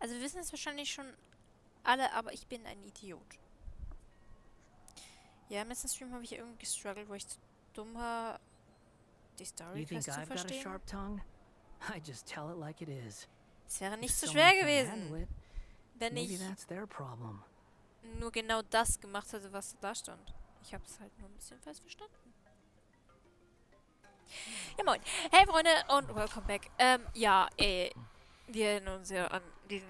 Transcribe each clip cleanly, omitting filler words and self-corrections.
Also wir wissen es wahrscheinlich schon alle, aber ich bin ein Idiot. Ja, im letzten Stream habe ich irgendwie gestruggelt, wo ich zu dumm war, die Story-Quest zu verstehen. Es wäre nicht so schwer gewesen, wenn ich nur genau das gemacht hätte, was da stand. Ich habe es halt nur ein bisschen falsch verstanden. Ja, moin. Hey, Freunde, und welcome back. Wir erinnern uns ja an diesen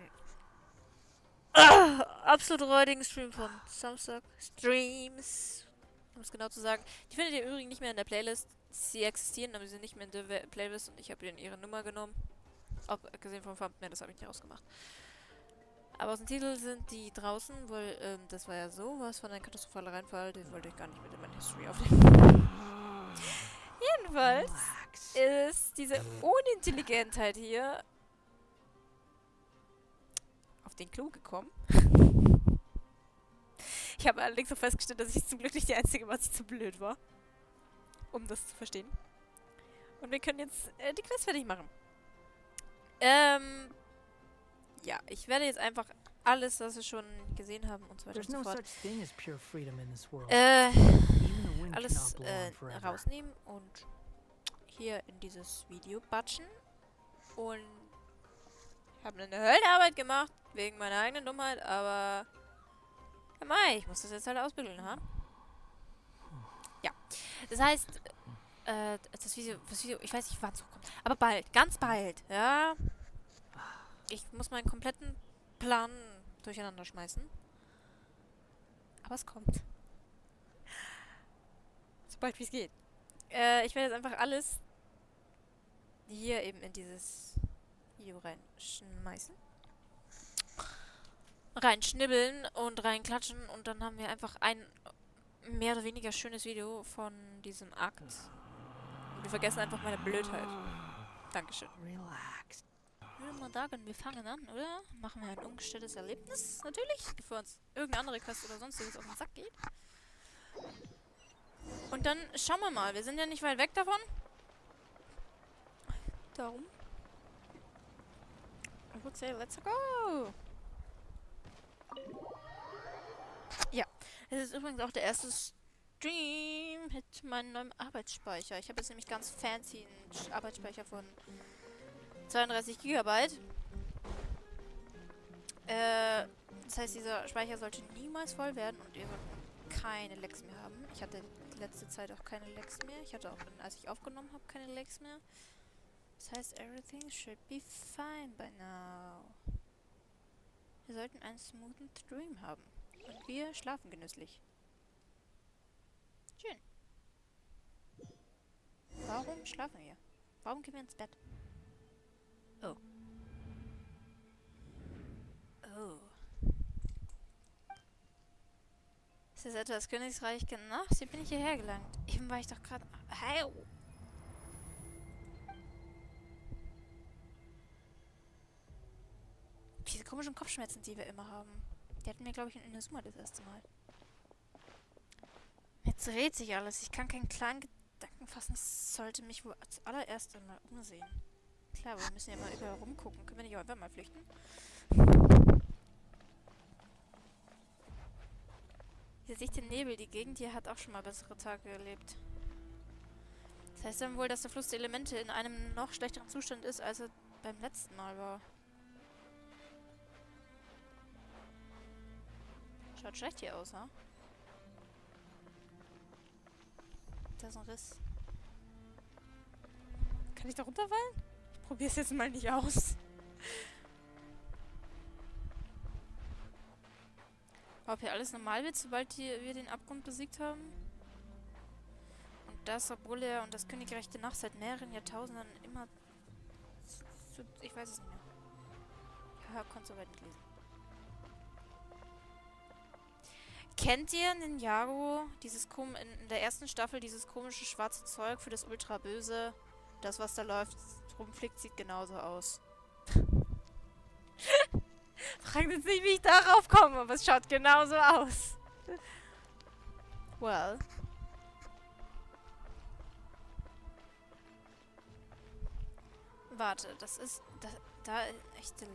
absolut räudigen Stream von Samstag. Streams, um es genau zu sagen. Die findet ihr übrigens nicht mehr in der Playlist. Sie existieren, aber sie sind nicht mehr in der Playlist und ich habe ihnen ihre Nummer genommen. Abgesehen vom Thumbnail, das habe ich nicht ausgemacht. Aber aus dem Titel sind die draußen, weil das war ja sowas von ein katastrophaler Reinfall, den wollte ich gar nicht mit in meine History aufnehmen. Jedenfalls ist diese Unintelligentheit hier auf den Clou gekommen. Ich habe allerdings auch festgestellt, dass ich zum Glück nicht die Einzige war, die zu blöd war, um das zu verstehen. Und wir können jetzt die Quest fertig machen. Ja, ich werde jetzt einfach alles, was wir schon gesehen haben und so weiter und so fort, alles rausnehmen und hier in dieses Video batschen. Und ich habe eine Höllenarbeit gemacht, wegen meiner eigenen Dummheit, aber ja, mei, ich muss das jetzt halt ausbügeln, ha? Ja, das heißt, das Video, ich weiß nicht, wann es hochkommt, aber bald, ganz bald, ja? Ich muss meinen kompletten Plan durcheinander schmeißen. Aber es kommt. Sobald wie es geht. Ich werde jetzt einfach alles hier eben in dieses Video reinschmeißen. Reinschnibbeln und reinklatschen und dann haben wir einfach ein mehr oder weniger schönes Video von diesem Akt. Und wir vergessen einfach meine Blödheit. Dankeschön. Ich würde mal sagen, wir fangen an, oder? Machen wir ein ungestelltes Erlebnis, natürlich, bevor uns irgendeine andere Quest oder sonstiges auf den Sack geht. Und dann schauen wir mal, wir sind ja nicht weit weg davon. Darum. I would say, let's go! Ja, es ist übrigens auch der erste Stream mit meinem neuen Arbeitsspeicher. Ich habe jetzt nämlich ganz fancy einen Arbeitsspeicher von 32 GB. Das heißt, dieser Speicher sollte niemals voll werden und ihr sollt keine Lags mehr haben. Ich hatte die letzte Zeit auch keine Lags mehr. Ich hatte auch, als ich aufgenommen habe, keine Lags mehr. Das heißt, everything should be fine by now. Wir sollten einen smoothen Stream haben. Und wir schlafen genüsslich. Schön. Warum schlafen wir? Warum gehen wir ins Bett? Oh. Oh. Ist das etwa das Königsreich nach? Hier bin ich hierher gelangt. Eben war ich doch gerade... Hey! Diese komischen Kopfschmerzen, die wir immer haben. Die hatten wir, glaube ich, in Inazuma das erste Mal. Jetzt dreht sich alles. Ich kann keinen klaren Gedanken fassen. Ich sollte mich wohl als allererst einmal umsehen. Klar, wir müssen ja mal überall rumgucken. Können wir nicht auch einfach mal flüchten? Hier sehe ich den Nebel. Die Gegend hier hat auch schon mal bessere Tage erlebt. Das heißt dann wohl, dass der Fluss der Elemente in einem noch schlechteren Zustand ist, als er beim letzten Mal war. Schaut schlecht hier aus, ha? Da ist ein Riss. Kann ich da runterfallen? Ich probiere es jetzt mal nicht aus. Ob hier alles normal wird, sobald wir den Abgrund besiegt haben? Und das, obwohl er und das Königreich der Nacht seit mehreren Jahrtausenden immer... Ich weiß es nicht mehr. Ja, konnte soweit nicht lesen. Kennt ihr Ninjago? Dieses in der ersten Staffel dieses komische schwarze Zeug für das Ultra-Böse? Das, was da läuft, rumfliegt, sieht genauso aus. Fragt jetzt nicht, wie ich darauf komme, aber es schaut genauso aus. Well. Warte, das ist... Da echte...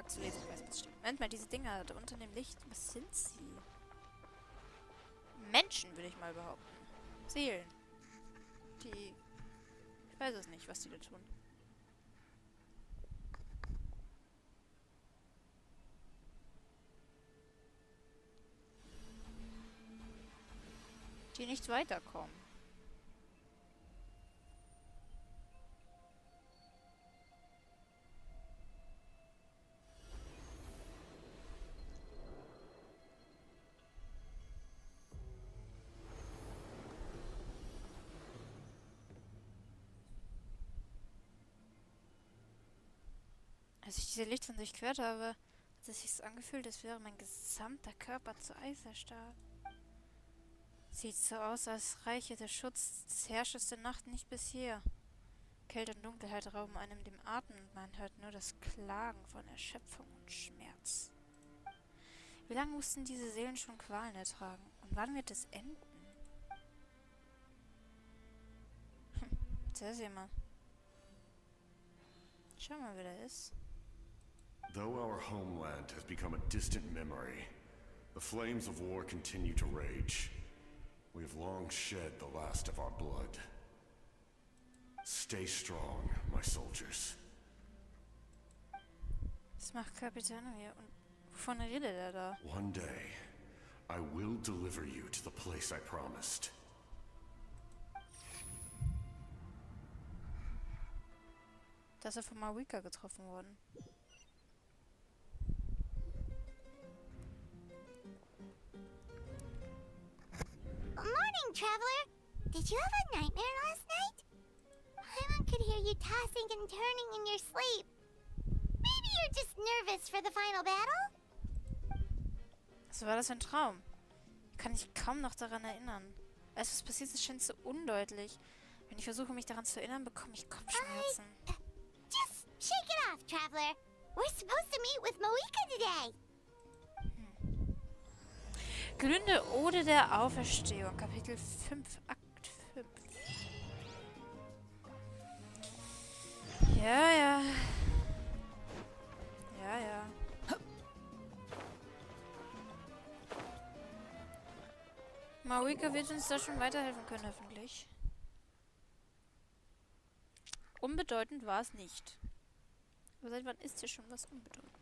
verkackt zu lesen. Ich weiß, was steht. Moment mal, diese Dinger da unter dem Licht, was sind sie? Menschen, würde ich mal behaupten. Seelen. Die... Ich weiß es nicht, was die da tun. Die nicht weiterkommen. Als ich diese Lichter durchquert habe, hat es sich angefühlt, als wäre mein gesamter Körper zu Eis erstarrt. Sieht so aus, als reiche der Schutz des Herrschers der Nacht nicht bis hier. Kälte und Dunkelheit rauben einem den Atem und man hört nur das Klagen von Erschöpfung und Schmerz. Wie lange mussten diese Seelen schon Qualen ertragen? Und wann wird es enden? Da ist jemand. Schau mal, wer da ist. Though our homeland has become a distant memory, the flames of war continue to rage. We have long shed the last of our blood. Stay strong, my soldiers. Was macht Kapitel hier? Und wovon redet er da? One day, I will deliver you to the place I promised. Da ist er von Marika getroffen worden. Morning, traveler. Did you have a nightmare last night? Paimon could hear you tossing and turning in your sleep. Maybe you're just nervous for the final battle? Was war das für ein Traum? Kann ich kaum noch daran erinnern. Alles, was passiert ist, scheint so undeutlich. Wenn ich versuche, mich daran zu erinnern, bekomme ich Kopfschmerzen. Just shake it off, traveler. We're supposed to meet with Moika today. Glühende Ode der Auferstehung, Kapitel 5, Akt 5. Ja, ja. Ja, ja. Marika wird uns da schon weiterhelfen können, hoffentlich. Unbedeutend war es nicht. Aber seit wann ist hier schon was unbedeutend?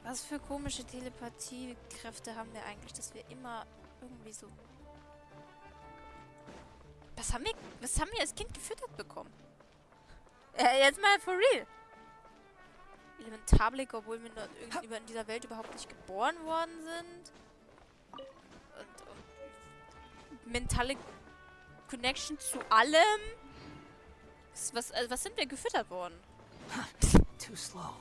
Was für komische Telepathiekräfte haben wir eigentlich, dass wir immer irgendwie so... Was haben wir als Kind gefüttert bekommen? Jetzt mal for real. Elementarblick, obwohl wir noch irgendwie in dieser Welt überhaupt nicht geboren worden sind. Und mentale Connection zu allem. Was sind wir gefüttert worden? Too slow.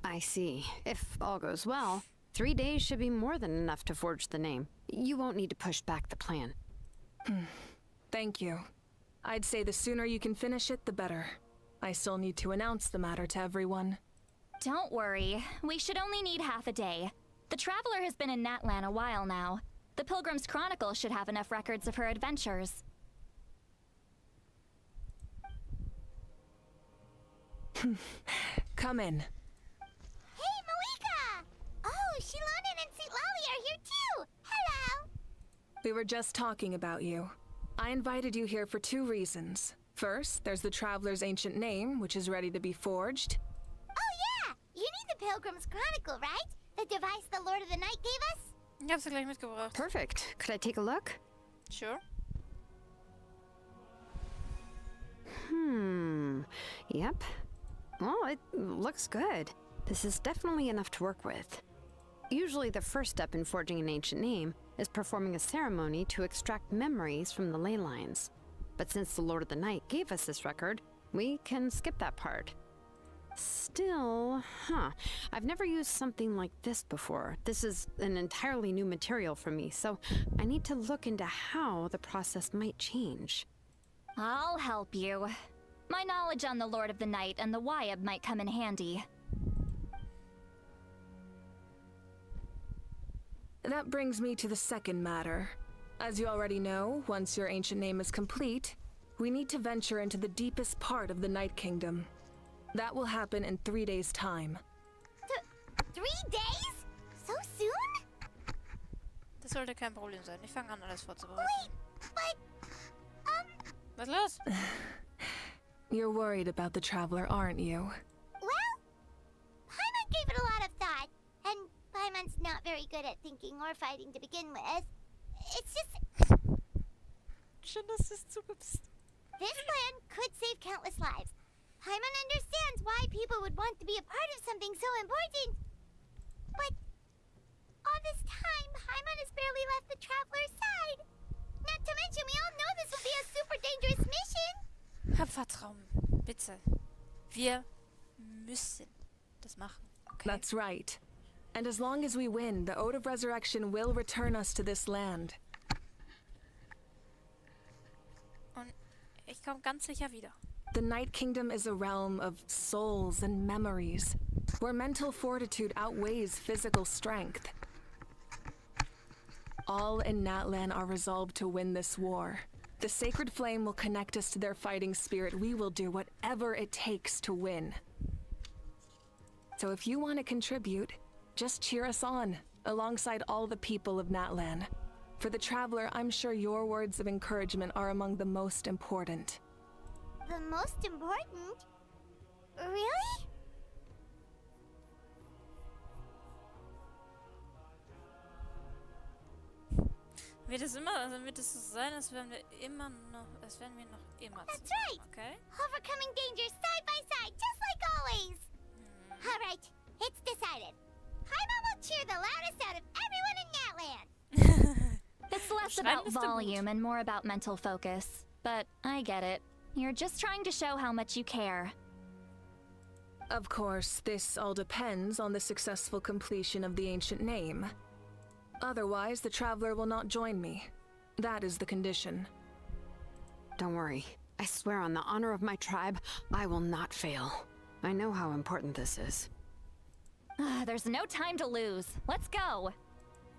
I see. If all goes well, 3 days should be more than enough to forge the name. You won't need to push back the plan. Thank you. I'd say the sooner you can finish it, the better. I still need to announce the matter to everyone. Don't worry. We should only need half a day. The Traveler has been in Natlan a while now. The Pilgrim's Chronicle should have enough records of her adventures. Come in. Hey, Moika! Oh, Shilonen and St. Lolly are here too! Hello! We were just talking about you. I invited you here for 2 reasons. First, there's the Traveler's ancient name, which is ready to be forged. Oh yeah! You need the Pilgrim's Chronicle, right? The device the Lord of the Night gave us? Ich hab's gleich mitgebracht. Perfect. Could I take a look? Sure. Yep. Well, it looks good. This is definitely enough to work with. Usually the first step in forging an ancient name is performing a ceremony to extract memories from the ley lines. But since the Lord of the Night gave us this record, we can skip that part. Still, I've never used something like this before. This is an entirely new material for me, so I need to look into how the process might change. I'll help you. My knowledge on the Lord of the Night and the Wyab might come in handy. That brings me to the second matter. As you already know, once your ancient name is complete, we need to venture into the deepest part of the Night Kingdom. That will happen in 3 days' time. 3 days? So soon? Das sollte kein Problem sein. Ich fange an, alles vorzubereiten. Wait, but, Was ist los? You're worried about the Traveler, aren't you? well, Paimon gave it a lot of thought, and Paimon's not very good at thinking or fighting to begin with. It's just, Schön, dass du es zugibst. this plan could save countless lives. Paimon understands why people would want to be a part of something so important. But all this time, Paimon has barely left the Traveler's side. Not to mention, we all know this will be a super dangerous mission. Hab Vertrauen. Bitte. Wir müssen das machen. Okay? That's right. And as long as we win, the Ode of Resurrection will return us to this land. Und ich komme ganz sicher wieder. The Night Kingdom is a realm of souls and memories, where mental fortitude outweighs physical strength. All in Natlan are resolved to win this war. The sacred flame will connect us to their fighting spirit. We will do whatever it takes to win. So if you want to contribute, just cheer us on, alongside all the people of Natlan. For the Traveler, I'm sure your words of encouragement are among the most important. The most important? Really? Wird es immer, also wird es so sein, als wären wir immer noch, als wären wir noch immer That's zusammen, right. okay? Overcoming dangers side by side, just like always. All right, it's decided. Paimon will cheer the loudest out of everyone in Natlan. It's less Schreiben about ist doch gut. volume and more about mental focus. But I get it. You're just trying to show how much you care. Of course, this all depends on the successful completion of the ancient name. Otherwise, the Traveler will not join me. That is the condition. Don't worry. I swear on the honor of my tribe, I will not fail. I know how important this is. There's no time to lose. Let's go.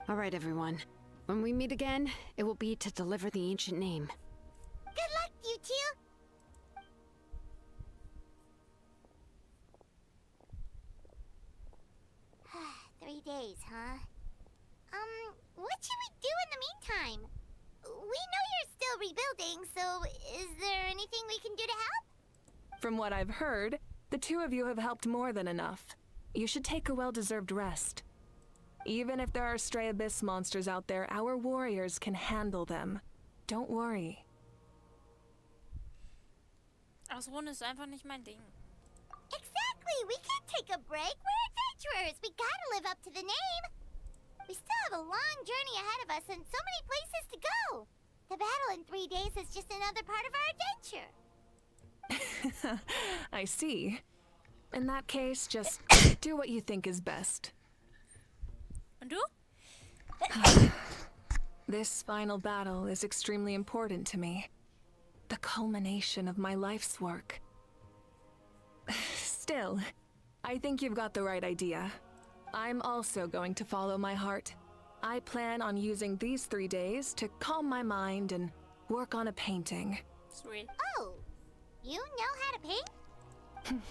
All right, everyone. When we meet again, it will be to deliver the ancient name. Good luck, you two. Three days, huh? What should we do in the meantime? We know you're still rebuilding, so is there anything we can do to help? From what I've heard, the two of you have helped more than enough. You should take a well-deserved rest. Even if there are stray abyss monsters out there, our warriors can handle them. Don't worry. Ausruhen ist einfach nicht mein Ding. Exactly! We can't take a break. We're adventurers. We gotta live up to the name. We still have a long journey ahead of us and so many places to go. The battle in 3 days is just another part of our adventure. I see. In that case, just do what you think is best. Und du? This final battle is extremely important to me. The culmination of my life's work. Still, I think you've got the right idea. I'm also going to follow my heart. I plan on using these 3 days to calm my mind and work on a painting. Sweet. Oh, you know how to paint?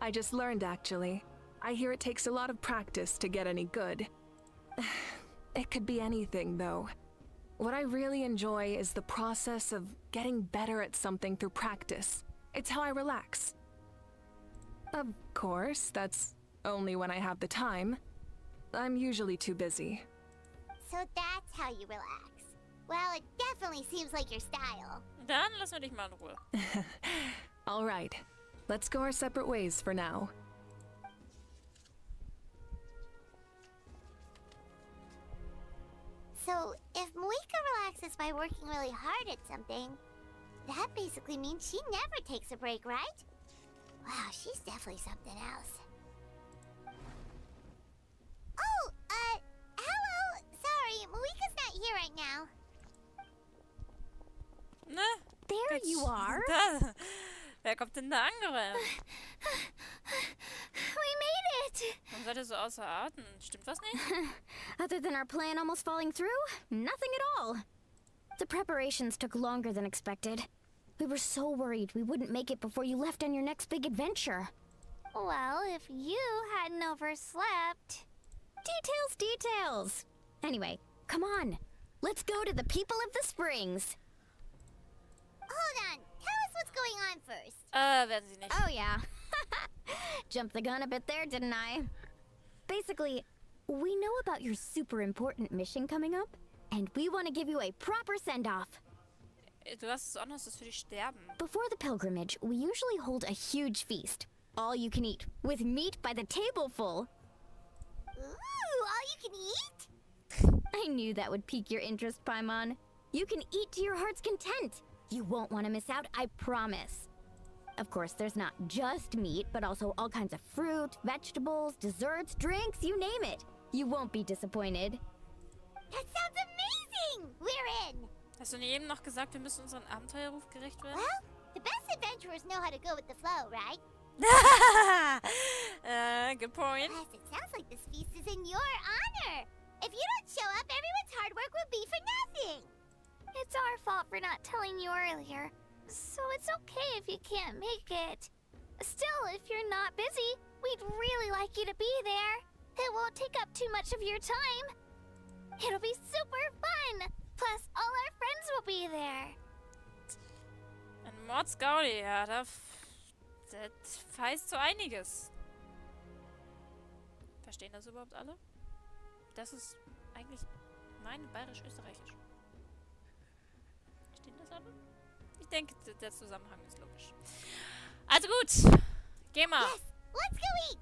I just learned, actually. I hear it takes a lot of practice to get any good. It could be anything, though. What I really enjoy is the process of getting better at something through practice. It's how I relax. Of course, that's only when I have the time. I'm usually too busy. So that's how you relax. Well, it definitely seems like your style. Dann lassen wir dich mal in Ruhe. All right, let's go our separate ways for now. So, if Moika relaxes by working really hard at something, that basically means she never takes a break, right? Wow, she's definitely something else. Oh, hello. Sorry, Malika's not here right now. Ne? There you are. Da. Wer kommt denn da angerannt? We made it! Warum seid ihr so außer Atem? Stimmt was nicht? Other than our plan almost falling through, nothing at all. The preparations took longer than expected. We were so worried we wouldn't make it before you left on your next big adventure. Well, if you hadn't overslept... Details! Anyway, come on. Let's go to the people of the springs. Hold on. Tell us what's going on first. Werden sie nicht. Oh, yeah. Jumped the gun a bit there, didn't I? Basically, we know about your super important mission coming up, and we want to give you a proper send-off. Du hast es auch noch, dass für die sterben. Before the pilgrimage, we usually hold a huge feast. All you can eat, with meat by the tableful. Ooh, all you can eat? I knew that would pique your interest, Paimon. You can eat to your heart's content. You won't want to miss out, I promise. Of course, there's not just meat, but also all kinds of fruit, vegetables, desserts, drinks, you name it. You won't be disappointed. That sounds amazing! We're in! Hast du nicht eben noch gesagt, wir müssen unseren Abenteuerruf gerecht werden? Well, the best adventurers know how to go with the flow, right? Good point. Plus, it sounds like this feast is in your honor. If you don't show up, everyone's hard work will be for nothing. It's our fault for not telling you earlier, so it's okay if you can't make it. Still, if you're not busy, we'd really like you to be there. It won't take up too much of your time. It'll be super fun. Plus, all our friends will be there. Ein Mordsgaudi, ja, das heißt so einiges. Verstehen das überhaupt alle? Das ist eigentlich mein bayerisch-österreichisch. Verstehen das alle? Ich denke, der Zusammenhang ist logisch. Also gut, geh mal. Yes, let's go eat.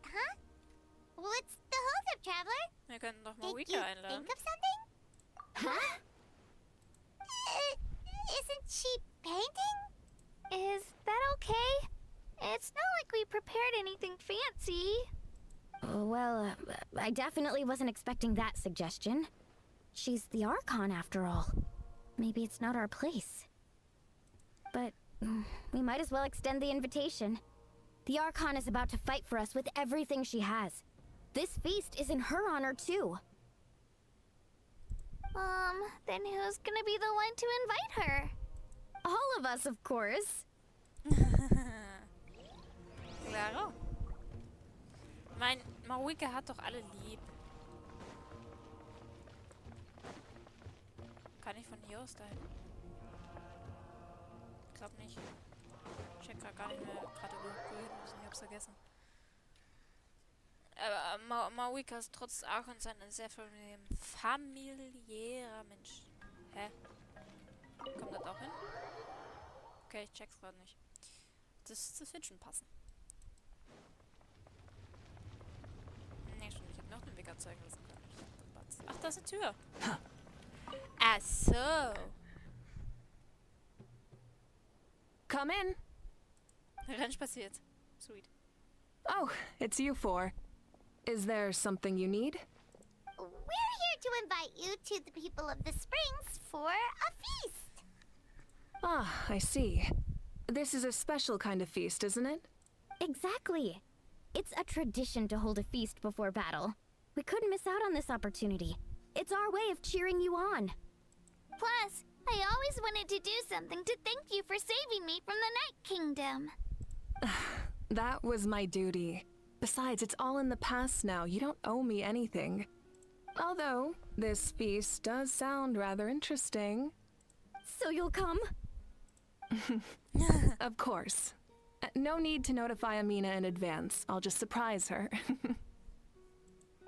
Huh? What's the holdup, traveler? Wir könnten doch mal Did Wika you einladen. think of something? Huh? Isn't she painting? Is that okay? It's not like we prepared anything fancy. Well, I definitely wasn't expecting that suggestion. She's the Archon, after all. Maybe it's not our place. But we might as well extend the invitation. The Archon is about to fight for us with everything she has. This feast is in her honor, too. Then who's gonna be the one to invite her? All of us, of course. Claro. Mein Mauike hat doch alle lieb. Kann ich von hier aus dahin? Ich glaub nicht. Ich check grad gar nicht mehr gerade wohin müssen. Ich hab's vergessen. Aber Mauika ist trotz Archons ein sehr familiärer Mensch. Hä? Kommt das auch hin? Okay, ich check's gerade nicht. Das wird schon passen. Nee, schon. Ich hab noch einen Wecker zeigen lassen. Ach, da ist eine Tür. Ach so. Come in. Rennsch passiert. Sweet. Oh, it's you four. Is there something you need? We're here to invite you to the people of the springs for a feast. Ah, I see. This is a special kind of feast, isn't it? Exactly. It's a tradition to hold a feast before battle. We couldn't miss out on this opportunity. It's our way of cheering you on. Plus, I always wanted to do something to thank you for saving me from the Night Kingdom. That was my duty. Besides, it's all in the past now. You don't owe me anything. Although, this feast does sound rather interesting. So you'll come? Of course. No need to notify Amina in advance. I'll just surprise her.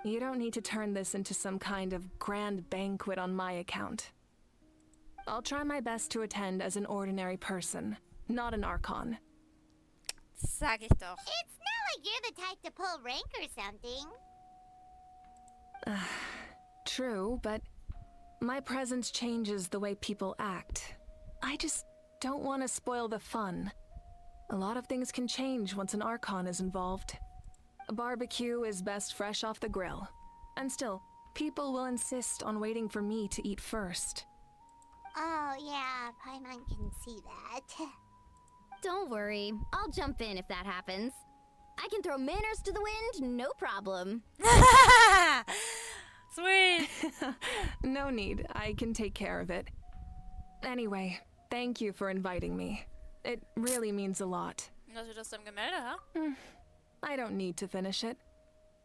You don't need to turn this into some kind of grand banquet on my account. I'll try my best to attend as an ordinary person, not an Archon. Sag ich doch. It's not like you're the type to pull rank or something. True, but my presence changes the way people act. I just don't want to spoil the fun. A lot of things can change once an Archon is involved. A barbecue is best fresh off the grill. And still, people will insist on waiting for me to eat first. Oh, yeah, Paimon can see that. Don't worry, I'll jump in if that happens. I can throw manners to the wind, no problem. Sweet! No need, I can take care of it. Anyway, thank you for inviting me. It really means a lot. Dass wir das dann gemeldet, ha? I don't need to finish it.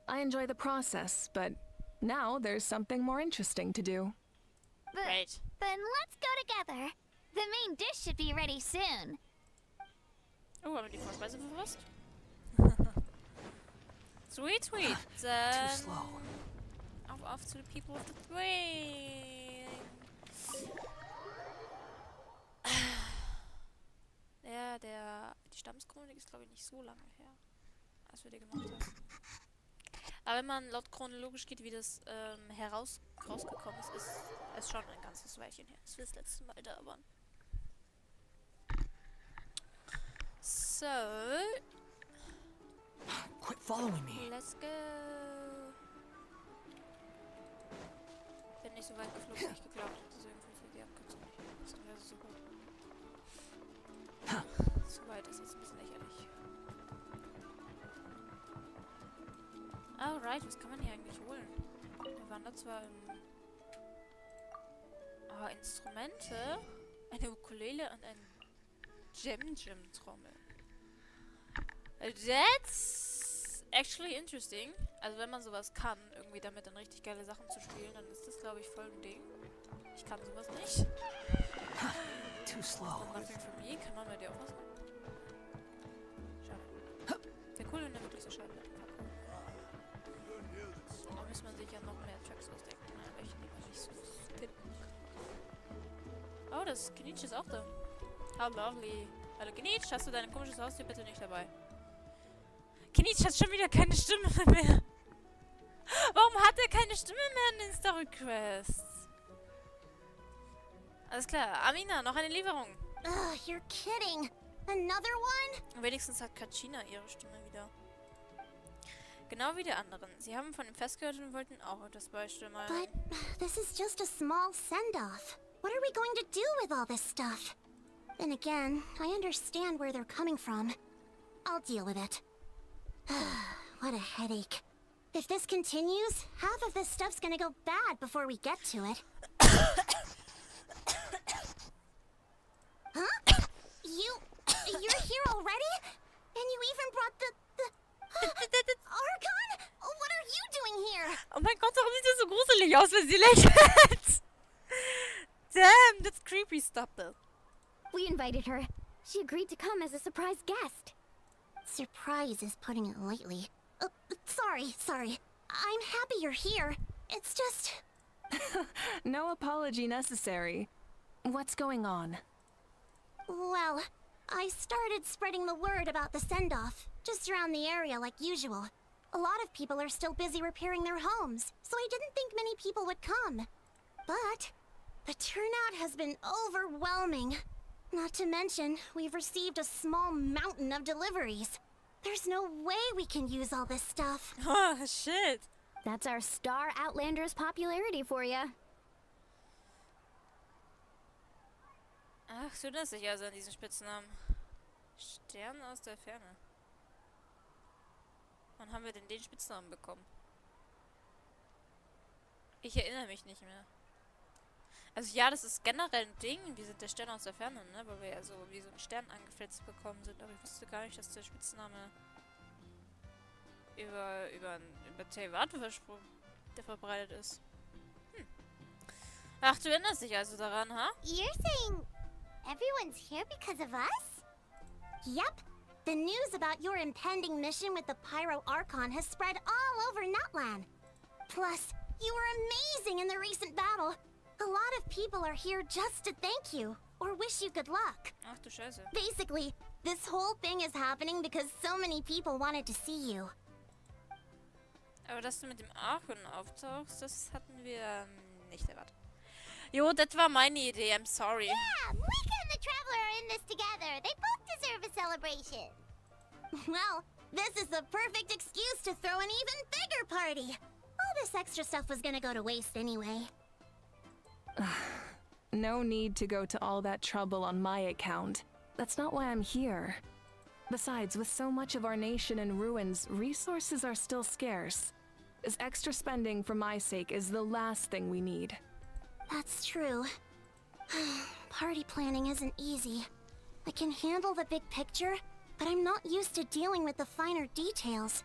I enjoy the process, but now there's something more interesting to do. Great. Then let's go together. The main dish should be ready soon. Oh, haben wir die Vorspeise verpasst? Sweet, sweet. Dann... Too slow. Auf to the people of the train. Ja, die Stammschronik ist, glaube ich, nicht so lange her, als wir die gemacht haben. Aber wenn man laut chronologisch geht, wie das rausgekommen ist, ist es schon ein ganzes Weilchen her, als wir das letzte Mal da waren. So. Quit following me. Let's go. Bin nicht so weit geflogen, wie ich geglaubt habe, deswegen funktioniert die Abkürzung nicht. Das wäre so gut. Zu weit ist jetzt ein bisschen lächerlich. Alright, was kann man hier eigentlich holen? Wir waren da zwar im... Aber Instrumente, eine Ukulele und ein Jam-Jam-Trommel. That's actually interesting. Also wenn man sowas kann, irgendwie damit dann richtig geile Sachen zu spielen, dann ist das, glaube ich, voll ein Ding. Ich kann sowas nicht. Too slow. Und nothing for me, kann man bei dir auch was machen? Schade. Wäre cool, wenn der wirklich so schade wird. Da muss man sich ja noch mehr Tracks ausdenken, welche die man nicht so finden kann. Oh, das Genitsch ist auch da. How lovely. Hallo Genitsch, hast du dein komisches Haustier bitte nicht dabei? Genitsch hat schon wieder keine Stimme mehr. Warum hat er keine Stimme mehr in den Story-Quests? Alles klar, Amina, noch eine Lieferung. Ugh, you're kidding. Another one? Wenigstens hat Kachina ihre Stimme wieder. Genau wie die anderen. Sie haben von ihm Fest gehört und wollten auch etwas beisteuern. But this is just a small send-off. What are we going to do with all this stuff? Then again, I understand where they're coming from. I'll deal with it. What a headache. If this continues, half of this stuff's gonna go bad before we get to it. Huh? You're here already? And you even brought the Archon? What are you doing here? Oh mein Gott, warum sieht das so gruselig aus, wenn sie lächelt? Damn, that's creepy stuff. We invited her. She agreed to come as a surprise guest. Surprise is putting it lightly. Sorry. I'm happy you're here. It's just... No apology necessary. What's going on? Well, I started spreading the word about the send-off, just around the area like usual. A lot of people are still busy repairing their homes, so I didn't think many people would come. But the turnout has been overwhelming. Not to mention, we've received a small mountain of deliveries. There's no way we can use all this stuff. Oh, shit. That's our star Outlander's popularity for ya. Ach, so das sich also an diesen Spitznamen. Stern aus der Ferne. Wann haben wir denn den Spitznamen bekommen? Ich erinnere mich nicht mehr. Also ja, das ist generell ein Ding. Wir sind der Stern aus der Ferne, ne? Weil wir ja so wie so einen Stern angefetzt bekommen sind. Aber ich wusste gar nicht, dass der Spitzname über Teyvat der verbreitet ist. Ach, du erinnerst dich also daran, ha? You're saying everyone's here because of us? Yep. The news about your impending mission with the Pyro Archon has spread all over Nutland. Plus, you were amazing in the recent battle. A lot of people are here just to thank you, or wish you good luck. Ach du Scheiße. Basically, this whole thing is happening because so many people wanted to see you. Aber dass du mit dem Archon auftauchst, das hatten wir nicht erwartet. Jo, das war meine Idee, I'm sorry. Yeah, Mika and the Traveler are are in this together. They both deserve a celebration. Well, this is the perfect excuse to throw an even bigger party. All this extra stuff was gonna go to waste anyway. No need to go to all that trouble on my account. That's not why I'm here. Besides, with so much of our nation in ruins, resources are still scarce. This extra spending for my sake is the last thing we need. That's true. Party planning isn't easy. I can handle the big picture, but I'm not used to dealing with the finer details.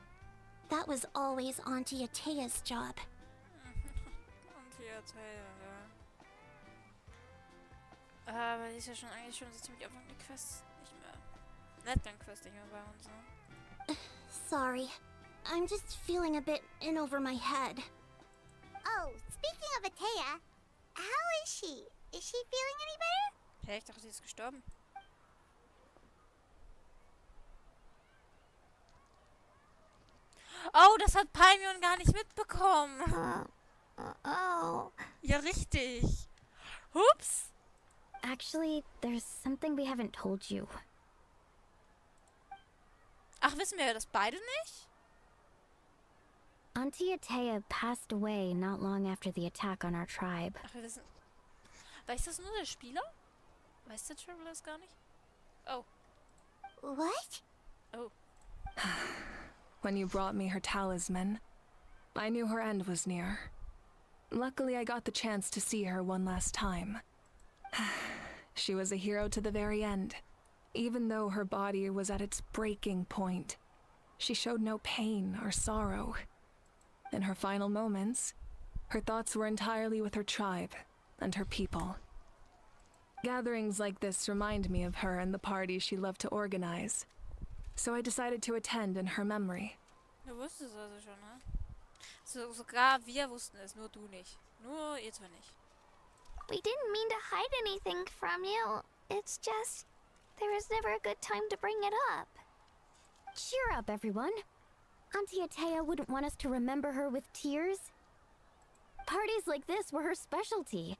That was always Auntie Atea's job. Auntie Atea, ja. Aber die ist ja eigentlich schon so ziemlich auf lange Quest nicht mehr. Quest nicht mehr bei uns, ne? Sorry. I'm just feeling a bit in over my head. Oh, speaking of Atea, how is she? Is she feeling any better? Hey, ich dachte, sie ist gestorben. Oh, das hat Palmion gar nicht mitbekommen. Oh. Ja, richtig. Hups. Actually, there's something we haven't told you. Ach, wissen wir das beide nicht? Auntie Atea passed away not long after the attack on our tribe. Ach, wir wissen... Weiß das nur der Spieler? Weiß der Traveler es gar nicht? Oh. What? Oh. When you brought me her talisman, I knew her end was near. Luckily, I got the chance to see her one last time. She was a hero to the very end. Even though her body was at its breaking point, she showed no pain or sorrow. In her final moments, her thoughts were entirely with her tribe and her people. Gatherings like this remind me of her and the parties she loved to organize. So I decided to attend in her memory. Du wusstest es also schon, ne? Sogar wir wussten es, nur du nicht. Nur ihr zwei nicht. We didn't mean to hide anything from you. It's just, there was never a good time to bring it up. Cheer up, everyone. Auntie Atea wouldn't want us to remember her with tears. Parties like this were her specialty.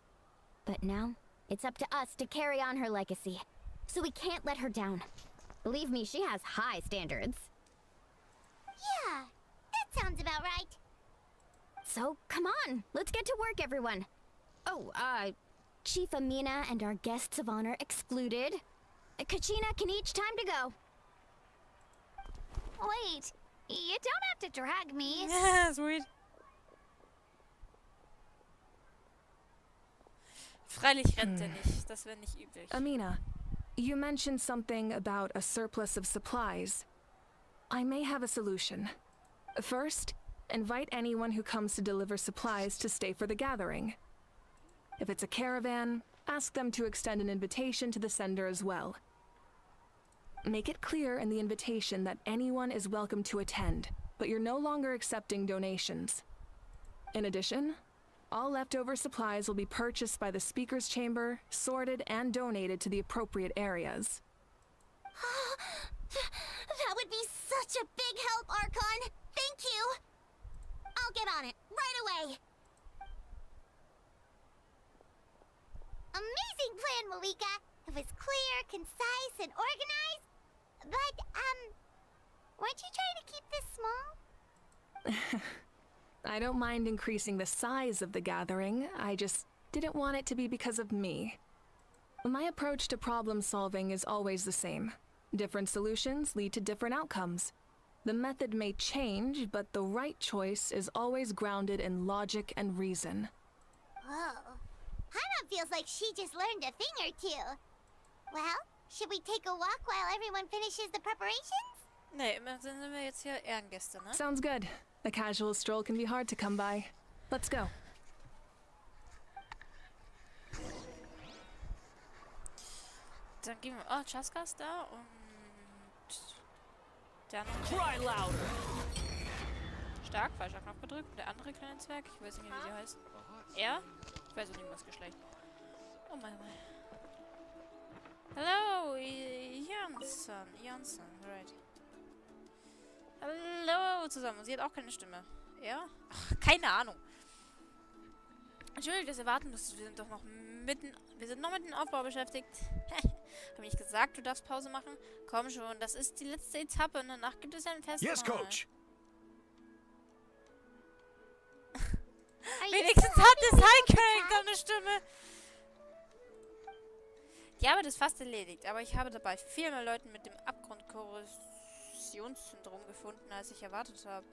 But now, it's up to us to carry on her legacy. So we can't let her down. Believe me, she has high standards. Yeah, that sounds about right. So, come on, let's get to work, everyone. Oh, Chief Amina and our guests of honor excluded. Kachina can each time to go. Wait, you don't have to drag me. Ja, sweet. Freilich rennt er nicht, das wäre nicht üblich. Amina, you mentioned something about a surplus of supplies. I may have a solution. First, invite anyone who comes to deliver supplies to stay for the gathering. If it's a caravan, ask them to extend an invitation to the sender as well. Make it clear in the invitation that anyone is welcome to attend, but you're no longer accepting donations. In addition, all leftover supplies will be purchased by the speaker's chamber, sorted, and donated to the appropriate areas. That would be such a big help, Archon. Thank you. I'll get on it right away. Amazing plan, Malika. It was clear, concise, and organized. But, weren't you trying to keep this small? I don't mind increasing the size of the gathering, I just didn't want it to be because of me. My approach to problem solving is always the same. Different solutions lead to different outcomes. The method may change, but the right choice is always grounded in logic and reason. Whoa. Hana feels like she just learned a thing or two. Well, should we take a walk while everyone finishes the preparations? Nee, immerhin sind wir jetzt hier Ehrengäste, ne? Sounds good. A casual stroll can be hard to come by. Let's go. Dann gehen wir... Oh, Chaska ist da und... Der andere... Cry louder! Stark, falscher Knopf gedrückt. Und der andere kleine Zwerg, ich weiß nicht mehr, wie sie heißt. Er? Ich weiß auch nicht mehr das Geschlecht. Oh mein Gott. Hello, Jansson, right. Hallo zusammen. Und sie hat auch keine Stimme. Ja? Ach, keine Ahnung. Entschuldigung, dass ihr warten müsst. Wir sind doch noch Wir sind noch mit dem Aufbau beschäftigt. Hab ich gesagt, du darfst Pause machen? Komm schon, das ist die letzte Etappe und danach gibt es ein Festmahl. Yes, Coach. Wenigstens hat das High-Character eine Stimme. Die Arbeit ist fast erledigt, aber ich habe dabei viel mehr Leuten mit dem Abgrundkorrosionssyndrom gefunden, als ich erwartet habe.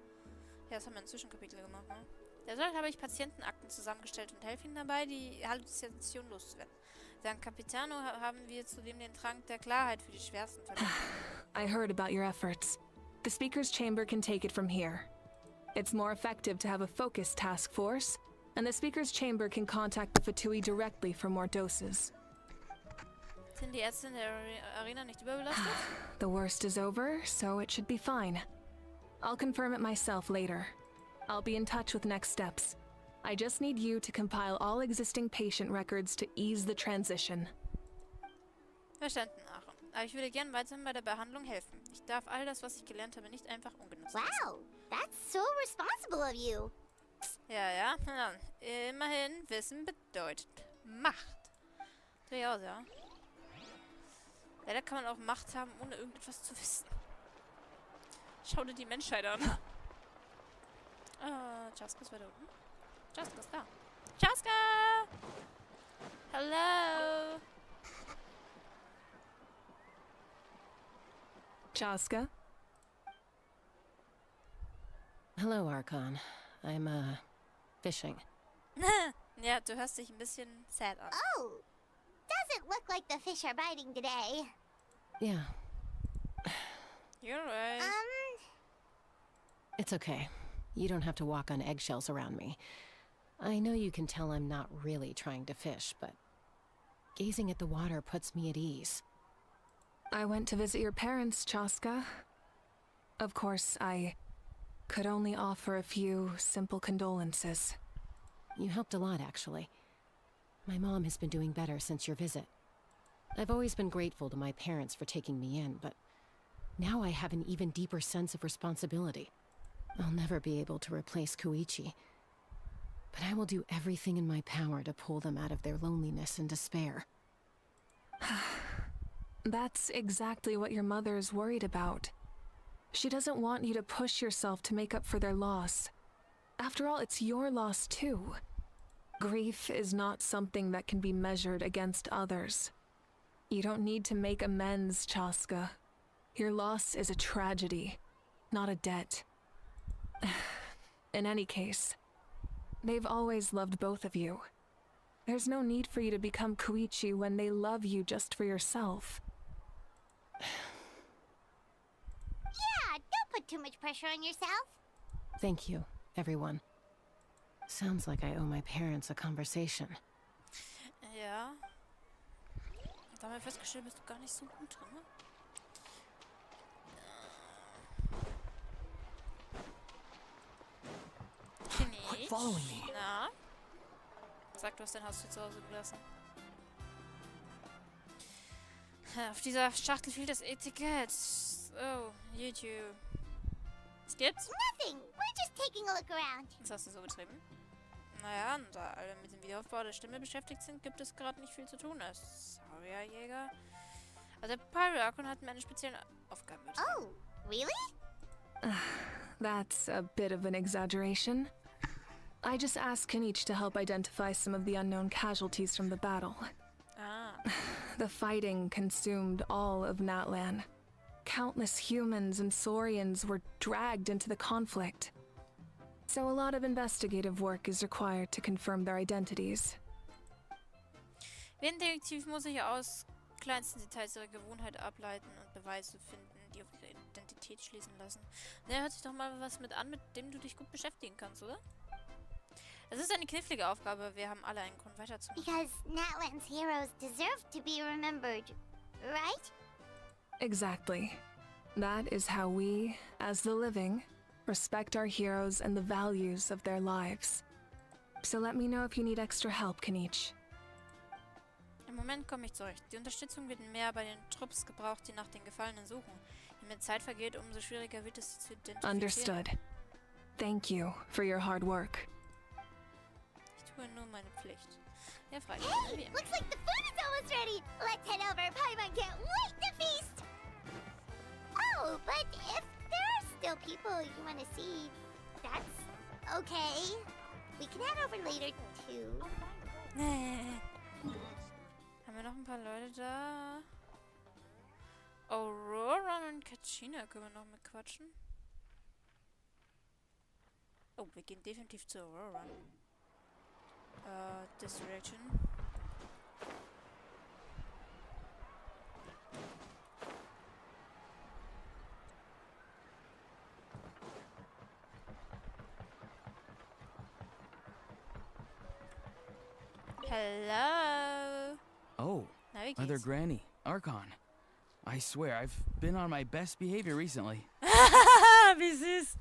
Ja, das haben wir in Zwischenkapitel gemacht, ne? Deshalb habe ich Patientenakten zusammengestellt und helfe ihnen dabei, die Halluzination loszuwerden. Dank Capitano haben wir zudem den Trank der Klarheit für die schwersten Fälle. I heard about your efforts. The Speaker's Chamber can take it from here. It's more effective to have a focused task force, and the Speaker's Chamber can contact the Fatui directly for more doses. Sind die Ärzte in der Arena nicht überbelastet? The worst is over, so it should be fine. I'll confirm it myself later. I'll be in touch with next steps. I just need you to compile all existing patient records to ease the transition. Verstanden, Archon. Aber ich würde gern weiterhin bei der Behandlung helfen. Ich darf all das, was ich gelernt habe, nicht einfach ungenutzt lassen. Wow, that's so responsible of you. Ja. Immerhin, Wissen bedeutet Macht. Dreh aus, ja. Leider kann man auch Macht haben, ohne irgendetwas zu wissen. Schau dir die Menschheit an. Chaska ist weiter unten. Chaska ist da. Chaska! Hello! Chaska? Hello, Archon. I'm, fishing. Ja, du hörst dich ein bisschen sad an. Oh, doesn't look like the fish are biting today. Yeah, You're right. it's okay. You don't have to walk on eggshells around me. I know you can tell I'm not really trying to fish, but gazing at the water puts me at ease. I went to visit your parents, Chaska. Of course, I could only offer a few simple condolences. You helped a lot, actually. My mom has been doing better since your visit. I've always been grateful to my parents for taking me in, but now I have an even deeper sense of responsibility. I'll never be able to replace Koichi, but I will do everything in my power to pull them out of their loneliness and despair. That's exactly what your mother is worried about. She doesn't want you to push yourself to make up for their loss. After all, it's your loss too. Grief is not something that can be measured against others. You don't need to make amends, Chaska. Your loss is a tragedy, not a debt. In any case, they've always loved both of you. There's no need for you to become Koichi when they love you just for yourself. Yeah, don't put too much pressure on yourself. Thank you, everyone. Sounds like I owe my parents a conversation. Ja. Da haben wir festgestellt, bist du gar nicht so gut drin, ne? Quit following me. Na? Sag, du hast dein Haus zu Hause gelassen. Auf dieser Schachtel fehlt das Etikett. Oh, YouTube. Was gibt's? Nothing. We're just taking a look around. Was hast du so betrieben? Naja, und da alle mit dem Wiederaufbau der Stimme beschäftigt sind, gibt es gerade nicht viel zu tun. Sorry, Jäger. Also der Pirate Archon hat mir eine spezielle Aufgabe betrieben. Oh, really? That's a bit of an exaggeration. I just asked Kenichi to help identify some of the unknown casualties from the battle. Ah. The fighting consumed all of Natlan. Countless humans and Saurians were dragged into the conflict. So a lot of investigative work is required to confirm their identities. Wie ein Detektiv muss ich aus kleinsten Details ihre Gewohnheit ableiten und Beweise finden, die auf ihre Identität schließen lassen. Na, hört sich doch mal was mit an, mit dem du dich gut beschäftigen kannst, oder? Es ist eine knifflige Aufgabe, wir haben alle einen Grund weiterzumachen. Because Natlan's heroes deserve to be remembered, right? Exactly. That is how we, as the living, respect our heroes and the values of their lives. So let me know if you need extra help, Kenichi. Im Moment komme ich zurecht. Die Unterstützung wird mehr bei den Trupps gebraucht, die nach den Gefallenen suchen. Je mehr Zeit vergeht, umso schwieriger wird es, sie zu identifizieren. Understood. Thank you for your hard work. Ich tue tue nur meine Pflicht. Ja, freilich. Hey, looks like the food is almost ready. Let's head over. Paimon can't wait to feast. Oh, but if there are still people you want to see, that's okay. We can head over later too. Haben wir noch ein paar Leute da? Aurora und Katrina können wir noch mit quatschen. Oh, wir gehen definitiv zu Aurora. This direction. Hello. Oh, Na, wie Mother geht's? Granny, Archon. I swear, I've been on my best behavior recently. Wie süß.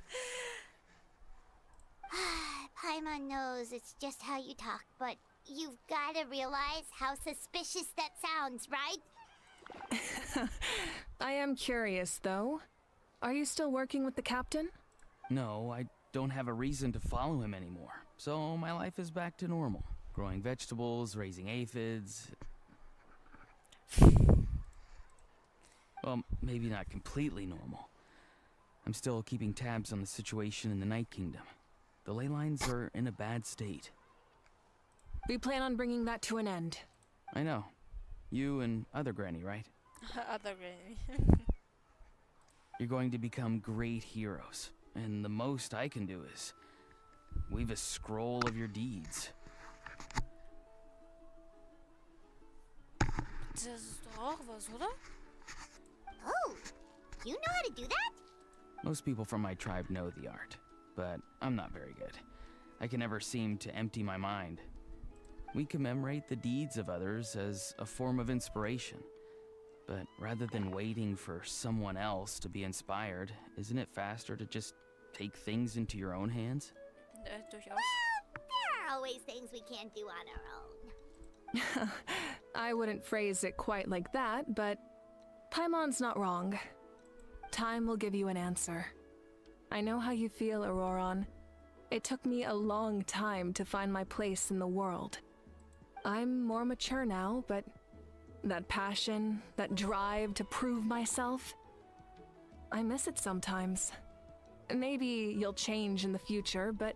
Paimon knows it's just how you talk, but you've got to realize how suspicious that sounds, right? I am curious, though. Are you still working with the captain? No, I don't have a reason to follow him anymore. So my life is back to normal. Growing vegetables, raising aphids. Well, maybe not completely normal. I'm still keeping tabs on the situation in the Night Kingdom. The ley lines are in a bad state. We plan on bringing that to an end. I know. You and other Granny, right? Other Granny. You're going to become great heroes. And the most I can do is weave a scroll of your deeds. Das ist doch auch was, oder? Oh, you know how to do that? Most people from my tribe know the art, but I'm not very good. I can never seem to empty my mind. We commemorate the deeds of others as a form of inspiration. But rather than waiting for someone else to be inspired, isn't it faster to just take things into your own hands? Durchaus. Well, there are always things we can't do on our own. I wouldn't phrase it quite like that, but Paimon's not wrong. Time will give you an answer. I know how you feel, Auroron. It took me a long time to find my place in the world. I'm more mature now, but that passion, that drive to prove myself, I miss it sometimes. Maybe you'll change in the future, but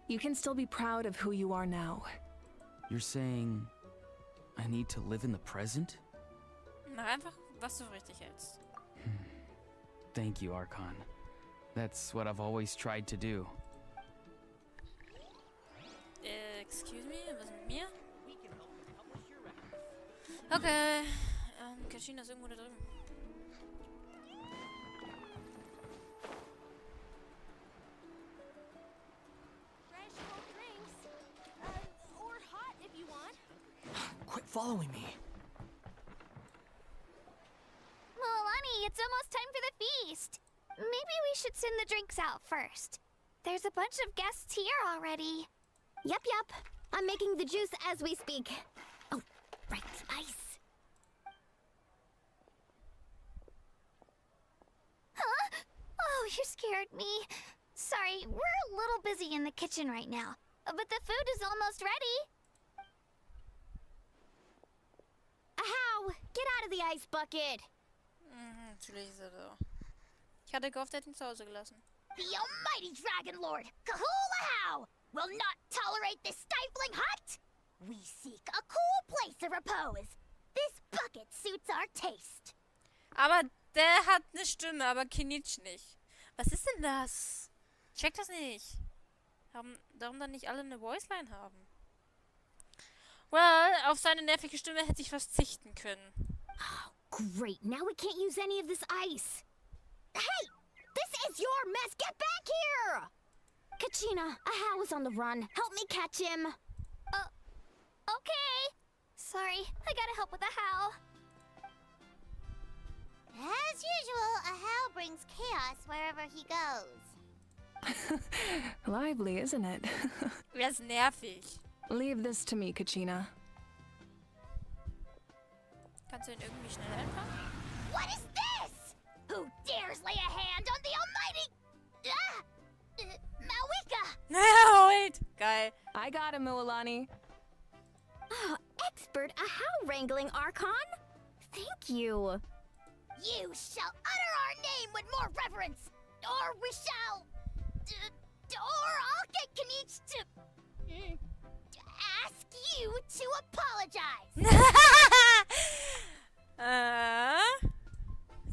you can still be proud of who you are now. You're saying I need to live in the present? Mach einfach, was du richtig hältst. Thank you, Archon. That's what I've always tried to do. Excuse me, was mit mir? Okay. Katrina ist irgendwo da drüben. Fresh cold drinks. Or hot if you want. Quit following me. Milani, it's almost time for the feast. Maybe we should send the drinks out first. There's a bunch of guests here already. Yep. I'm making the juice as we speak. Oh, right, ice. Huh? Oh, you scared me. Sorry, we're a little busy in the kitchen right now. But the food is almost ready. Ahow! Get out of the ice bucket! Natürlich ist er da. Ich hatte gehofft, er hätte ihn zu Hause gelassen. The almighty Dragon Lord, Kahulahow, will not tolerate this stifling hut. We seek a cool place of repose. This bucket suits our taste. Aber der hat eine Stimme, aber Kinitsch nicht. Was ist denn das? Ich check das nicht. Darum dann nicht alle eine Voiceline haben. Well, auf seine nervige Stimme hätte ich verzichten können. Oh, great. Now we can't use any of this ice. Hey! This is your mess! Get back here! Kachina, Ahow is on the run. Help me catch him. Okay. Sorry, I gotta help with the how. As usual, Ahow brings chaos wherever he goes. Lively, isn't it? Er ist nervig. Leave this to me, Kachina. Kannst du ihn irgendwie schnell einfangen? What is this? Who dares lay a hand on the almighty... Mawika! Na, wait! Geil. I got him, Mualani. Oh, expert Ahau wrangling, Archon. Thank you. You shall utter our name with more reverence, or we shall... or I'll get Kanich to ask you to apologize.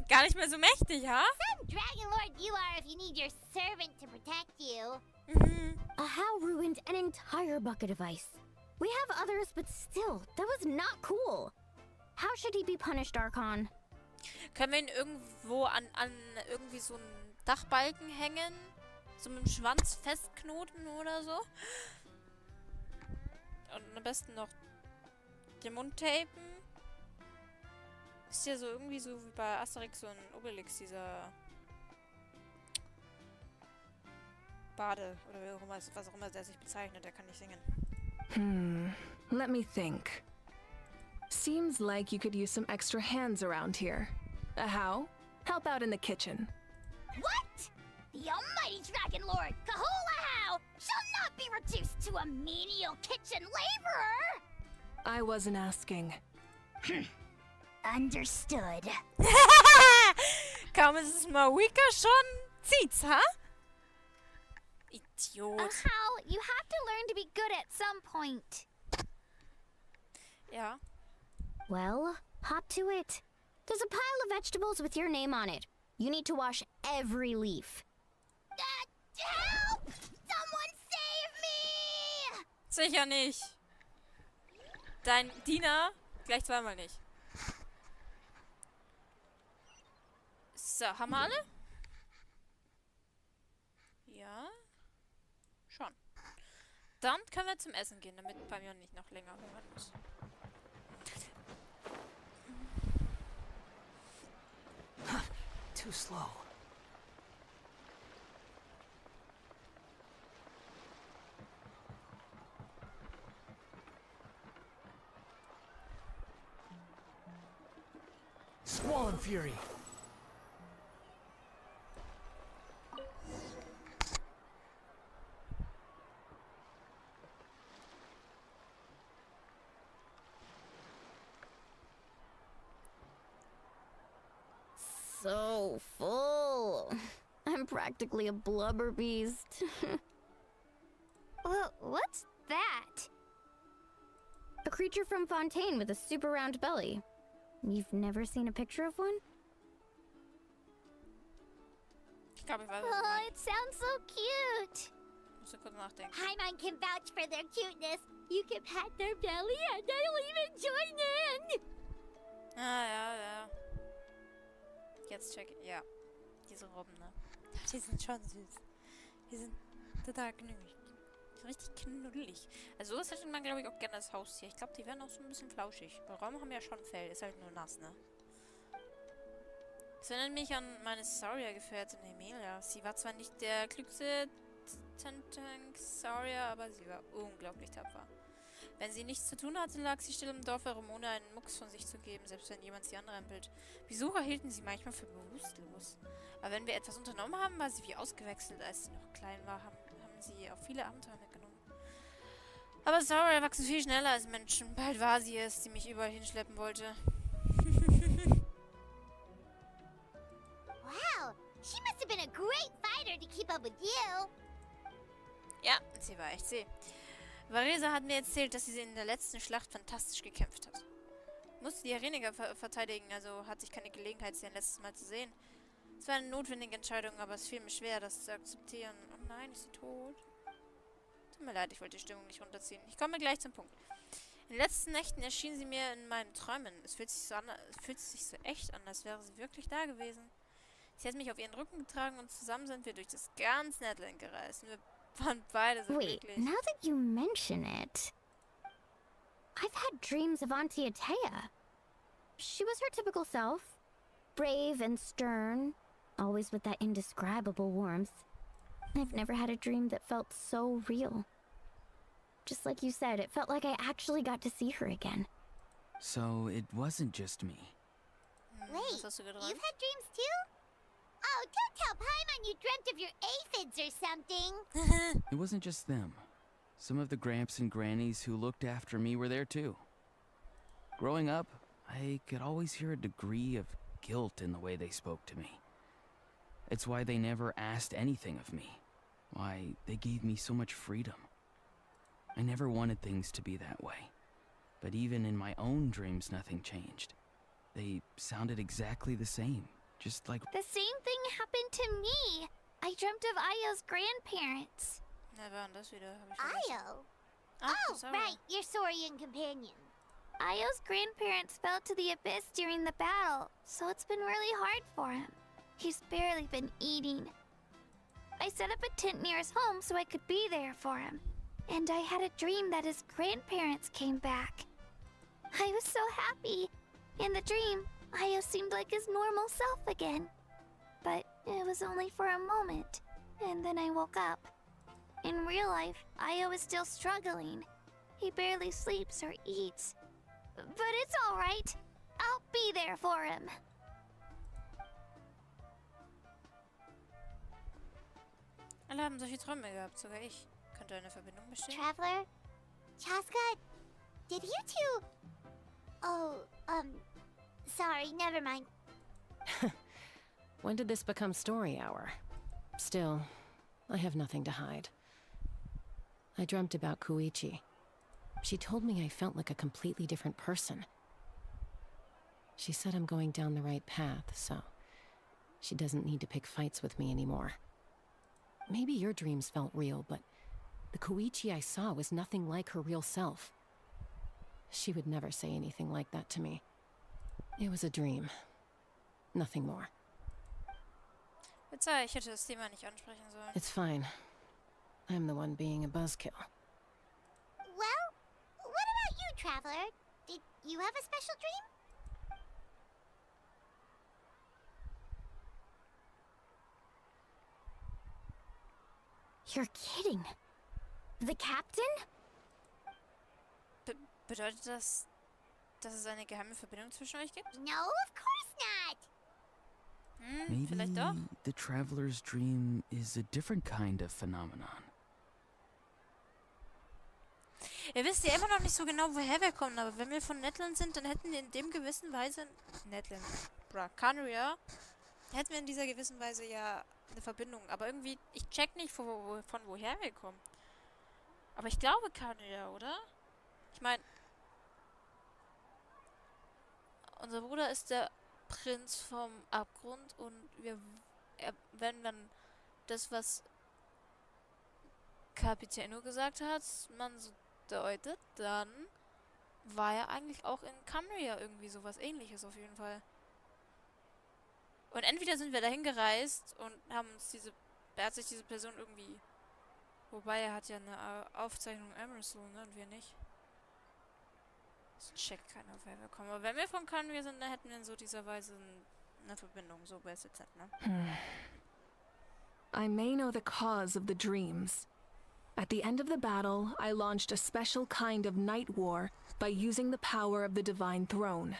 Gar nicht mehr so mächtig, ha? Some Dragon Lord you are if you need your servant to protect you. Ahau ruined an entire bucket of ice. We have others, but still, that was not cool. How should he be punished, Archon? Können wir ihn irgendwo an irgendwie so einen Dachbalken hängen? So mit dem Schwanz festknoten oder so? Und am besten noch den Mund tapen? Ist ja so irgendwie so wie bei Asterix und Obelix, dieser Bade oder wie auch immer, was auch immer der sich bezeichnet, der kann nicht singen. Let me think. Seems like you could use some extra hands around here. How? Help out in the kitchen. What? The almighty Dragon Lord, Kahulahau, shall not be reduced to a menial kitchen laborer! I wasn't asking. Understood. Kaum ist es Mawika schon zieht's, ha? Idiot. Ahau, you have to learn to be good at some point. Ja. Well, hop to it. There's a pile of vegetables with your name on it. You need to wash every leaf. Help! Someone save me! Sicher nicht. Dein Diener gleich zweimal nicht. So, haben wir alle? Ja. Schon. Dann können wir zum Essen gehen, damit Pamion nicht noch länger hungern muss. Too slow. Squall and fury. So full. I'm practically a blubber beast. Well, what's that? A creature from Fontaine with a super round belly. You've never seen a picture of one? Ich glaube, ich weiß, was du Oh, meinst. it sounds so cute. Musst du kurz nachdenken. Paimon can vouch for their cuteness. You can pat their belly and I'll even join in. Ah, ja. Jetzt check ich. Ja. Diese Robben, ne? Die sind schon süß. Die sind total knuddelig. Richtig knuddelig. Also sowas hätte man, glaube ich, auch gerne als Haustier. Ich glaube, die wären auch so ein bisschen flauschig. Weil Räume haben ja schon Fell. Ist halt nur nass, ne? Das erinnert mich an meine Saurier-Gefährtin Emilia. Sie war zwar nicht der klügste Saurier, aber sie war unglaublich tapfer. Wenn sie nichts zu tun hatte, lag sie still im Dorf herum, ohne einen Mucks von sich zu geben, selbst wenn jemand sie anrempelt. Besucher hielten sie manchmal für bewusstlos. Aber wenn wir etwas unternommen haben, war sie wie ausgewechselt. Als sie noch klein war, haben sie auch viele Abenteuer mitgenommen. Aber Saurier wachsen viel schneller als Menschen. Bald war sie es, die mich überall hinschleppen wollte. Wow, she must have been a great fighter to keep up with you. Ja, sie war echt zäh. Varesa hat mir erzählt, dass sie in der letzten Schlacht fantastisch gekämpft hat. Musste die Arena verteidigen, also hatte ich keine Gelegenheit, sie ein letztes Mal zu sehen. Es war eine notwendige Entscheidung, aber es fiel mir schwer, das zu akzeptieren. Oh nein, ist sie tot? Tut mir leid, ich wollte die Stimmung nicht runterziehen. Ich komme gleich zum Punkt. In den letzten Nächten erschien sie mir in meinen Träumen. Es fühlt sich so echt an, als wäre sie wirklich da gewesen. Sie hat mich auf ihren Rücken getragen und zusammen sind wir durch das ganze Netland gereist. Wir waren beide so Wait, glücklich. now that you mention it, I've had dreams of Auntie Atea. She was her typical self, brave and stern, always with that indescribable warmth. I've never had a dream that felt so real. Just like you said, it felt like I actually got to see her again. So it wasn't just me. Wait, Was hast du you've geträumt? had dreams too? Oh, don't tell Paimon you dreamt of your aphids or something. It wasn't just them. Some of the gramps and grannies who looked after me were there too. Growing up, I could always hear a degree of guilt in the way they spoke to me. It's why they never asked anything of me. Why they gave me so much freedom. I never wanted things to be that way. But even in my own dreams, nothing changed. They sounded exactly the same, just like... The same thing happened to me. I dreamt of Ayo's grandparents. Na, waren das wieder? Hab ich vergessen. Ayo? Ah, Oh, sorry. right, your Saurian companion. Ayo's grandparents fell to the abyss during the battle, so it's been really hard for him. He's barely been eating. I set up a tent near his home so I could be there for him. And I had a dream that his grandparents came back. I was so happy. In the dream, Ayo seemed like his normal self again. But it was only for a moment, and then I woke up. In real life, Ayo is still struggling. He barely sleeps or eats. But it's alright. I'll be there for him. Alle haben solche Träume gehabt, sogar ich. Könnte eine Verbindung bestehen? Traveler? Chaska, did you two... Oh, sorry, never mind. When did this become story hour? Still, I have nothing to hide. I dreamt about Koichi. She told me I felt like a completely different person. She said I'm going down the right path, so she doesn't need to pick fights with me anymore. Maybe your dreams felt real, but the Koichi I saw was nothing like her real self. She would never say anything like that to me. It was a dream. Nothing more. Verzeih, ich hätte das Thema nicht ansprechen sollen. It's fine. I'm the one being a buzzkill. Well, what about you, Traveler? Did you have a special dream? You're kidding. The captain? Bedeutet das, dass es eine geheime Verbindung zwischen euch gibt? No, of course not. Maybe vielleicht doch? The traveler's dream is a different kind of phenomenon. Ihr wisst ja immer noch nicht so genau, woher wir kommen, aber wenn wir von Netland sind, dann hätten wir in dem gewissen Weise... Netland, Canaria, hätten wir in dieser gewissen Weise ja eine Verbindung. Aber irgendwie, ich check nicht, von woher wir kommen. Aber ich glaube Canaria, oder? Ich meine... Unser Bruder ist der Prinz vom Abgrund und wenn dann das, was Kapitel nur gesagt hat, man so deutet, dann war er eigentlich auch in Cambria irgendwie sowas Ähnliches auf jeden Fall. Und entweder sind wir dahin gereist und haben uns er hat sich diese Person irgendwie, wobei er hat ja eine Aufzeichnung Emerson, ne, und wir nicht. Das checkt keiner, woher wir kommen. Aber wenn wir von Cambria sind, dann hätten wir in so dieser Weise eine Verbindung, so wäre es jetzt nicht, ne? I may know the cause of the dreams. At the end of the battle, I launched a special kind of night war by using the power of the Divine Throne.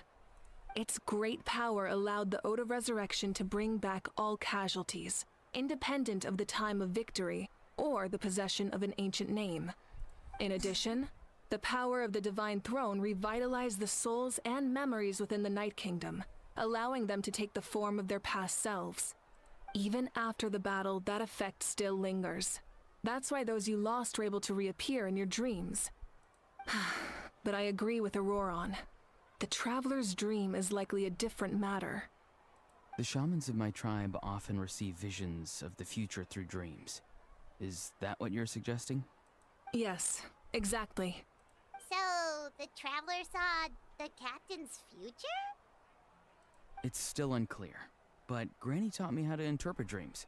Its great power allowed the Ode of Resurrection to bring back all casualties, independent of the time of victory or the possession of an ancient name. In addition, the power of the Divine Throne revitalized the souls and memories within the Night Kingdom, allowing them to take the form of their past selves. Even after the battle, that effect still lingers. That's why those you lost were able to reappear in your dreams. But I agree with Auroron. The Traveler's dream is likely a different matter. The shamans of my tribe often receive visions of the future through dreams. Is that what you're suggesting? Yes, exactly. So, the Traveler saw the captain's future? It's still unclear, but Granny taught me how to interpret dreams.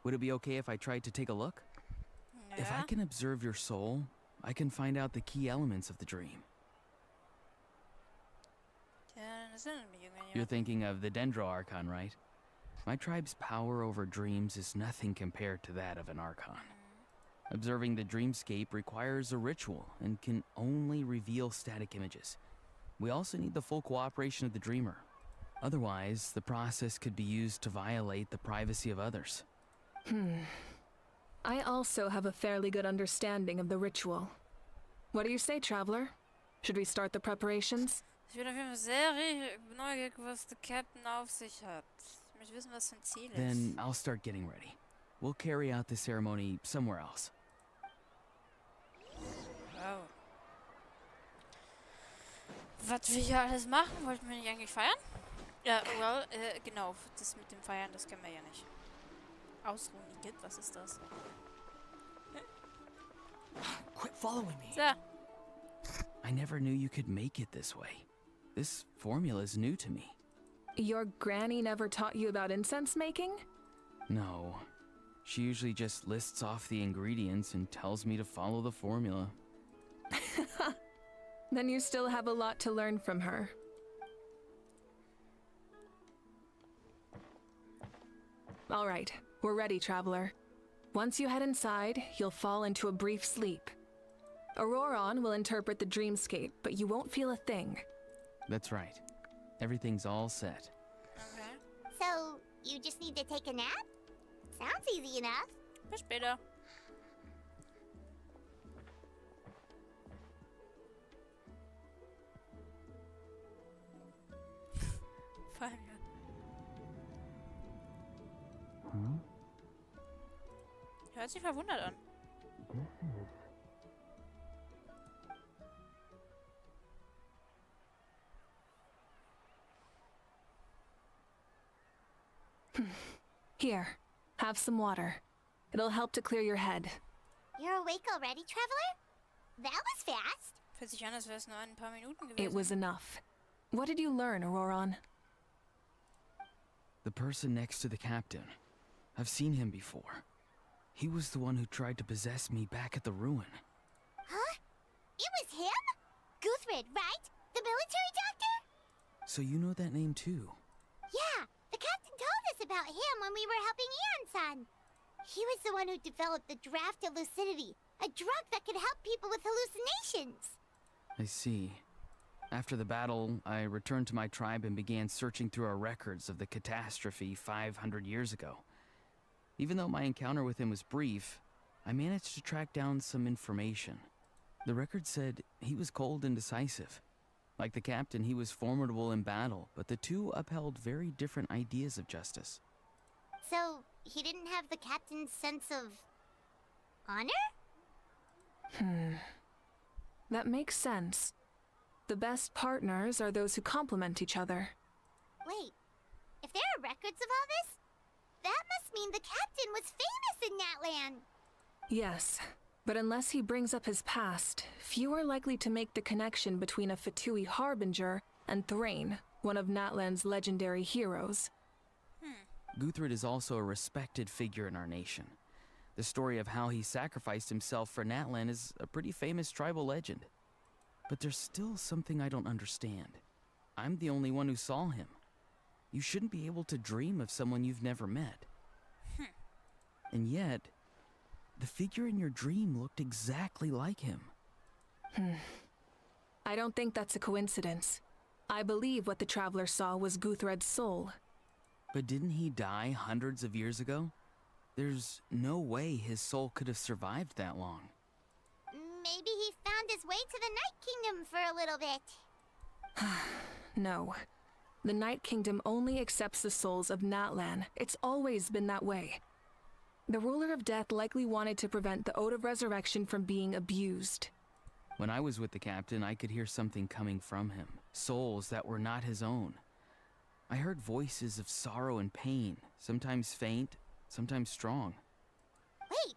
Would it be okay if I tried to take a look? If I can observe your soul, I can find out the key elements of the dream. You're thinking of the Dendro Archon, right? My tribe's power over dreams is nothing compared to that of an Archon. Observing the dreamscape requires a ritual and can only reveal static images. We also need the full cooperation of the dreamer. Otherwise, the process could be used to violate the privacy of others. I also have a fairly good understanding of the ritual. What do you say, Traveler? Should we start the preparations? Ich bin auf jeden Fall sehr neugierig, was der Captain auf sich hat. Ich möchte wissen, was sein Ziel ist. Then I'll start getting ready. We'll carry out the ceremony somewhere else. Wow. Was wir hier alles machen, wollten wir nicht eigentlich feiern? Ja, well, genau, das mit dem Feiern, das kennen wir ja nicht. Ausruhen, Igitt, was ist das? Quit following me. So. I never knew you could make it this way. This formula is new to me. Your granny never taught you about incense making? No. She usually just lists off the ingredients and tells me to follow the formula. Then you still have a lot to learn from her. All right, we're ready, Traveler. Once you head inside, you'll fall into a brief sleep. Auroron will interpret the dreamscape, but you won't feel a thing. That's right. Everything's all set. Okay. So, you just need to take a nap? Sounds easy enough. Bis später. Feiern. Hört sich verwundert an. Here, have some water. It'll help to clear your head. You're awake already, Traveler? That was fast. Fühlt sich an, als wäre es nur ein paar Minuten gewesen. It was enough. What did you learn, Auroron? The person next to the captain. I've seen him before. He was the one who tried to possess me back at the ruin. Huh? It was him? Guthrid, right? The military doctor? So you know that name too? Yeah, the captain told us about him when we were helping Eon-san. He was the one who developed the draft of lucidity, a drug that could help people with hallucinations. I see. After the battle, I returned to my tribe and began searching through our records of the catastrophe 500 years ago. Even though my encounter with him was brief, I managed to track down some information. The record said he was cold and decisive. Like the captain, he was formidable in battle, but the two upheld very different ideas of justice. So, he didn't have the captain's sense of... honor? That makes sense. The best partners are those who complement each other. Wait, if there are records of all this, that must mean the captain was famous in that land. Yes, but unless he brings up his past, few are likely to make the connection between a Fatui harbinger and Thrain, one of Natlan's legendary heroes. Guthrid is also a respected figure in our nation. The story of how he sacrificed himself for Natlan is a pretty famous tribal legend. But there's still something I don't understand. I'm the only one who saw him. You shouldn't be able to dream of someone you've never met. And yet, the figure in your dream looked exactly like him. I don't think that's a coincidence. I believe what the Traveler saw was Guthred's soul. But didn't he die hundreds of years ago? There's no way his soul could have survived that long. Maybe he found his way to the Night Kingdom for a little bit. No. The Night Kingdom only accepts the souls of Natlan. It's always been that way. The Ruler of Death likely wanted to prevent the Ode of Resurrection from being abused. When I was with the captain, I could hear something coming from him. Souls that were not his own. I heard voices of sorrow and pain, sometimes faint, sometimes strong. Wait,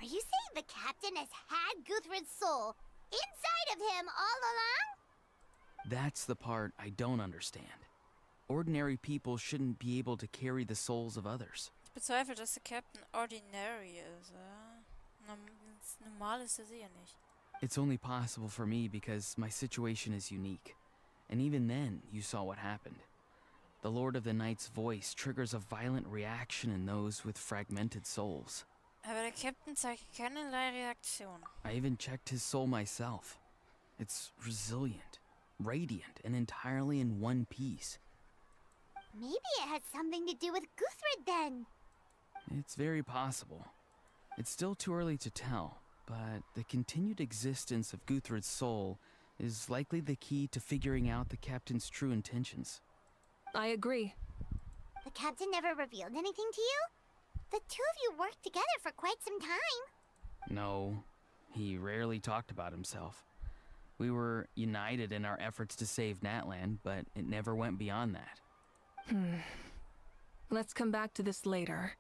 are you saying the captain has had Guthrid's soul inside of him all along? That's the part I don't understand. Ordinary people shouldn't be able to carry the souls of others. Ich bezweifle, dass der Captain ordinary ist. Normal ist er sicher nicht. It's only possible for me because my situation is unique. And even then, you saw what happened. The Lord of the Night's voice triggers a violent reaction in those with fragmented souls. Aber der Captain zeigt keinerlei Reaktion. I even checked his soul myself. It's resilient, radiant, and entirely in one piece. Maybe it has something to do with Guthrid then. It's very possible. It's still too early to tell, but the continued existence of Guthrud's soul is likely the key to figuring out the captain's true intentions. I agree. The captain never revealed anything to you? The two of you worked together for quite some time. No, he rarely talked about himself. We were united in our efforts to save Natlan, but it never went beyond that. Let's come back to this later.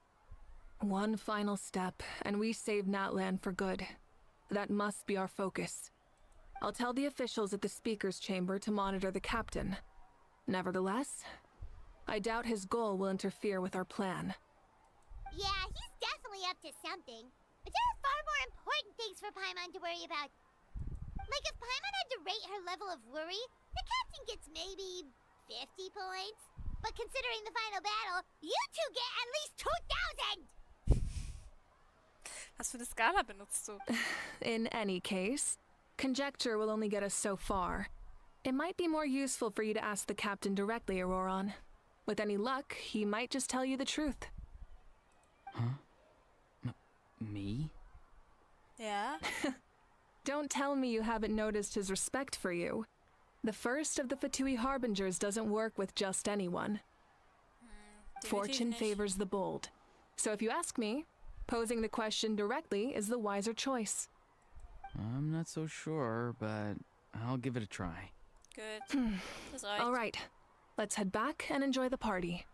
One final step, and we save Natlan for good. That must be our focus. I'll tell the officials at the speaker's chamber to monitor the captain. Nevertheless, I doubt his goal will interfere with our plan. Yeah, he's definitely up to something. But there are far more important things for Paimon to worry about. Like if Paimon had to rate her level of worry, the captain gets maybe 50 points. But considering the final battle, you two get at least 2,000! Was für eine Skala benutzt du? In any case, conjecture will only get us so far. It might be more useful for you to ask the captain directly, Auroron. With any luck, he might just tell you the truth. Huh? Me? Ja. Don't tell me you haven't noticed his respect for you. The first of the Fatui Harbingers doesn't work with just anyone. Fortune favors the bold. So if you ask me, posing the question directly is the wiser choice. I'm not so sure, but I'll give it a try. Good. Das reicht. All right, let's head back and enjoy the party.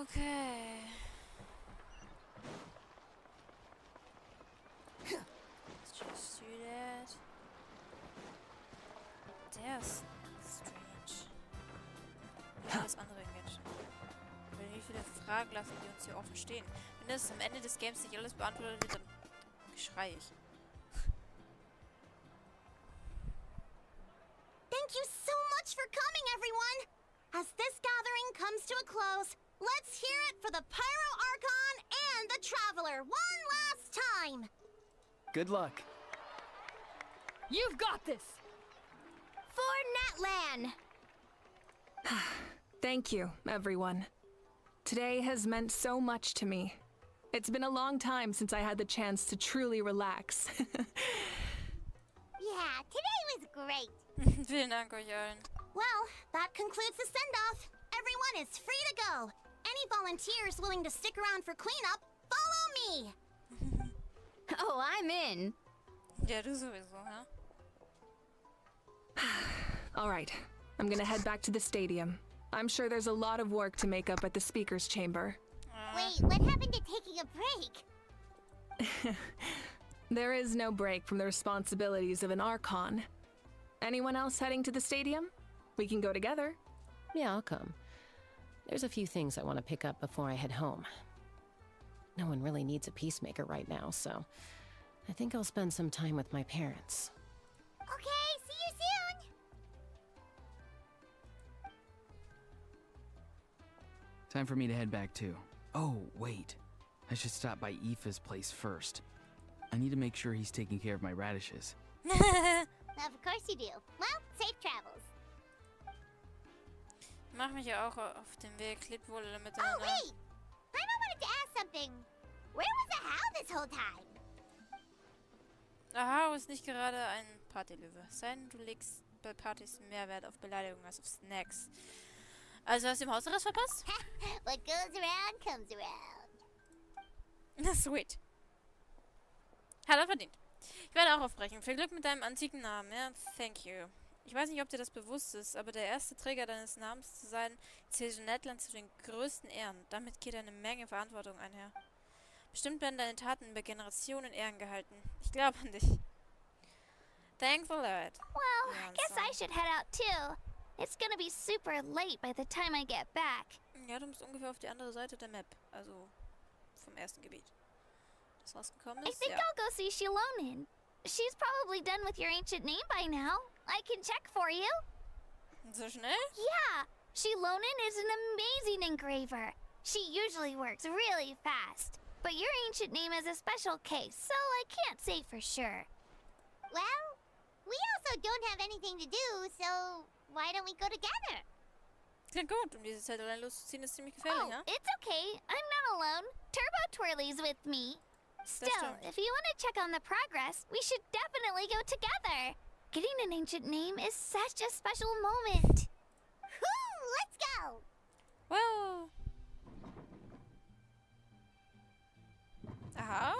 Okay. Let's just do that. Der ist strange. Wie alles andere geht. Wie viele Fragen lassen die uns hier offen stehen? Wenn das am Ende des Games nicht alles beantwortet wird, dann schrei ich. Thank you so much for coming, everyone! As this gathering comes to a close, let's hear it for the Pyro Archon and the Traveler one last time! Good luck. You've got this! For Natlan! Thank you, everyone. Today has meant so much to me. It's been a long time since I had the chance to truly relax. Yeah, today was great. Vielen Dank euch allen. Well, that concludes the send-off. Everyone is free to go. Any volunteers willing to stick around for cleanup, follow me! Oh, I'm in. Ja, du sowieso, huh? All right, I'm gonna head back to the stadium. I'm sure there's a lot of work to make up at the speaker's chamber. Wait, what happened to taking a break? There is no break from the responsibilities of an Archon. Anyone else heading to the stadium? We can go together. Yeah, I'll come. There's a few things I want to pick up before I head home. No one really needs a peacemaker right now, so I think I'll spend some time with my parents. Okay, see you soon! Time for me to head back too. Oh, wait. I should stop by Aoife's place first. I need to make sure he's taking care of my radishes. Of course you do. Well, safe travels. Ich mach mich ja auch auf den Weg. Lebt wohl Oh, miteinander. wait! Paimon wanted to ask something. Where was Ahau this whole time? Aha, ist nicht gerade ein Partylöwe. Sei denn, du legst bei Partys mehr Wert auf Beleidigungen als auf Snacks. Also hast du im Hausarrest verpasst? What goes around comes around. Sweet. Hat er verdient. Ich werde auch aufbrechen. Viel Glück mit deinem antiken Namen, ja? Thank you. Ich weiß nicht, ob dir das bewusst ist, aber der erste Träger deines Namens zu sein, zählt in Natlan zu den größten Ehren. Damit geht eine Menge Verantwortung einher. Bestimmt werden deine Taten über Generationen in Ehren gehalten. Ich glaube an dich. Thanks a lot. Well, Ja, guess I should head out too. It's gonna be super late by the time I get back. Ja, du musst ungefähr auf die andere Seite der Map. Also vom ersten Gebiet. Das rausgekommen I ist, think ja. I'll go see Shilonin. She's probably done with your ancient name by now. I can check for you. So schnell? Yeah, Shilonin is an amazing engraver. She usually works really fast. But your ancient name is a special case, so I can't say for sure. Well, we also don't have anything to do, so why don't we go together? Klingt gut, um diese Zeit allein loszuziehen, ist ziemlich gefährlich, Oh, ne? it's okay. I'm not alone. Turbo Twirly's with me. Still, stimmt. if you want to check on the progress, we should definitely go together. Getting an ancient name is such a special moment. Woo! Let's go! Wow. Aha.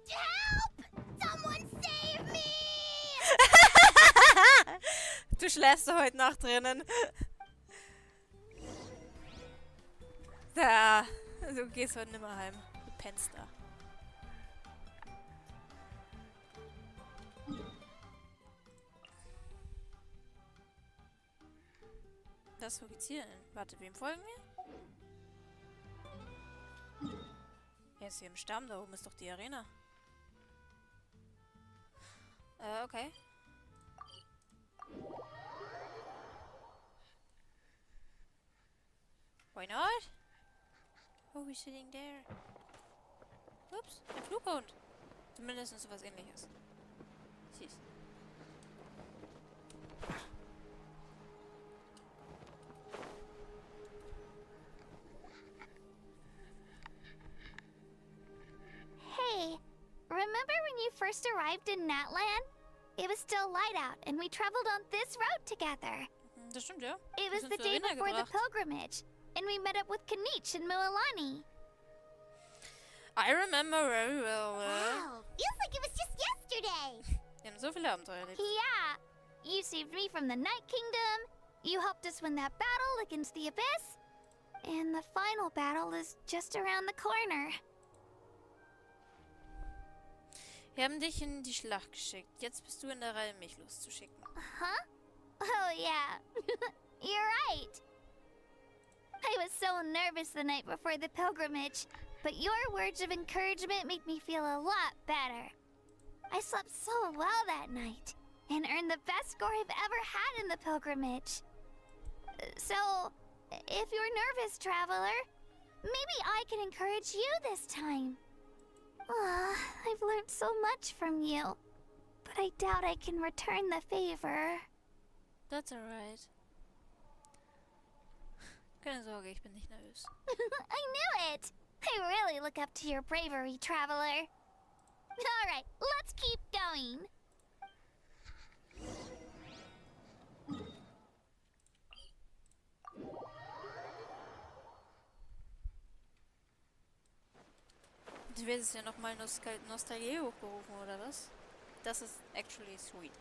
Help! Someone save me! Du schläfst heute Nacht drinnen. Da. Du gehst heute nimmer heim. Du pennst da. Das, wo geht's hier hin? Warte, wem folgen wir? Jetzt hier im Stamm, da oben ist doch die Arena. Okay. Why not? Oh, we're sitting there. Ups, ein Flughund. Zumindest so was Ähnliches. Süß. Hey, remember when you first arrived in Natland? It was still light out, and we traveled on this road together. Das stimmt, ja. It Wir was sind the zur day Arena before the gebracht. pilgrimage, and we met up with Kanich and Mualani. I remember very well. Feels like it was just yesterday. Wir haben so viele Abenteuer erlebt. Yeah, you saved me from the Night Kingdom. You helped us win that battle against the Abyss. And the final battle is just around the corner. Wir haben dich in die Schlacht geschickt. Jetzt bist du in der Reihe, mich loszuschicken. Huh? Oh, yeah. You're right. I was so nervous the night before the pilgrimage, but your words of encouragement made me feel a lot better. I slept so well that night, and earned the best score I've ever had in the pilgrimage. So, if you're nervous, traveler, maybe I can encourage you this time. I've learned so much from you, but I doubt I can return the favor. That's alright. Keine Sorge, ich bin nicht nervös. I knew it! I really look up to your bravery, traveler. Alright, let's keep going. Du wirst es ja nochmal Nostalgie hochgerufen, oder was? Das ist actually sweet.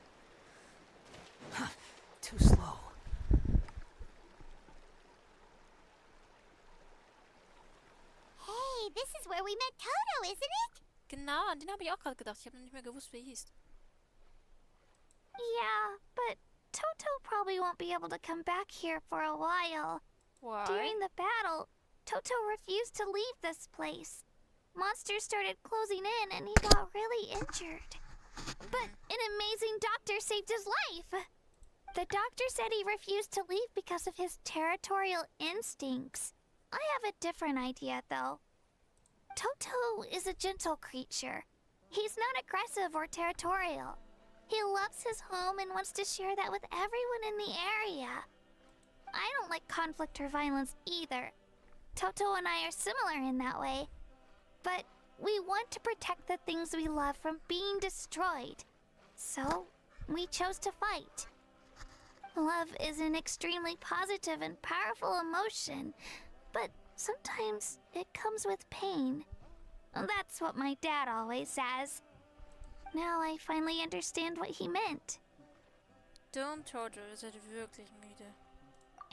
Too slow. Hey, this is where we met Toto, isn't it? Genau, an den habe ich auch gerade gedacht. Ich habe noch nicht mehr gewusst, wie er hieß. Yeah, but Toto probably won't be able to come back here for a while. Why? During the battle, Toto refused to leave this place. Monsters started closing in and he got really injured. But an amazing doctor saved his life. The doctor said he refused to leave because of his territorial instincts. I have a different idea, though. Toto is a gentle creature. He's not aggressive or territorial. He loves his home and wants to share that with everyone in the area. I don't like conflict or violence either. Toto and I are similar in that way. But we want to protect the things we love from being destroyed. So, we chose to fight. Love is an extremely positive and powerful emotion, but sometimes it comes with pain. That's what my dad always says. Now I finally understand what he meant. Dumm, Toto, ihr seid wirklich müde.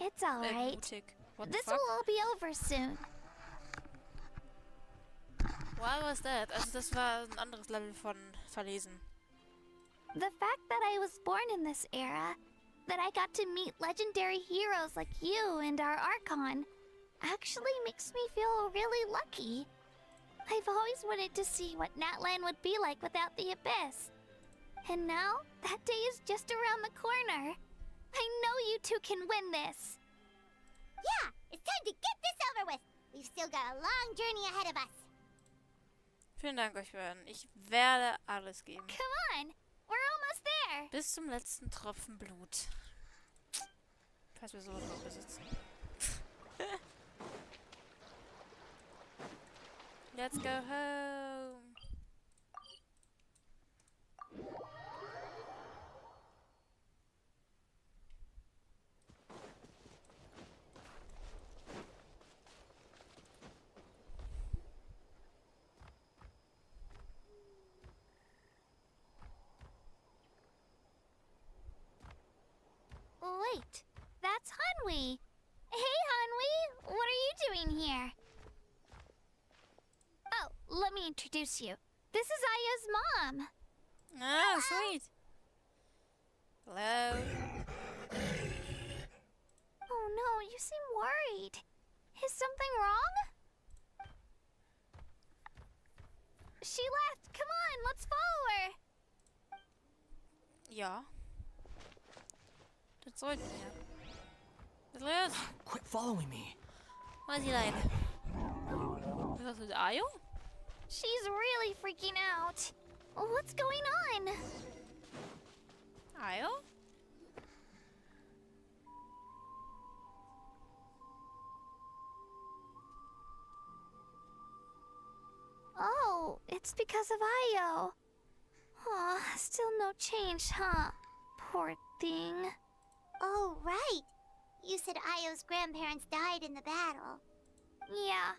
It's alright. Mutig. What the This fuck? will all be over soon. Why was that? Also das war ein anderes Level von verlesen. The fact that I was born in this era, that I got to meet legendary heroes like you and our Archon, actually makes me feel really lucky. I've always wanted to see what Natland would be like without the Abyss. And now, that day is just around the corner. I know you two can win this. Yeah, it's time to get this over with. We've still got a long journey ahead of us. Vielen Dank euch beiden. Ich werde alles geben. Come on, we're almost there. Bis zum letzten Tropfen Blut. Falls wir sowas noch besitzen. Let's go home. Wait, that's Hanwi. Hey, Hanwi, what are you doing here? Oh, let me introduce you. This is Aya's mom. Oh, sweet. Hello. Oh no, you seem worried. Is something wrong? She left. Come on, let's follow her. Ja. Das sollten wir. Was ist los? Quit following me. Was ist hier rein? Ist das mit Ayo? She's really freaking out. What's going on? Ayo? Oh, it's because of Ayo. Aw, still no change, huh? Poor thing. Oh, right. You said Ayo's grandparents died in the battle. Yeah.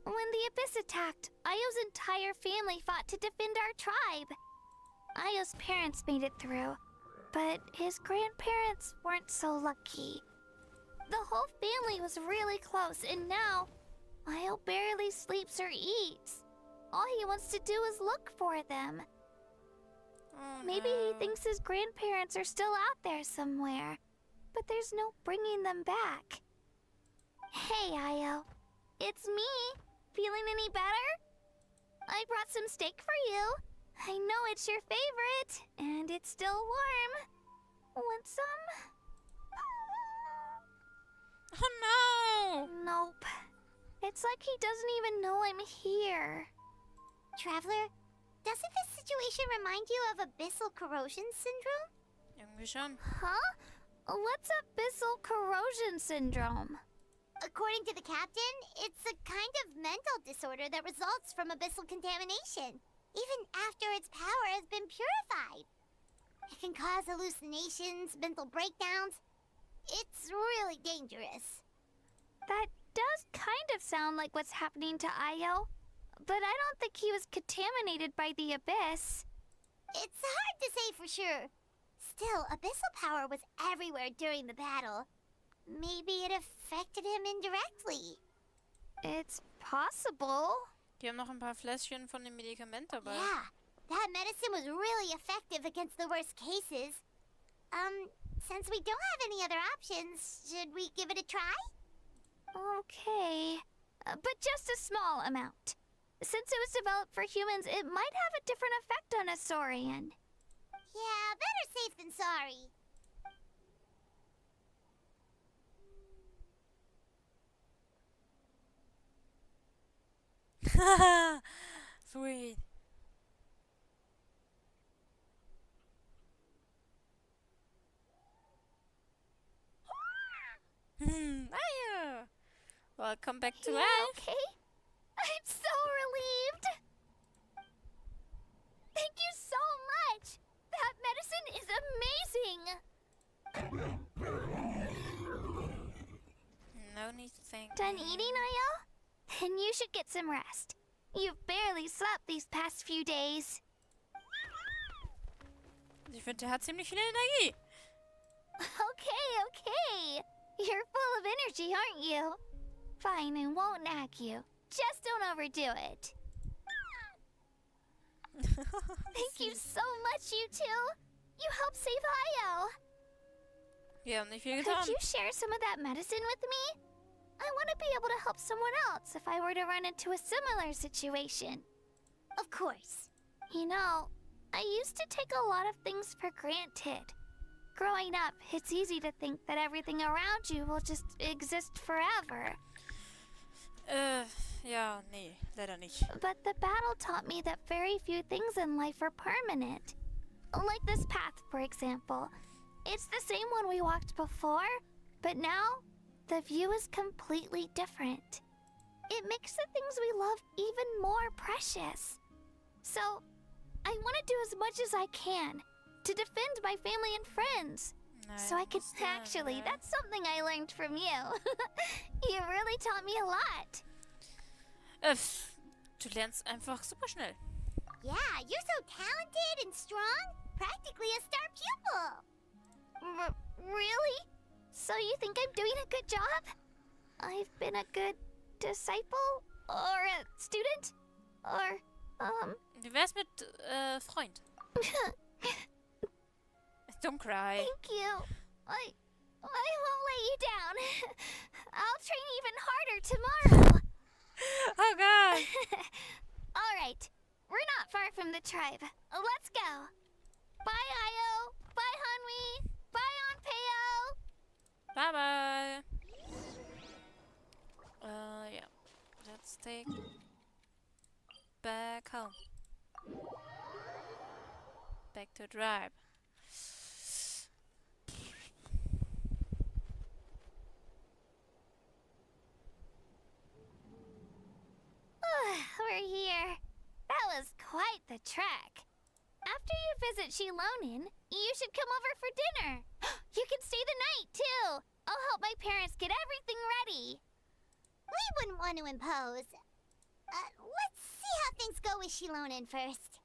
When the Abyss attacked, Ayo's entire family fought to defend our tribe. Ayo's parents made it through, but his grandparents weren't so lucky. The whole family was really close, and now Ayo barely sleeps or eats. All he wants to do is look for them. Oh, Maybe no. he thinks his grandparents are still out there somewhere, but there's no bringing them back. Hey, Ayo. It's me. Feeling any better? I brought some steak for you. I know it's your favorite, and it's still warm. Want some? Oh no! Nope. It's like he doesn't even know I'm here. Traveler, doesn't this situation remind you of abyssal corrosion syndrome? Irgendwie schon. Huh? What's abyssal corrosion syndrome? According to the captain, it's a kind of mental disorder that results from abyssal contamination, even after its power has been purified. It can cause hallucinations, mental breakdowns. It's really dangerous. That does kind of sound like what's happening to Ayo, but I don't think he was contaminated by the Abyss. It's hard to say for sure. Still, abyssal power was everywhere during the battle. Maybe it affected him indirectly. It's possible. Die haben noch ein paar Fläschchen von dem Medikament dabei. Yeah, that medicine was really effective against the worst cases. Since we don't have any other options, should we give it a try? Okay, but just a small amount. Since it was developed for humans, it might have a different effect on a Saurian. Yeah, better safe than sorry. Sweet. Ayo! Welcome back to You life. okay? I'm so relieved. Thank you so much. That medicine is amazing. No need to thank Done me. eating, Ayo? Then you should get some rest. You've barely slept these past few days. Ich finde, der hat ziemlich viel Energie. Okay. You're full of energy, aren't you? Fine, I won't nag you. Just don't overdo it. Thank you so much, you two. You helped save Ayo. Wir haben nicht viel Could getan. you share some of that medicine with me? I want to be able to help someone else if I were to run into a similar situation. Of course. You know, I used to take a lot of things for granted. Growing up, it's easy to think that everything around you will just exist forever. Ja, nee, leider nicht. But the battle taught me that very few things in life are permanent. Like this path, for example. It's the same one we walked before, But now, the view is completely different. It makes the things we love even more precious. So, I want to do as much as I can to defend my family and friends. So I could... Actually, that's something I learned from you. You really taught me a lot. Du lernst einfach super schnell. Yeah, you're so talented and strong. Practically a star pupil. Really? So you think I'm doing a good job? I've been a good disciple? Or a student? Or, Wie wär's mit, Freund? Don't cry. Thank you. I won't let you down. I'll train even harder tomorrow. Oh god. Alright, we're not far from the tribe. Let's go. Bye, Io. Bye, Hanwi. Bye, Onpeo. Bye bye. Yeah. Let's take back home. Back to tribe. We're here. That was quite the trek. After you visit Shilonin, you should come over for dinner. You can stay the night, too. I'll help my parents get everything ready. We wouldn't want to impose. Let's see how things go with Shilonin first.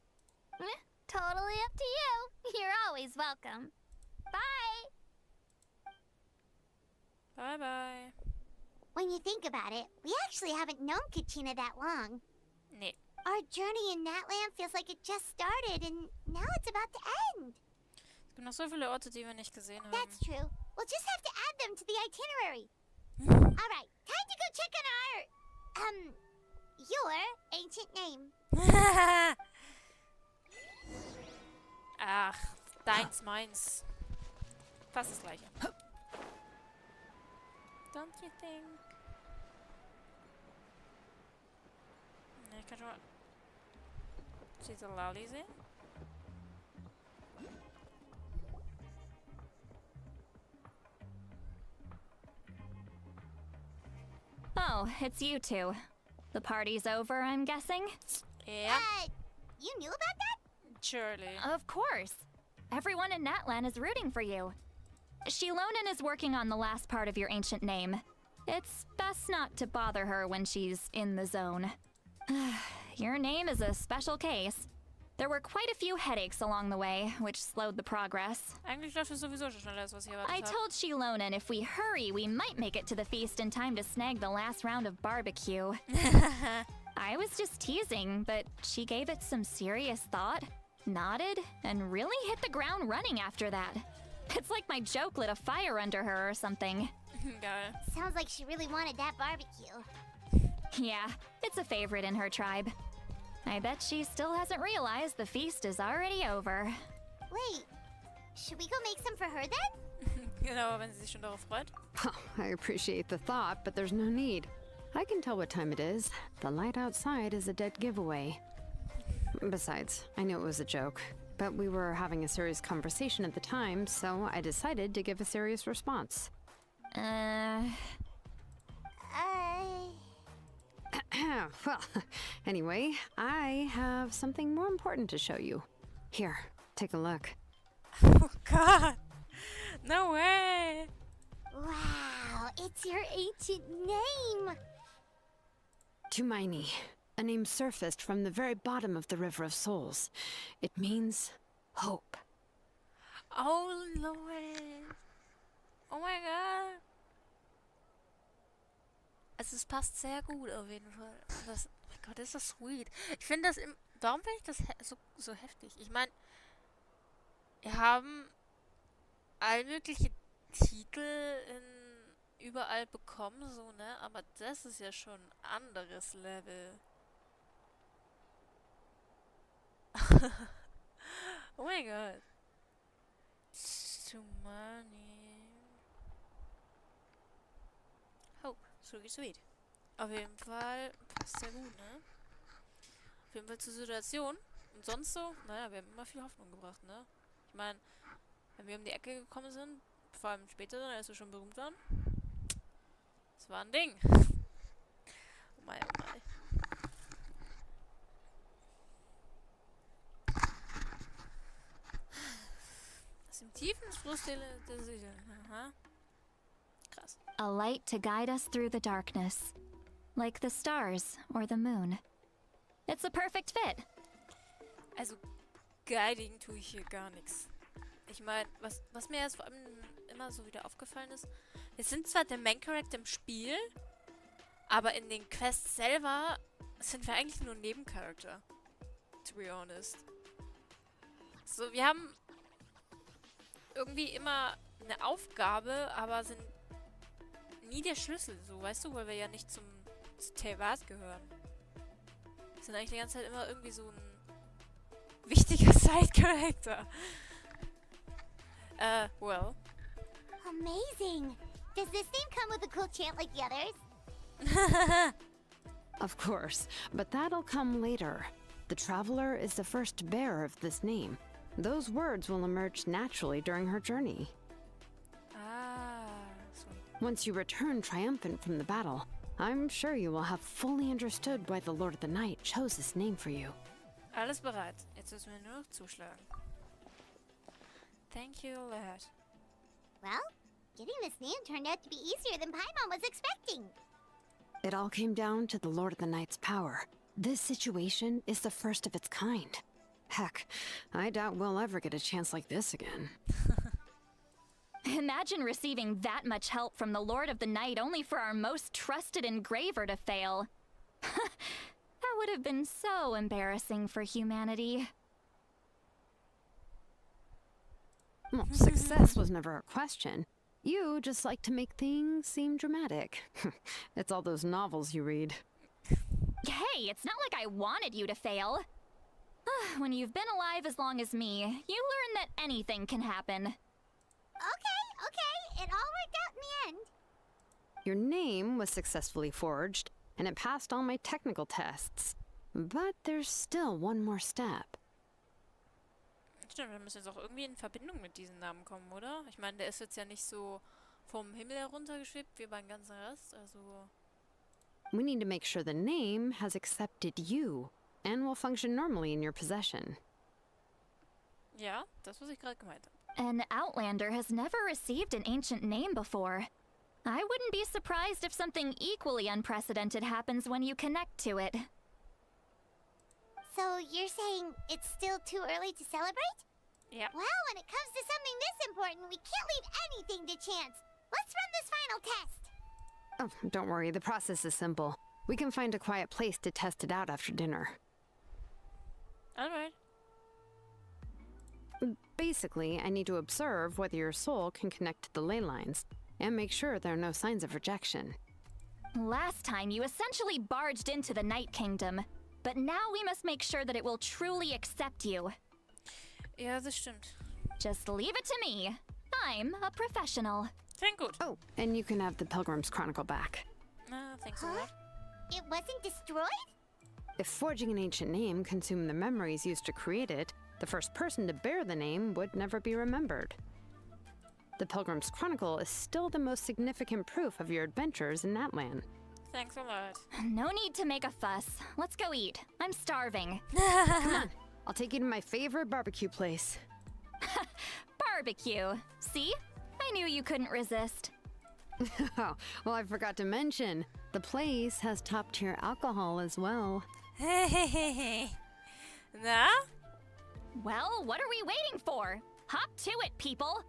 Totally up to you. You're always welcome. Bye. Bye-bye. When you think about it, we actually haven't known Kachina that long. Nee. Our journey in Natland feels like it just started, and now it's about to end. Es gibt noch so viele Orte, die wir nicht gesehen haben. That's true. We'll just have to add them to the itinerary. Alright, time to go check on our, your ancient name. Ach, deins, meins. Fast das gleiche. Don't you think? Ne, ich kann schon mal diese Lali sehen. Oh, it's you two. The party's over, I'm guessing? Ja. You knew about that? Surely. Of course. Everyone in Natlan is rooting for you. Shilonin is working on the last part of your ancient name. It's best not to bother her when she's in the zone. Your name is a special case. There were quite a few headaches along the way, which slowed the progress. Eigentlich läuft es sowieso schon schneller, als was ich erwartet I habe. told Shilonin if we hurry, we might make it to the feast in time to snag the last round of barbecue. I was just teasing, but she gave it some serious thought, nodded, and really hit the ground running after that. It's like my joke lit a fire under her or something. Geil. Sounds like she really wanted that barbecue. Yeah, it's a favorite in her tribe. I bet she still hasn't realized the feast is already over. Wait, should we go make some for her then? Genau, wenn sie sich schon darauf freut. Oh, I appreciate the thought, but there's no need. I can tell what time it is. The light outside is a dead giveaway. Besides, I knew it was a joke, but we were having a serious conversation at the time, so I decided to give a serious response. Well, anyway, I have something more important to show you. Here, take a look. Oh god! No way! Wow, it's your ancient name! Tumaini, a name surfaced from the very bottom of the River of Souls. It means hope. Oh Lord! Oh my god! Also es passt sehr gut auf jeden Fall. Das, oh mein Gott, ist das sweet. Ich finde das warum finde ich das so heftig? Ich meine, wir haben all mögliche Titel überall bekommen, so, ne? Aber das ist ja schon ein anderes Level. Oh mein Gott. Sumani. Hope. Sweet. Auf jeden Fall passt sehr gut, ne? Auf jeden Fall zur Situation. Und sonst so, naja, wir haben immer viel Hoffnung gebracht, ne? Ich meine, wenn wir um die Ecke gekommen sind, vor allem später, als wir schon berühmt waren. Das war ein Ding. Oh mein, oh mein. Das im tiefen Fluss der Seele. Aha. Krass. A light to guide us through the darkness. Like the stars or the moon. It's a perfect fit. Also, guiding tue ich hier gar nichts. Ich meine, was mir jetzt vor allem immer so wieder aufgefallen ist, wir sind zwar der Main Character im Spiel, aber in den Quests selber sind wir eigentlich nur Nebencharakter. To be honest. So, wir haben irgendwie immer eine Aufgabe, aber sind nie der Schlüssel, so, weißt du, weil wir ja nicht zu Teyvat gehören. Wir sind eigentlich die ganze Zeit immer irgendwie so ein wichtiger Side-Character. Well. Amazing! Does this name come with a cool chant like the others? Of course, but that'll come later. The Traveler is the first bearer of this name. Those words will emerge naturally during her journey. Ah, so. Once you return triumphant from the battle, I'm sure you will have fully understood why the Lord of the Night chose this name for you. Alles bereit. Jetzt müssen wir nur noch zuschlagen. Thank you, lad. Well, getting this name turned out to be easier than Paimon was expecting. It all came down to the Lord of the Night's power. This situation is the first of its kind. Heck, I doubt we'll ever get a chance like this again. Imagine receiving that much help from the Lord of the Night only for our most trusted engraver to fail. That would have been so embarrassing for humanity. Well, success was never a question. You just like to make things seem dramatic. It's all those novels you read. Hey, it's not like I wanted you to fail. When you've been alive as long as me, you learn that anything can happen. Okay. It all worked out in the end. Your name was successfully forged, and it passed all my technical tests. But there's still one more step. Stimmt, wir müssen jetzt auch irgendwie in Verbindung mit diesem Namen kommen, oder? Ich meine, der ist jetzt ja nicht so vom Himmel heruntergeschwebt wie beim ganzen Rest, also... We need to make sure the name has accepted you, and will function normally in your possession. Ja, das, was ich gerade gemeint habe. An Outlander has never received an ancient name before. I wouldn't be surprised if something equally unprecedented happens when you connect to it. So you're saying it's still too early to celebrate? Yeah. Well, when it comes to something this important, we can't leave anything to chance. Let's run this final test. Oh, don't worry, the process is simple. We can find a quiet place to test it out after dinner. Alright. Basically, I need to observe whether your soul can connect to the ley lines, and make sure there are no signs of rejection. Last time, you essentially barged into the Night Kingdom. But now we must make sure that it will truly accept you. Ja, das stimmt. Just leave it to me. I'm a professional. Klingt gut. Oh, and you can have the Pilgrim's Chronicle back. Thanks a lot. It wasn't destroyed? If forging an ancient name consumed the memories used to create it, the first person to bear the name would never be remembered. The Pilgrim's Chronicle is still the most significant proof of your adventures in that land. Thanks a lot. No need to make a fuss. Let's go eat. I'm starving. Come on, I'll take you to my favorite barbecue place. Barbecue. See? I knew you couldn't resist. Oh, well, I forgot to mention, the place has top-tier alcohol as well. Na? Well, what are we waiting for? Hop to it, people!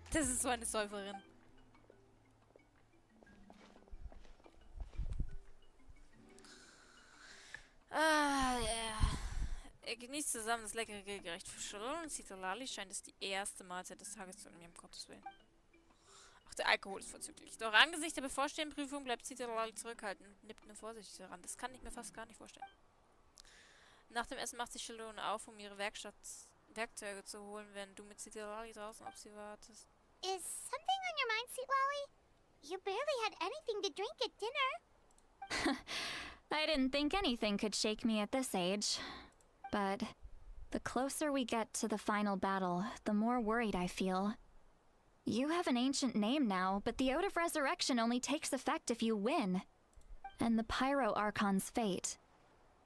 Das ist so eine Säuferin. Ah, ja. Ihr genießt zusammen das leckere Grillgericht. Für Charlotte und Citralali scheint es die erste Mahlzeit des Tages zu nehmen, um Gottes Willen. Auch der Alkohol ist vorzüglich. Doch angesichts der bevorstehenden Prüfung bleibt Citralali zurückhaltend und nimmt nur vorsichtig daran. Das kann ich mir fast gar nicht vorstellen. Nach dem Essen macht sich Charlotte auf, um ihre Werkzeuge zu holen, während du mit Citralali draußen auf sie wartest. Is something on your mind, Sweet Lolly? You barely had anything to drink at dinner. I didn't think anything could shake me at this age. But the closer we get to the final battle, the more worried I feel. You have an ancient name now, but the Oath of Resurrection only takes effect if you win. And the Pyro Archon's fate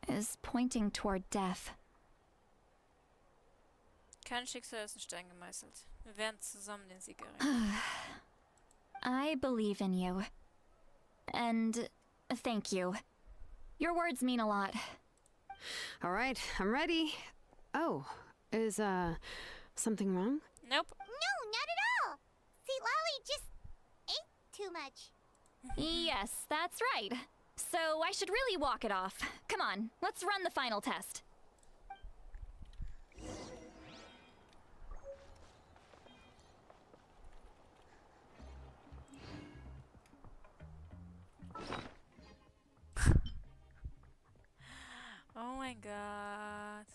is pointing toward death. Kein Schicksal ist in Stein gemeißelt. Wir werden zusammen den Sieg erringen. I believe in you. And thank you. Your words mean a lot. All right, I'm ready. Oh, is, something wrong? Nope. No, not at all. See, Lolly just ate too much. Yes, that's right. So I should really walk it off. Come on, let's run the final test. Oh mein Gott.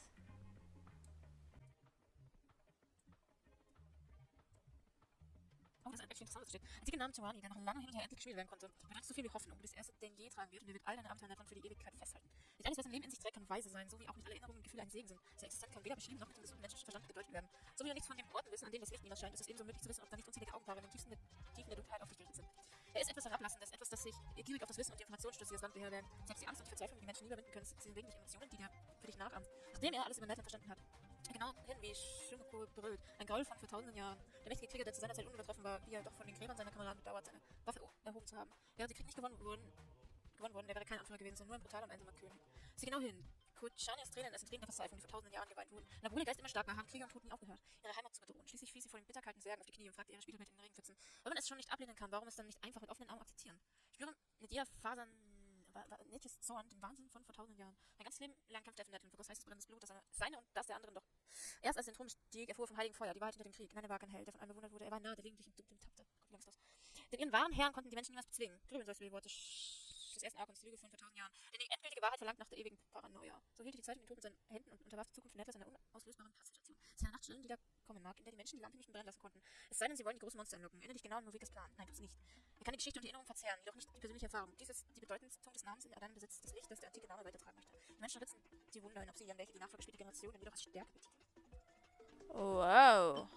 Das ist eigentlich interessant, was steht. Ein Namen Vroni, der noch lange hin und her endlich gespielt werden konnte, bedeutet so viel wie Hoffnung. Du bist der Erste, der ihn je tragen wird und er wird all deine Abenteuer davon für die Ewigkeit festhalten. Nicht alles, was im Leben in sich trägt, kann weise sein, so wie auch nicht alle Erinnerungen und Gefühle ein Segen sind. Seine Existenz kann weder beschrieben noch mit dem gesunden menschlichen Verstand gedeutet werden. So wie wir nichts von den Orten wissen, an denen das Licht niemals scheint, ist es ebenso möglich zu wissen, ob da nicht unzählige Augenpaare in den Tiefen der Dunkelheit auf dich gerichtet sind. Er ist etwas Herablassendes, etwas, das sich gierig auf das Wissen und die Informationsstöße, die das Land beherbergen. Selbst die Angst und die Verzweiflung, die Menschen nie überwinden können, sind wegen Emotionen, die der für dich nachahmt. Nachdem er alles über Nathan verstanden hat. Genau hin, wie Shimoko brüllt. Ein Graul von vor tausenden Jahren. Der mächtige Krieger, der zu seiner Zeit unübertroffen war, wie er doch von den Gräbern seiner Kameraden bedauert, seine Waffe erhoben zu haben. Wäre der Krieg nicht gewonnen worden, der wäre kein Anführer gewesen, sondern nur ein brutaler und einsamer König. Sieh genau hin. Kuchanias Tränen sind Tränen der Verzweiflung, die vor tausenden Jahren geweint wurden. Und obwohl ihr Geist immer stark war, haben Krieger und Tod nie aufgehört, ihre Heimat zu bedrohen. Schließlich fiel sie vor den bitterkalten Särgen auf die Knie und fragte ihre Spiegelbild in den Regenpfützen. Wenn man es schon nicht ablehnen kann, warum es dann nicht einfach mit offenen Augen akzeptieren? Ich spüre mit jeder Faser Netjes Zorn, den Wahnsinn von vor tausenden Jahren. Mein ganzes Leben lang kämpft er für Nathan, vergoss heißes brennendes Blut, das seine und das der anderen doch. Erst als er den Thron bestieg, erfuhr vom heiligen Feuer, die Wahrheit hinter dem Krieg. Nein, er war kein Held, der von allem bewundert wurde. Er war nahe, der gelegentlich im Dunkeln tappte. Gott, wie lang ist das? Denn ihren wahren Herrn konnten die Menschen niemals bezwingen. Grübeln sollst du die Worte des ersten Archons, die Lüge von vor tausend Jahren. Denn die endgültige Wahrheit verlangt nach der ewigen Paranoia. So hielt er die Zeit in den Tod mit seinen Händen und unterwarf die Zukunft von Nathan seiner unauslösbaren Passsituation. Es ist eine Nachtstille, die da kommen mag, in der die Menschen die Lampe nicht mehr brennen lassen konnten. Es sei denn, sie wollen die großen Monster anlocken. Erinnere dich genau an Novikas Plan. Nein, tu's nicht. Er kann die Geschichte und die Erinnerung verzerren, jedoch nicht die persönliche Erfahrung. Dies ist die Bedeutendste des Namens in deinem Besitz, das Licht, das der antike Name weitertragen möchte. Die Menschen ritzen die Wunder in Obsidian, welche die Nachfolge später Generationen jedoch als Stärke betiteln. Wow.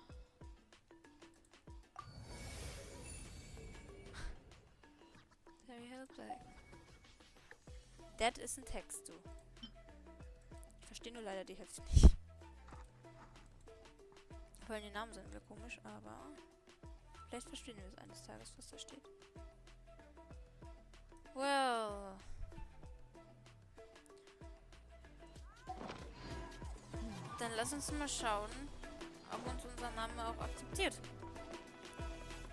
Das ist ein Text, du. Ich verstehe nur leider die Hälfte nicht. Vor allem die Namen sind mir komisch, aber vielleicht verstehen wir es eines Tages, was da steht. Well. Dann lass uns mal schauen, ob uns unser Name auch akzeptiert.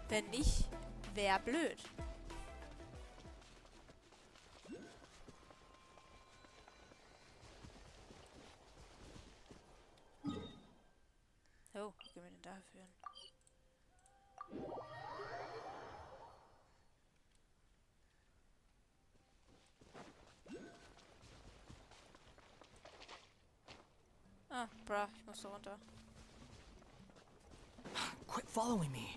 Wenn nicht, wär blöd. Oh, wie können wir denn da führen? Ah, bra, ich muss da runter. Quit following me.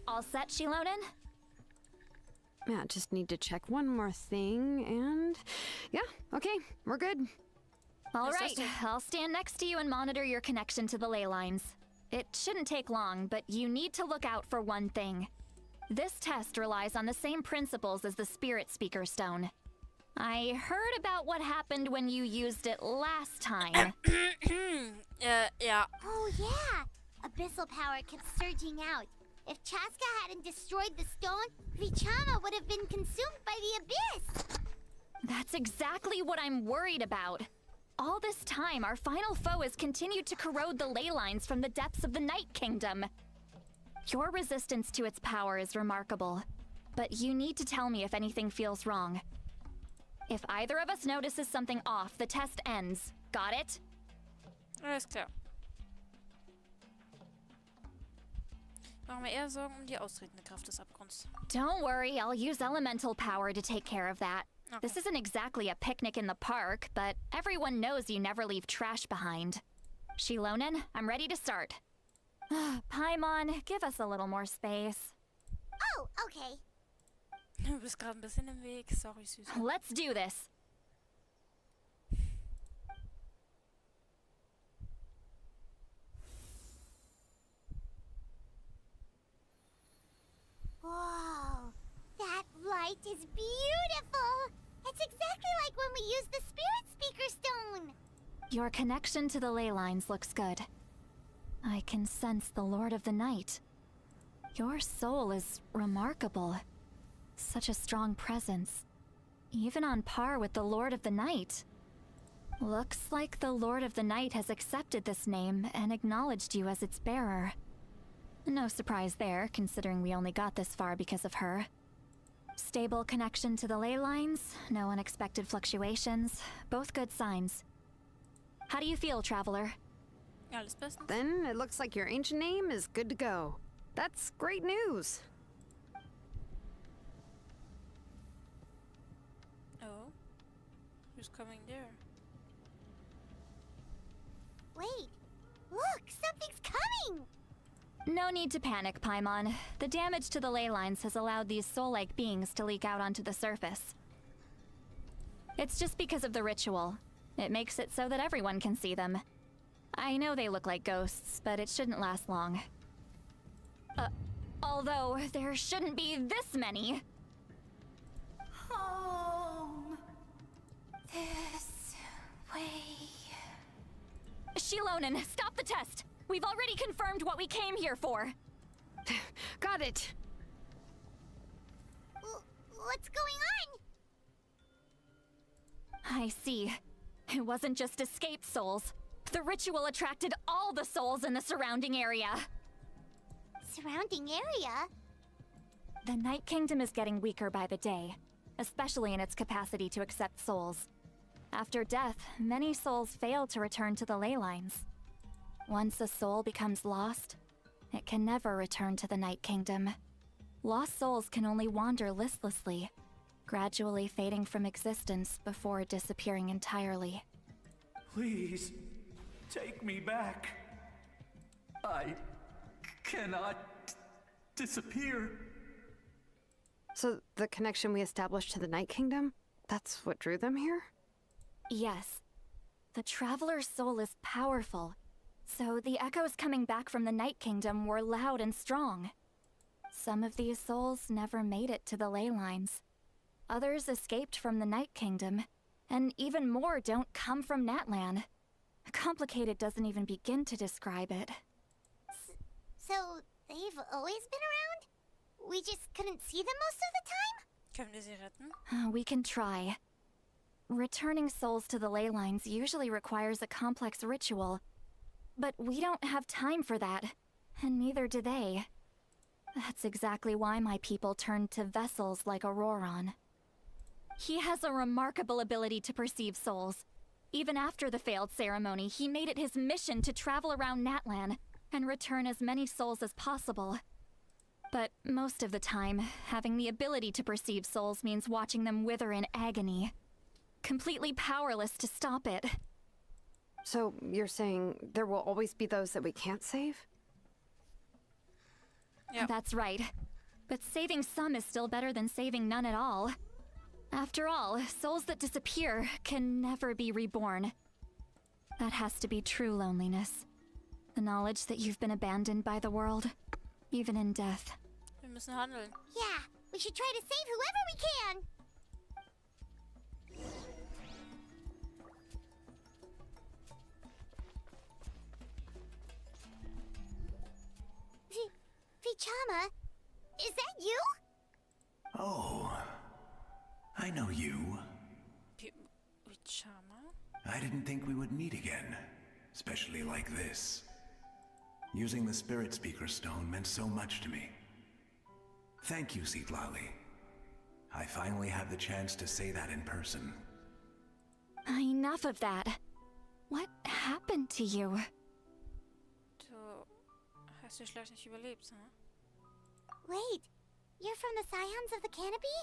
All set, Shilonen? Yeah, just need to check one more thing, and yeah, okay, we're good. All right, I'll stand next to you and monitor your connection to the ley lines. It shouldn't take long, but you need to look out for one thing. This test relies on the same principles as the Spirit Speaker Stone. I heard about what happened when you used it last time. Yeah. Oh yeah! Abyssal power kept surging out. If Chaska hadn't destroyed the stone, Vichama would have been consumed by the abyss! That's exactly what I'm worried about. All this time, our final foe has continued to corrode the ley lines from the depths of the Night Kingdom. Your resistance to its power is remarkable, but you need to tell me if anything feels wrong. If either of us notices something off, the test ends. Got it? Alles klar. Machen wir eher Sorgen die austretende Kraft des Abgrunds. Don't worry, I'll use elemental power to take care of that. Okay. This isn't exactly a picnic in the park, but everyone knows you never leave trash behind. Shilonen, I'm ready to start. Paimon, give us a little more space. Oh, okay. Du bist gerade ein bisschen im Weg. Sorry, Süße. Let's do this. Whoa, that light is beautiful. It's exactly like when we used the Spirit Speaker Stone. Your connection to the ley lines looks good. I can sense the Lord of the Night. Your soul is remarkable. Such a strong presence. Even on par with the Lord of the Night. Looks like the Lord of the Night has accepted this name and acknowledged you as its bearer. No surprise there, considering we only got this far because of her. Stable connection to the ley lines, no unexpected fluctuations, both good signs. How do you feel, Traveler? Alles bestens. Then it looks like your ancient name is good to go. That's great news. Oh. Who's coming there? Wait, look, something's coming. No need to panic, Paimon. The damage to the ley lines has allowed these soul-like beings to leak out onto the surface. It's just because of the ritual. It makes it so that everyone can see them. I know they look like ghosts, but it shouldn't last long. Although there shouldn't be this many. Home. This way. Shilonen, stop the test! We've already confirmed what we came here for. Got it. What's going on? I see. It wasn't just escaped souls. The ritual attracted all the souls in the surrounding area. Surrounding area? The Night Kingdom is getting weaker by the day, especially in its capacity to accept souls. After death, many souls fail to return to the ley lines. Once a soul becomes lost, it can never return to the Night Kingdom. Lost souls can only wander listlessly, gradually fading from existence before disappearing entirely. Please, take me back. I cannot disappear. So the connection we established to the Night Kingdom, that's what drew them here? Yes. The Traveler's soul is powerful, so the echoes coming back from the Night Kingdom were loud and strong. Some of these souls never made it to the ley lines. Others escaped from the Night Kingdom, and even more don't come from Natlan. Complicated doesn't even begin to describe it. So, they've always been around? We just couldn't see them most of the time? Können wir sie retten? We can try. Returning souls to the ley lines usually requires a complex ritual, but we don't have time for that, and neither do they. That's exactly why my people turned to vessels like Auroron. He has a remarkable ability to perceive souls. Even after the failed ceremony, he made it his mission to travel around Natlan and return as many souls as possible. But most of the time, having the ability to perceive souls means watching them wither in agony. Completely powerless to stop it. So you're saying there will always be those that we can't save? Yep. That's right. But saving some is still better than saving none at all. After all, souls that disappear can never be reborn. That has to be true loneliness. The knowledge that you've been abandoned by the world, even in death. Wir müssen handeln. Yeah, we should try to save whoever we can. Vichama, is that you? Oh, I know you. Vichama? I didn't think we would meet again, especially like this. Using the Spirit Speaker Stone meant so much to me. Thank you, Seatlali. I finally have the chance to say that in person. Enough of that. What happened to you? Du hast die Schlacht nicht überlebt, hm? Wait, you're from the Scions of the Canopy?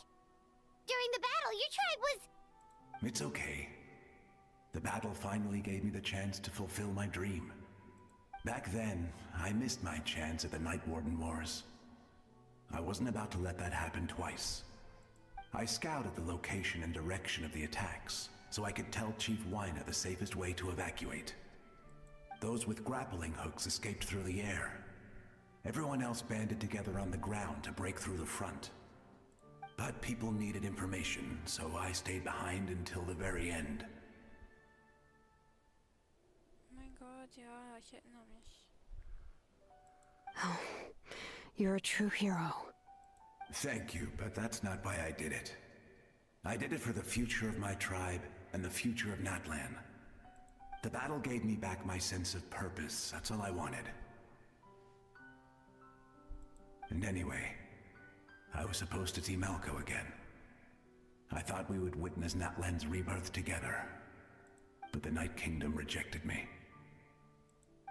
During the battle, your tribe was... It's okay. The battle finally gave me the chance to fulfill my dream. Back then, I missed my chance at the Night Warden Wars. I wasn't about to let that happen twice. I scouted the location and direction of the attacks, so I could tell Chief Wyna the safest way to evacuate. Those with grappling hooks escaped through the air. Everyone else banded together on the ground to break through the front. But people needed information, so I stayed behind until the very end. Oh mein Gott, ja, ich erinnere mich. Oh, you're a true hero. Thank you, but that's not why I did it. I did it for the future of my tribe and the future of Natlan. The battle gave me back my sense of purpose, that's all I wanted. And anyway, I was supposed to see Malco again. I thought we would witness Natlan's rebirth together. But the Night Kingdom rejected me.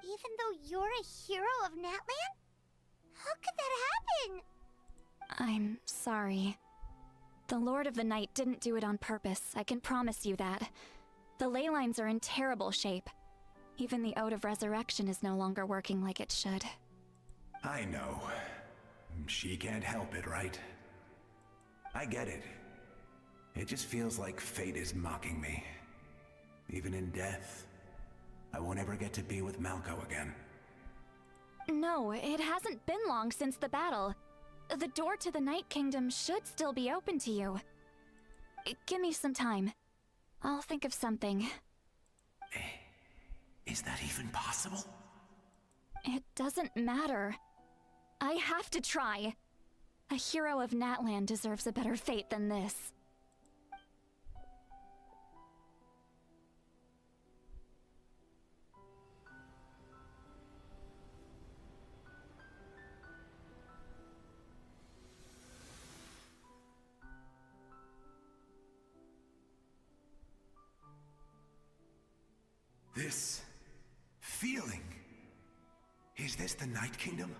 Even though you're a hero of Natlan? How could that happen? I'm sorry. The Lord of the Night didn't do it on purpose, I can promise you that. The ley lines are in terrible shape. Even the Ode of Resurrection is no longer working like it should. I know. She can't help it, right? I get it. It just feels like fate is mocking me. Even in death, I won't ever get to be with Malco again. No, it hasn't been long since the battle. The door to the Night Kingdom should still be open to you. Give me some time. I'll think of something. Is that even possible? It doesn't matter. I have to try. A hero of Natlan deserves a better fate than this. This feeling. Is this the Night Kingdom?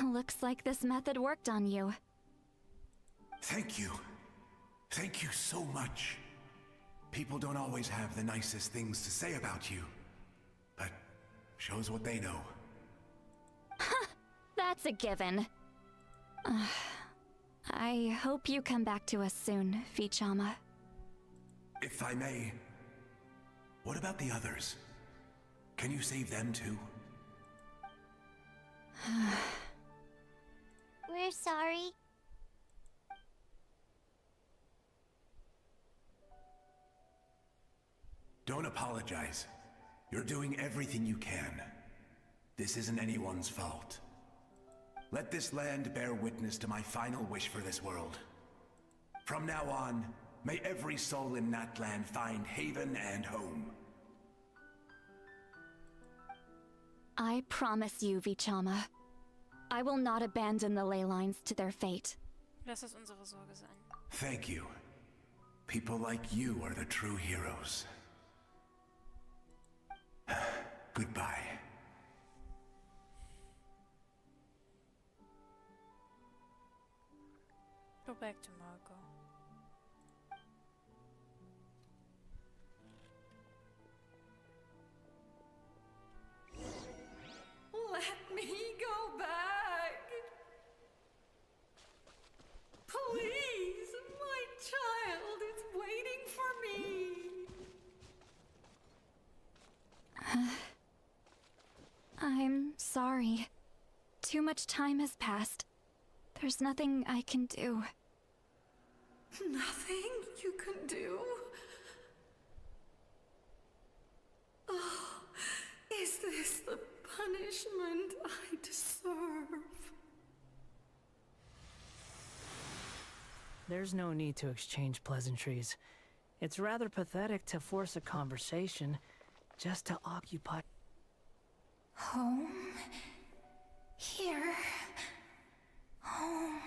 Looks like this method worked on you. Thank you. Thank you so much. People don't always have the nicest things to say about you, but shows what they know. That's a given. I hope you come back to us soon, Vichama. If I may, what about the others? Can you save them too? We're sorry. Don't apologize. You're doing everything you can. This isn't anyone's fault. Let this land bear witness to my final wish for this world. From now on, may every soul in Natlan find haven and home. I promise you, Vichama. I will not abandon the ley lines to their fate. Lass es unsere Sorge sein. Thank you. People like you are the true heroes. Goodbye. Go back to Marco. Let me go back. Please, my child is waiting for me. I'm sorry. Too much time has passed. There's nothing I can do. Nothing you can do? Oh, is this the punishment I deserve? There's no need to exchange pleasantries. It's rather pathetic to force a conversation just to occupy... Home? Here? Home?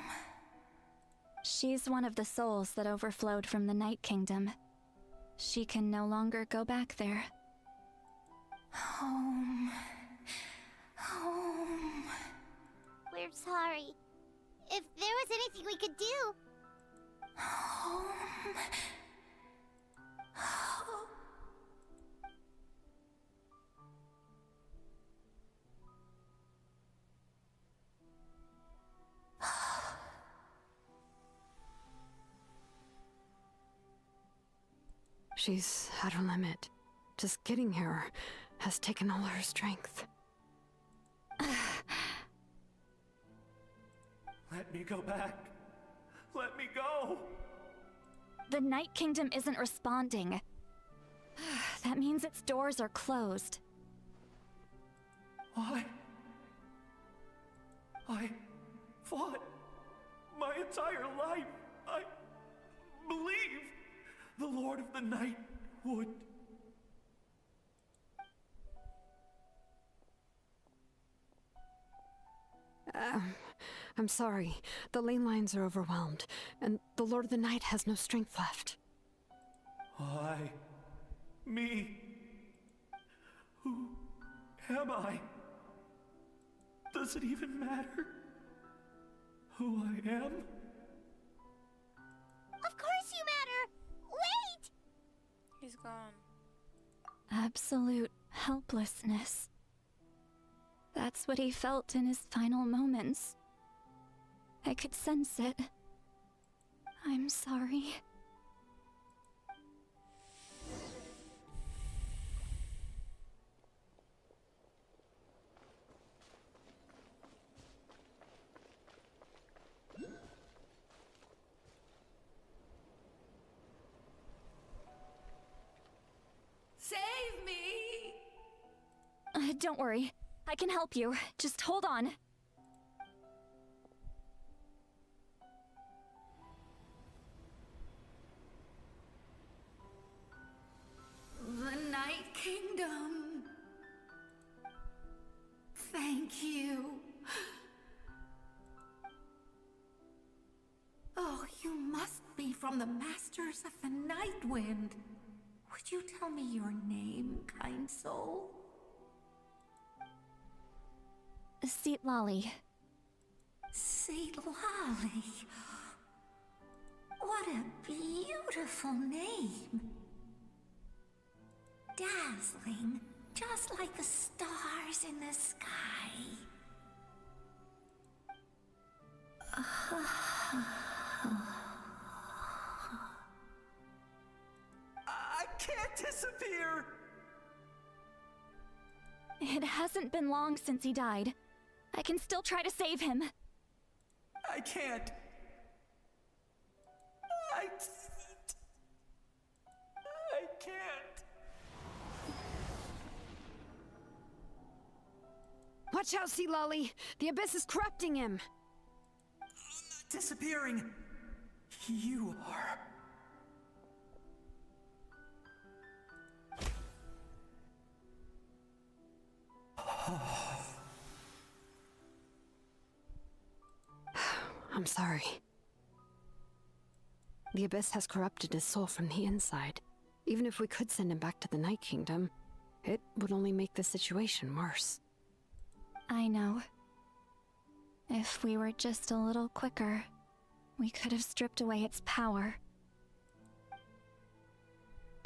She's one of the souls that overflowed from the Night Kingdom. She can no longer go back there. Home. Home. We're sorry. If there was anything we could do... Home. She's at her limit. Just getting here has taken all her strength. Let me go back. Let me go. The Night Kingdom isn't responding. That means its doors are closed. I fought my entire life. I believed the Lord of the Night would. I'm sorry. The lane lines are overwhelmed, and the Lord of the Night has no strength left. Me. Who am I? Does it even matter who I am? Of course you matter! Wait! He's gone. Absolute helplessness. That's what he felt in his final moments. I could sense it. I'm sorry. Save me! Don't worry. I can help you. Just hold on. The Night Kingdom. Thank you. Oh, you must be from the Masters of the Night Wind. Would you tell me your name, kind soul? Seat Lolly. Seat Lolly. What a beautiful name. Dazzling, just like the stars in the sky. I can't disappear! It hasn't been long since he died. I can still try to save him. I can't. I can't. Watch out, Sea Lolly! The Abyss is corrupting him! I'm not disappearing. You are. I'm sorry. The Abyss has corrupted his soul from the inside. Even if we could send him back to the Night Kingdom, it would only make the situation worse. I know. If we were just a little quicker, we could have stripped away its power.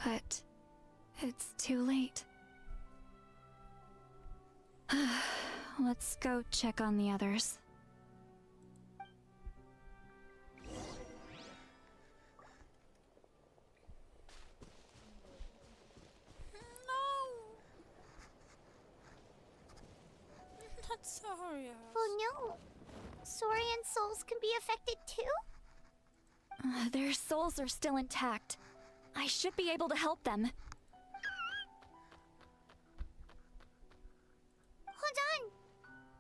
But it's too late. Let's go check on the others. Saria. Oh no! Saurian souls can be affected too? Their souls are still intact. I should be able to help them. Hold on!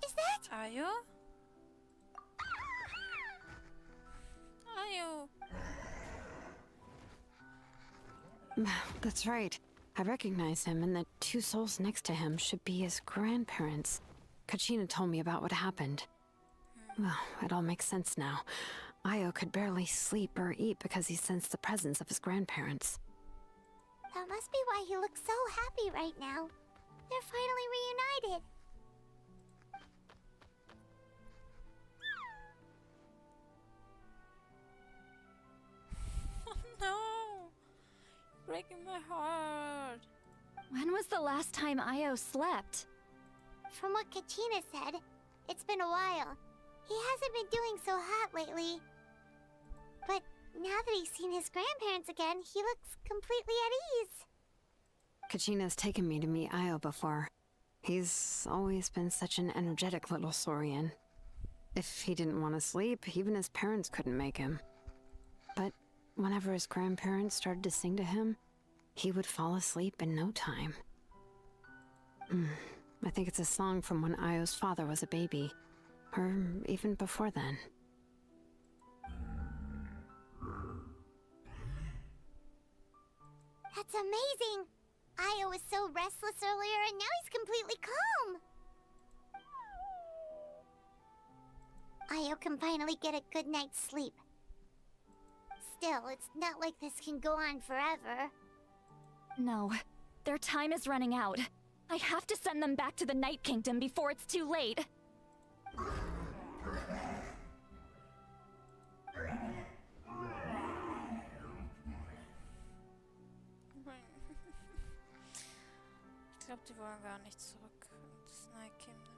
Is that... Ayo? Ayo. That's right. I recognize him, and the two souls next to him should be his grandparents. Kachina told me about what happened. Well, it all makes sense now. Io could barely sleep or eat because he sensed the presence of his grandparents. That must be why he looks so happy right now. They're finally reunited. No! Breaking my heart. When was the last time Io slept? From what Kachina said, it's been a while. He hasn't been doing so hot lately. But now that he's seen his grandparents again, he looks completely at ease. Kachina's taken me to meet Io before. He's always been such an energetic little Saurian. If he didn't want to sleep, even his parents couldn't make him. But whenever his grandparents started to sing to him, he would fall asleep in no time. I think it's a song from when Io's father was a baby, or even before then. That's amazing! Io was so restless earlier, and now he's completely calm! Io can finally get a good night's sleep. Still, it's not like this can go on forever. No, their time is running out. I have to send them back to the Night Kingdom before it's too late. Ich glaube, die wollen gar nicht zurück ins Night Kingdom.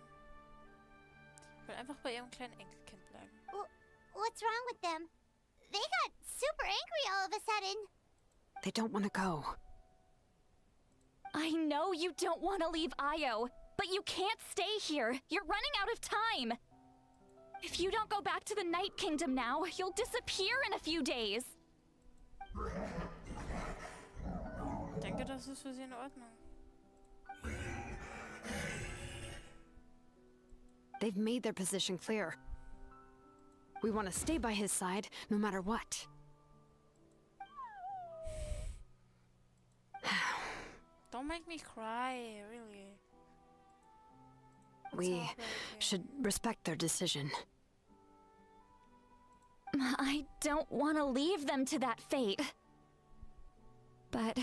Ich will einfach bei ihrem kleinen Enkelkind bleiben. What's wrong with them? They got super angry all of a sudden. They don't want to go. I know you don't want to leave Io, but you can't stay here. You're running out of time. If you don't go back to the Night Kingdom now, you'll disappear in a few days. Ich denke, das ist für sie in Ordnung. They've made their position clear. We want to stay by his side, no matter what. Don't make me cry, really. We should respect their decision. I don't want to leave them to that fate. But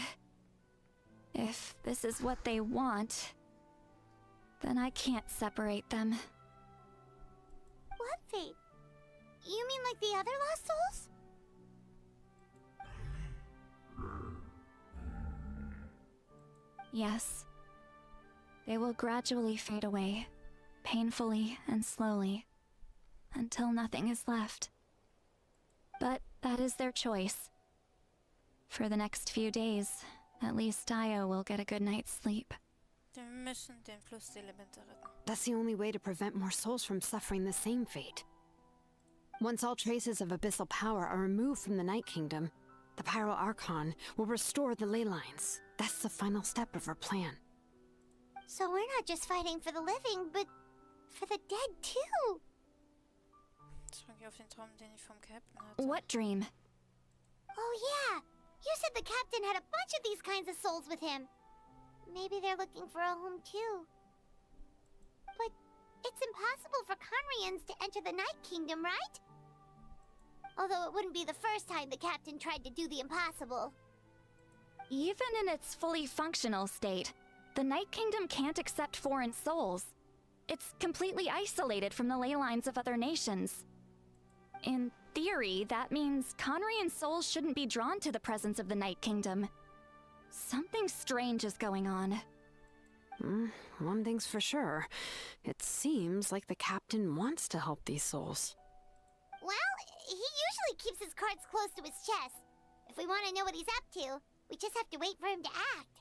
if this is what they want, then I can't separate them. What fate? You mean like the other lost souls? Yes. They will gradually fade away, painfully and slowly, until nothing is left. But that is their choice. For the next few days, at least Io will get a good night's sleep. Wir müssen den Flusselemente retten. That's the only way to prevent more souls from suffering the same fate. Once all traces of abyssal power are removed from the Night Kingdom, the Pyro Archon will restore the ley lines. That's the final step of our plan. So we're not just fighting for the living, but for the dead too. Zurück auf den Traum, den ich vom Captain hatte. What dream? Oh yeah! You said the captain had a bunch of these kinds of souls with him. Maybe they're looking for a home too. But it's impossible for Conrians to enter the Night Kingdom, right? Although it wouldn't be the first time the captain tried to do the impossible. Even in its fully functional state, the Night Kingdom can't accept foreign souls. It's completely isolated from the ley lines of other nations. In theory, that means Conrian souls shouldn't be drawn to the presence of the Night Kingdom. Something strange is going on. One thing's for sure. It seems like the captain wants to help these souls. Well, he usually keeps his cards close to his chest. If we want to know what he's up to, we just have to wait for him to act.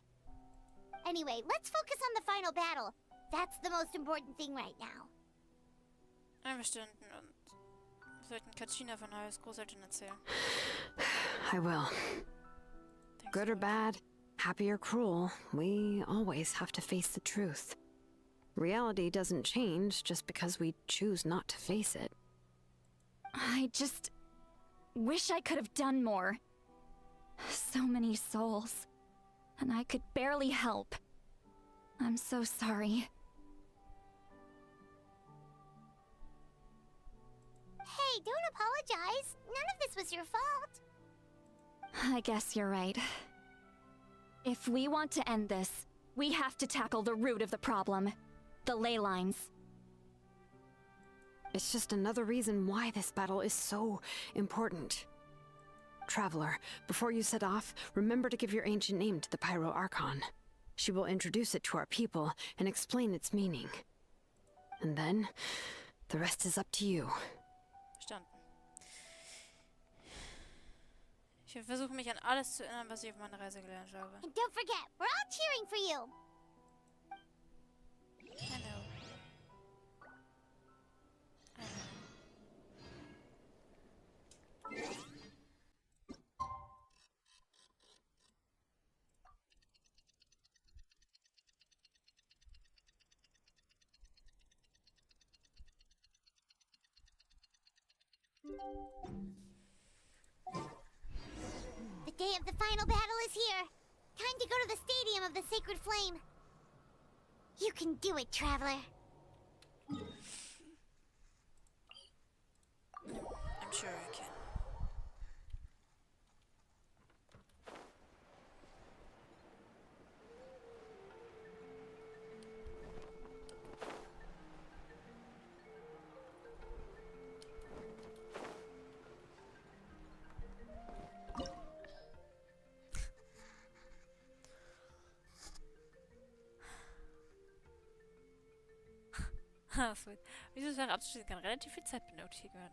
Anyway, let's focus on the final battle. That's the most important thing right now. Einverstanden und wir sollten Kachina von Ios Großeltern erzählen. I will. Good or bad, happy or cruel, we always have to face the truth. Reality doesn't change just because we choose not to face it. I just wish I could have done more. So many souls, and I could barely help. I'm so sorry. Hey, don't apologize. None of this was your fault. I guess you're right. If we want to end this, we have to tackle the root of the problem. The ley lines. It's just another reason why this battle is so important. Traveler, before you set off, remember to give your ancient name to the Pyro Archon. She will introduce it to our people and explain its meaning. And then, the rest is up to you. Verstanden. Ich versuche mich an alles zu erinnern, was ich auf meiner Reise gelernt habe. And don't forget, we're all cheering for you. I know. The day of the final battle is here. Time to go to the Stadium of the Sacred Flame. You can do it, Traveler. I'm sure I can. Wieso Sache abzuschließen kann relativ viel Zeit benötigt werden.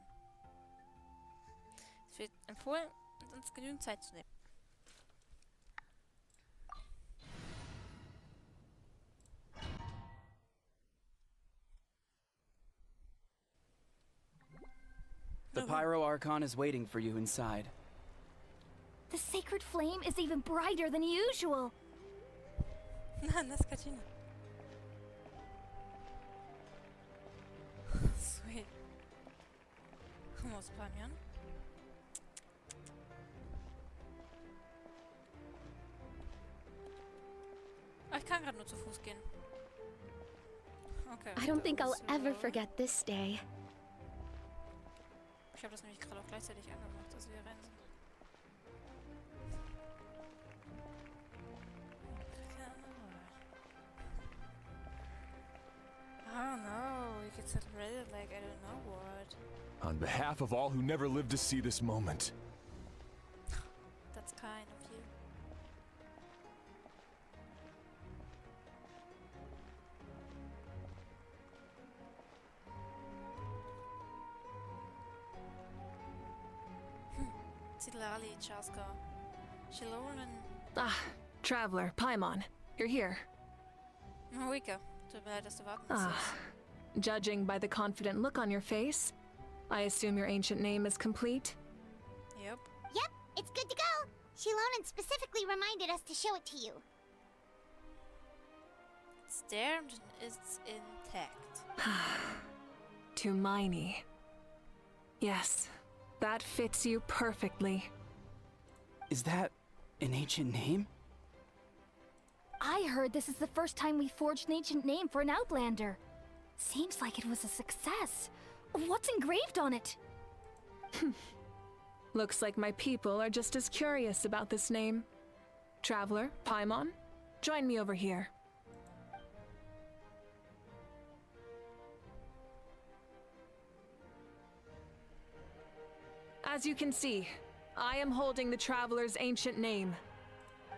Es wird empfohlen, uns genügend Zeit zu nehmen. The Pyro Archon is waiting for you inside. The sacred flame is even brighter than usual. Das Katina. Sweet. Vamos, Pamian. Ich kann gerade nur zu Fuß gehen. Okay. I don't think I'll ever forget this day. Ich habe das nämlich gerade auch gleichzeitig angemacht, dass wir rennen sind. I don't know, you get celebrated like I don't know what. On behalf of all who never lived to see this moment. That's kind of you. Zilali, Chaska, Shiloran. Ah, Traveler, Paimon, you're here. Rika, tut mir leid, dass du warten Ah, musstest. judging by the confident look on your face, I assume your ancient name is complete? Yep. Yep, it's good to go. Shilonan specifically reminded us to show it to you. It's there and it's intact. Tumaini. Yes, that fits you perfectly. Is that an ancient name? I heard this is the first time we forged an ancient name for an Outlander. Seems like it was a success. What's engraved on it? Looks like my people are just as curious about this name. Traveler, Paimon, join me over here. As you can see, I am holding the Traveler's ancient name.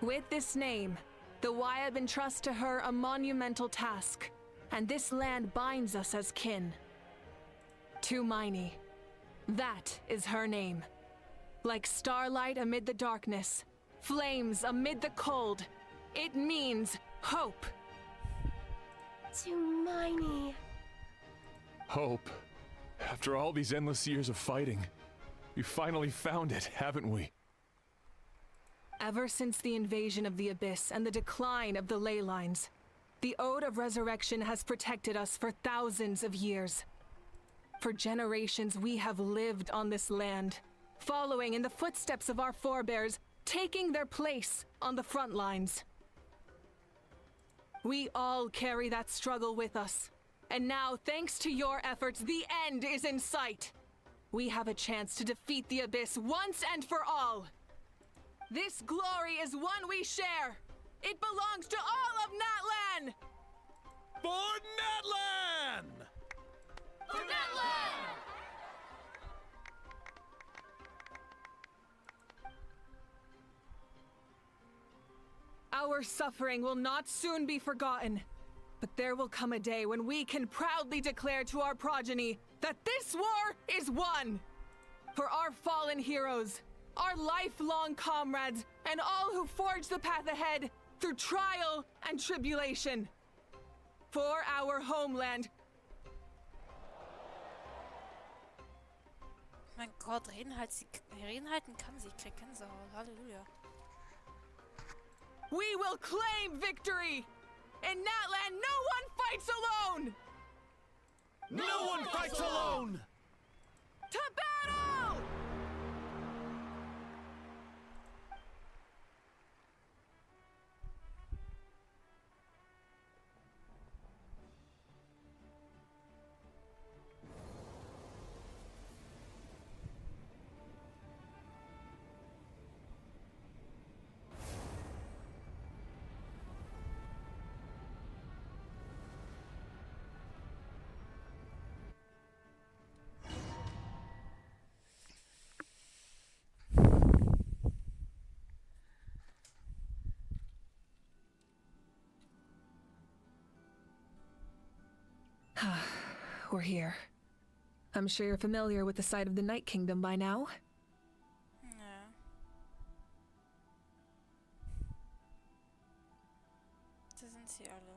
With this name, the Wyab entrusts to her a monumental task, and this land binds us as kin. Tumaini. That is her name. Like starlight amid the darkness, flames amid the cold, it means hope. Tumaini. Hope. After all these endless years of fighting, we finally found it, haven't we? Ever since the invasion of the Abyss and the decline of the ley lines, the Ode of Resurrection has protected us for thousands of years. For generations we have lived on this land, following in the footsteps of our forebears, taking their place on the front lines. We all carry that struggle with us, and now, thanks to your efforts, the end is in sight. We have a chance to defeat the Abyss once and for all. This glory is one we share. It belongs to all of Natlan! For Natlan! For Natlan! Our suffering will not soon be forgotten, but there will come a day when we can proudly declare to our progeny that this war is won! For our fallen heroes, our lifelong comrades, and all who forge the path ahead through trial and tribulation. For our homeland. Mein Gott, reden halten kann sie. Ich krieg Gänsehaut. Halleluja. We will claim victory! In Natlan, no one fights alone! No one fights alone! To battle! We're here. I'm sure you're familiar with the site of the Night Kingdom by now. Ja. Da sind sie alle.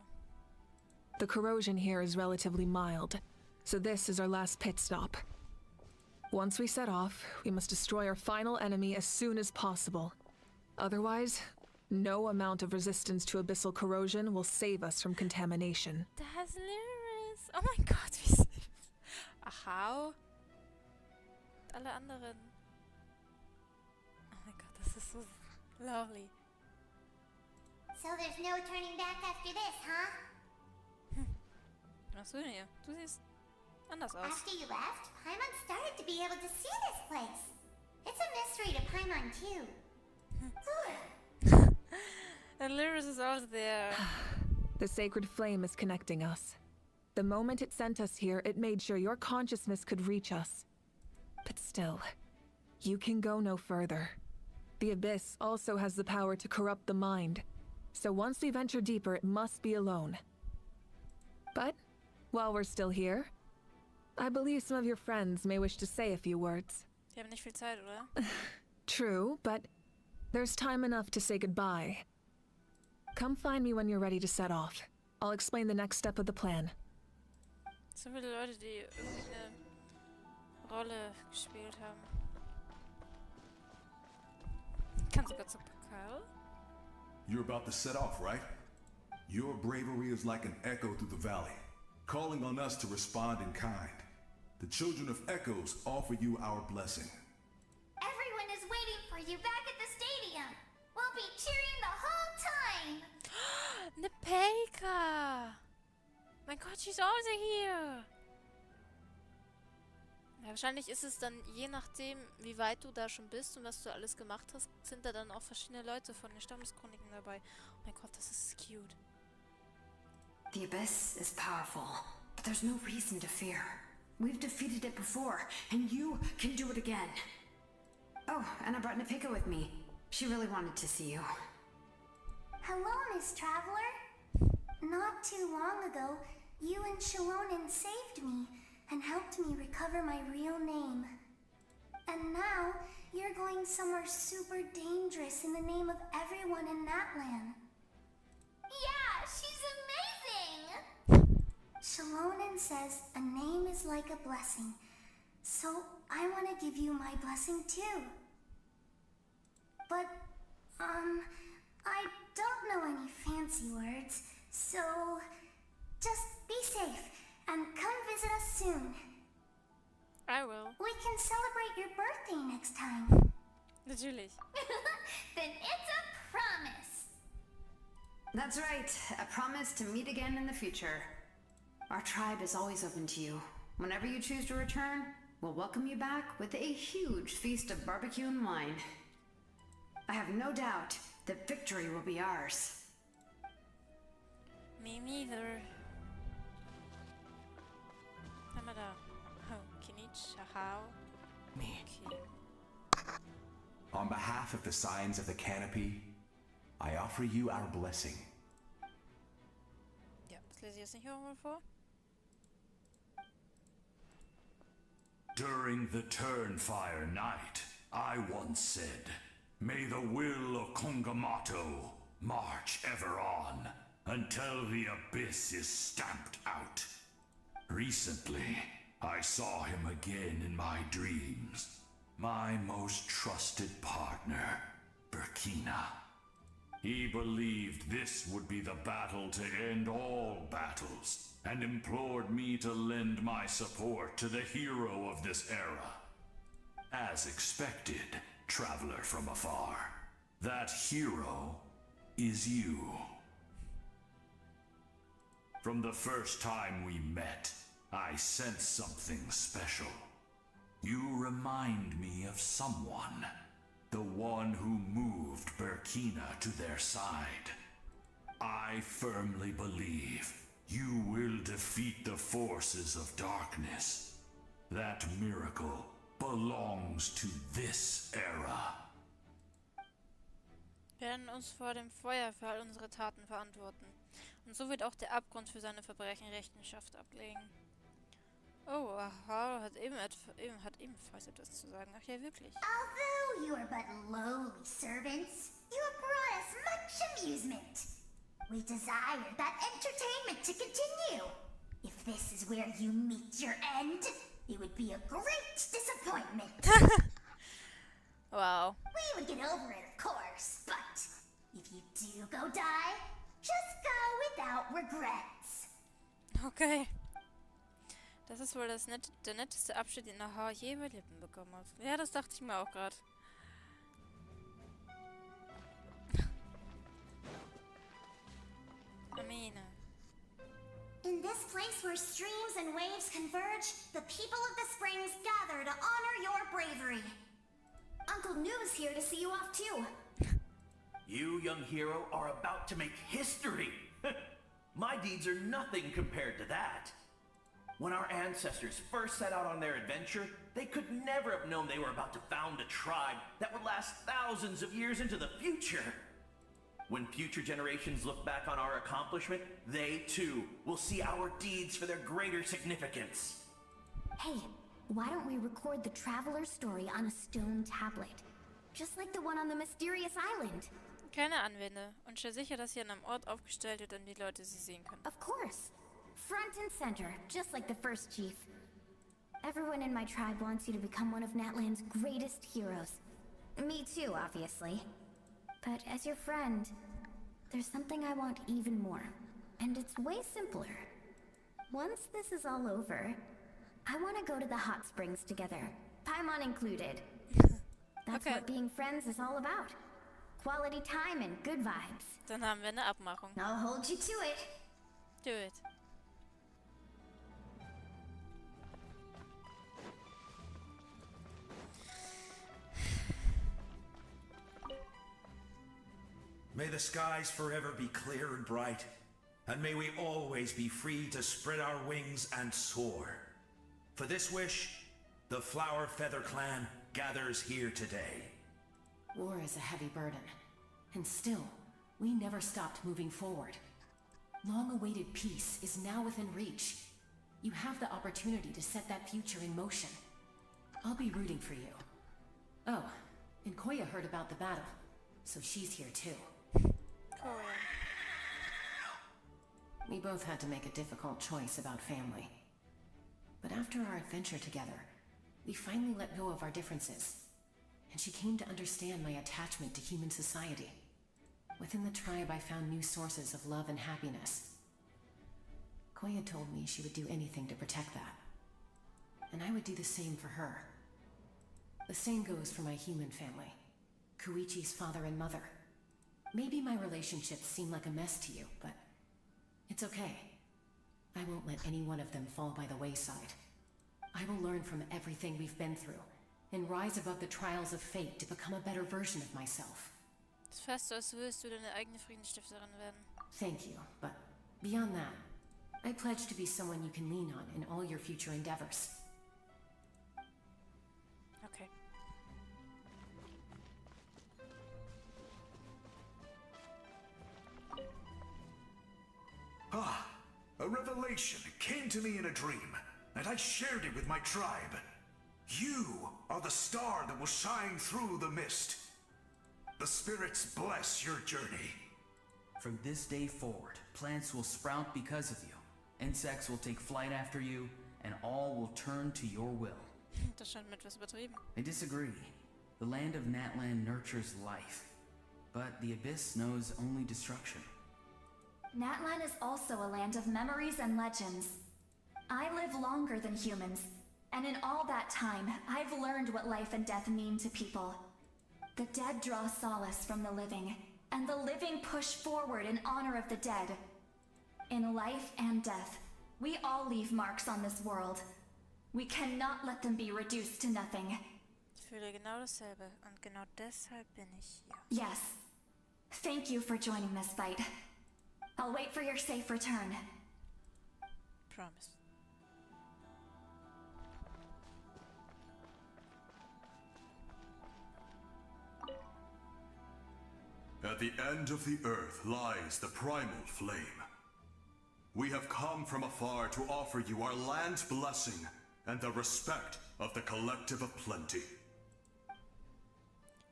The corrosion here is relatively mild, so this is our last pit stop. Once we set off, we must destroy our final enemy as soon as possible. Otherwise, no amount of resistance to abyssal corrosion will save us from contamination. Das Lyris. Oh mein Gott, wie süß. Aha. Und alle anderen. Oh mein Gott, das ist so lovely. So there's no turning back after this, huh? Was machst du denn hier? Du siehst anders aus. After you left, Paimon started to be able to see this place. It's a mystery to Paimon, too. And Lyris is also there. The sacred flame is connecting us. The moment it sent us here, it made sure your consciousness could reach us. But still, you can go no further. The Abyss also has the power to corrupt the mind. So once we venture deeper, it must be alone. But, while we're still here, I believe some of your friends may wish to say a few words. Die haben nicht viel Zeit, oder? True, but there's time enough to say goodbye. Come find me when you're ready to set off. I'll explain the next step of the plan. So viele Leute, die irgendwie eine Rolle gespielt haben. Kann sogar zu Kapitel. You're about to set off, right? Your bravery is like an echo through the valley, calling on us to respond in kind. The children of Echoes offer you our blessing. Everyone is waiting for you back at the stadium. We'll be cheering the whole time. Eine Pelka! Mein Gott, she's also here! Ja, wahrscheinlich ist es dann, je nachdem, wie weit du da schon bist und was du alles gemacht hast, sind da dann auch verschiedene Leute von den Stammeschroniken dabei. Oh mein Gott, das ist cute. The Abyss is powerful, but there's no reason to fear. We've defeated it before, and you can do it again. Oh, and I brought Napika with me. She really wanted to see you. Hello, Miss Traveler. Not too long ago, you and Shalonen saved me and helped me recover my real name. And now, you're going somewhere super dangerous in the name of everyone in Natlan. Yeah, she's amazing! Shalonen says a name is like a blessing, so I want to give you my blessing too. But, I don't know any fancy words, so just be safe and come visit us soon. I will. We can celebrate your birthday next time. Natürlich. Then it's a promise. That's right, a promise to meet again in the future. Our tribe is always open to you. Whenever you choose to return, we'll welcome you back with a huge feast of barbecue and wine. I have no doubt that victory will be ours. Me neither. Haben wir da? Oh, Kinich, Ahau. Me. Okay. On behalf of the Signs of the Canopy, I offer you our blessing. Ja, das lese ich jetzt nicht irgendwo vor. During the Turnfire night, I once said, may the will of Kongamato march ever on until the abyss is stamped out. Recently, I saw him again in my dreams. My most trusted partner, Burkina. He believed this would be the battle to end all battles, and implored me to lend my support to the hero of this era. As expected, traveler from afar, that hero is you. From the first time we met, I sensed something special. You remind me of someone. The one who moved Burkina to their side. I firmly believe you will defeat the forces of darkness. That miracle belongs to this era. Wir werden uns vor dem Feuer für all unsere Taten verantworten. Und so wird auch der Abgrund für seine Verbrechen Rechenschaft ablegen. Oh, aha, hat ebenfalls etwas zu sagen. Ach ja, wirklich. Although you are but lowly servants, you have brought us much amusement. We desire that entertainment to continue. If this is where you meet your end, it would be a great disappointment. Wow. We would get over it, of course, but if you do go die, just go without regrets. Okay. Das ist wohl der netteste Abschied, den Naja je über Lippen bekommen hat. Ja, das dachte ich mir auch gerade. Amine. In this place where streams and waves converge, the people of the springs gather to honor your bravery. Uncle Noo's here to see you off too. You, young hero, are about to make history. My deeds are nothing compared to that. When our ancestors first set out on their adventure, they could never have known they were about to found a tribe that would last thousands of years into the future. When future generations look back on our accomplishment, they too will see our deeds for their greater significance. Hey, why don't we record the traveler's story on a stone tablet? Just like the one on the mysterious island. Keine Anwände. Und stell sicher, dass hier an einem Ort aufgestellt wird, an die Leute sie sehen können. Of course. Front and center, just like the first chief. Everyone in my tribe wants you to become one of Natlan's greatest heroes. Me too, obviously. But as your friend, there's something I want even more. And it's way simpler. Once this is all over, I want to go to the hot springs together. Paimon included. That's what being friends is all about. Quality time and good vibes. Dann haben wir eine Abmachung. I'll hold you to it. Do it. May the skies forever be clear and bright, and may we always be free to spread our wings and soar. For this wish, the Flower Feather Clan gathers here today. War is a heavy burden, and still, we never stopped moving forward. Long-awaited peace is now within reach. You have the opportunity to set that future in motion. I'll be rooting for you. Oh, and Koya heard about the battle, so she's here too. We both had to make a difficult choice about family. But after our adventure together, we finally let go of our differences. And she came to understand my attachment to human society. Within the tribe, I found new sources of love and happiness. Koya told me she would do anything to protect that. And I would do the same for her. The same goes for my human family. Koichi's father and mother. Maybe my relationships seem like a mess to you, but it's okay. I won't let any one of them fall by the wayside. I will learn from everything we've been through, and rise above the trials of fate to become a better version of myself. Es ist fast so, als würdest du deine eigene Friedensstifterin werden. Thank you, but beyond that, I pledge to be someone you can lean on in all your future endeavors. Okay. Ah, a revelation came to me in a dream, and I shared it with my tribe. You are the star that will shine through the mist. The spirits bless your journey. From this day forward, plants will sprout because of you. Insects will take flight after you, and all will turn to your will. Das scheint mir etwas übertrieben. I disagree. The land of Natlan nurtures life, but the Abyss knows only destruction. Natlan is also a land of memories and legends. I live longer than humans, and in all that time, I've learned what life and death mean to people. The dead draw solace from the living, and the living push forward in honor of the dead. In life and death, we all leave marks on this world. We cannot let them be reduced to nothing. Ich fühle genau dasselbe und genau deshalb bin ich hier. Yes. Thank you for joining this fight. I'll wait for your safe return. Promise. At the end of the earth lies the primal flame. We have come from afar to offer you our land's blessing and the respect of the collective of plenty.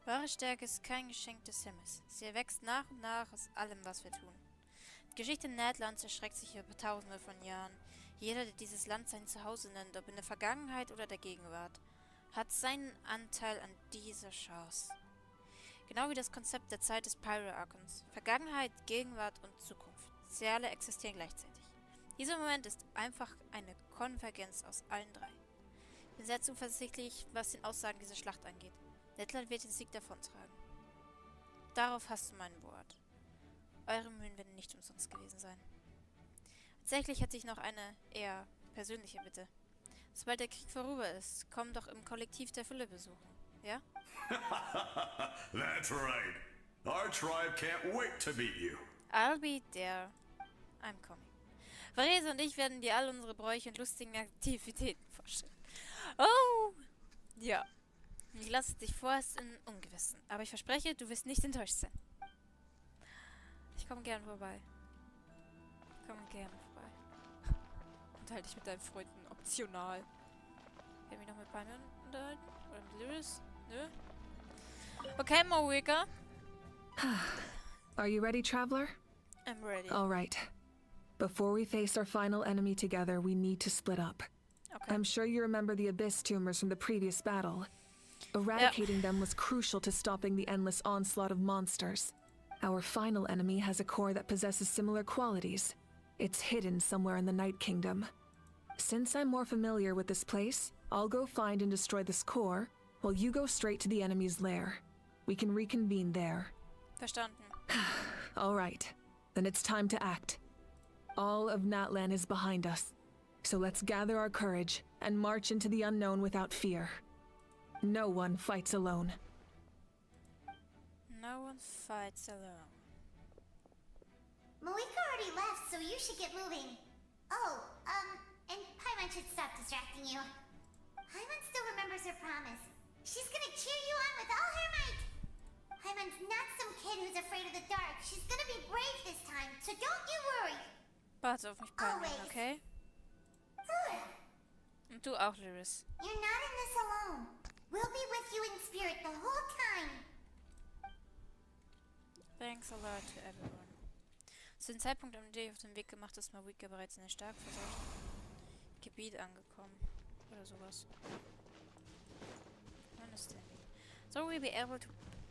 Wahre Stärke ist kein Geschenk des Himmels. Sie erwächst nach und nach aus allem, was wir tun. Die Geschichte Natlands erstreckt sich über Tausende von Jahren. Jeder, der dieses Land sein Zuhause nennt, ob in der Vergangenheit oder der Gegenwart, hat seinen Anteil an dieser Chance. Genau wie das Konzept der Zeit des Pyro-Archons. Vergangenheit, Gegenwart und Zukunft. Sie alle existieren gleichzeitig. Dieser Moment ist einfach eine Konvergenz aus allen drei. Ich bin sehr zuversichtlich, was den Aussagen dieser Schlacht angeht. Natlan wird den Sieg davontragen. Darauf hast du mein Wort. Eure Mühen werden nicht umsonst gewesen sein. Tatsächlich hätte ich noch eine eher persönliche Bitte. Sobald der Krieg vorüber ist, komm doch im Kollektiv der Fülle besuchen. Ja? That's right. Our tribe can't wait to meet you. I'll be there. I'm coming. Varese und ich werden dir all unsere Bräuche und lustigen Aktivitäten vorstellen. Oh! Ja. Ich lasse dich vorerst in Ungewissen. Aber ich verspreche, du wirst nicht enttäuscht sein. Ich komme gern vorbei. Ich komme gerne vorbei. Unterhalte dich mit deinen Freunden optional. Will mich noch mit Palmen unterhalten? Oder mit Lyris? Nö. Okay, Moika. Are you ready, traveler? I'm ready. All right. Before we face our final enemy together, we need to split up. Okay. I'm sure you remember the Abyss tumors from the previous battle. Eradicating them was crucial to stopping the endless onslaught of monsters. Our final enemy has a core that possesses similar qualities. It's hidden somewhere in the Night Kingdom. Since I'm more familiar with this place, I'll go find and destroy this core, while you go straight to the enemy's lair. We can reconvene there. Verstanden. All right. Then it's time to act. All of Natlan is behind us. So let's gather our courage and march into the unknown without fear. No one fights alone. No one fights alone. Moika already left, so you should get moving. Oh, and Paimon should stop distracting you. Paimon still remembers her promise. She's gonna cheer you on with all her might. Paimon's not some kid who's afraid of the dark. She's gonna be brave this time, so don't you worry. Warte auf mich, Paimon, okay? Good. Und du auch, Lyris. You're not in this alone. We'll be with you in spirit the whole time. Thanks a lot to everyone. Zu dem Zeitpunkt, an dem ich auf den Weg gemacht ist Moika bereits in einem stark verseuchten Gebiet angekommen. Oder sowas. Understanding. So we'll be able to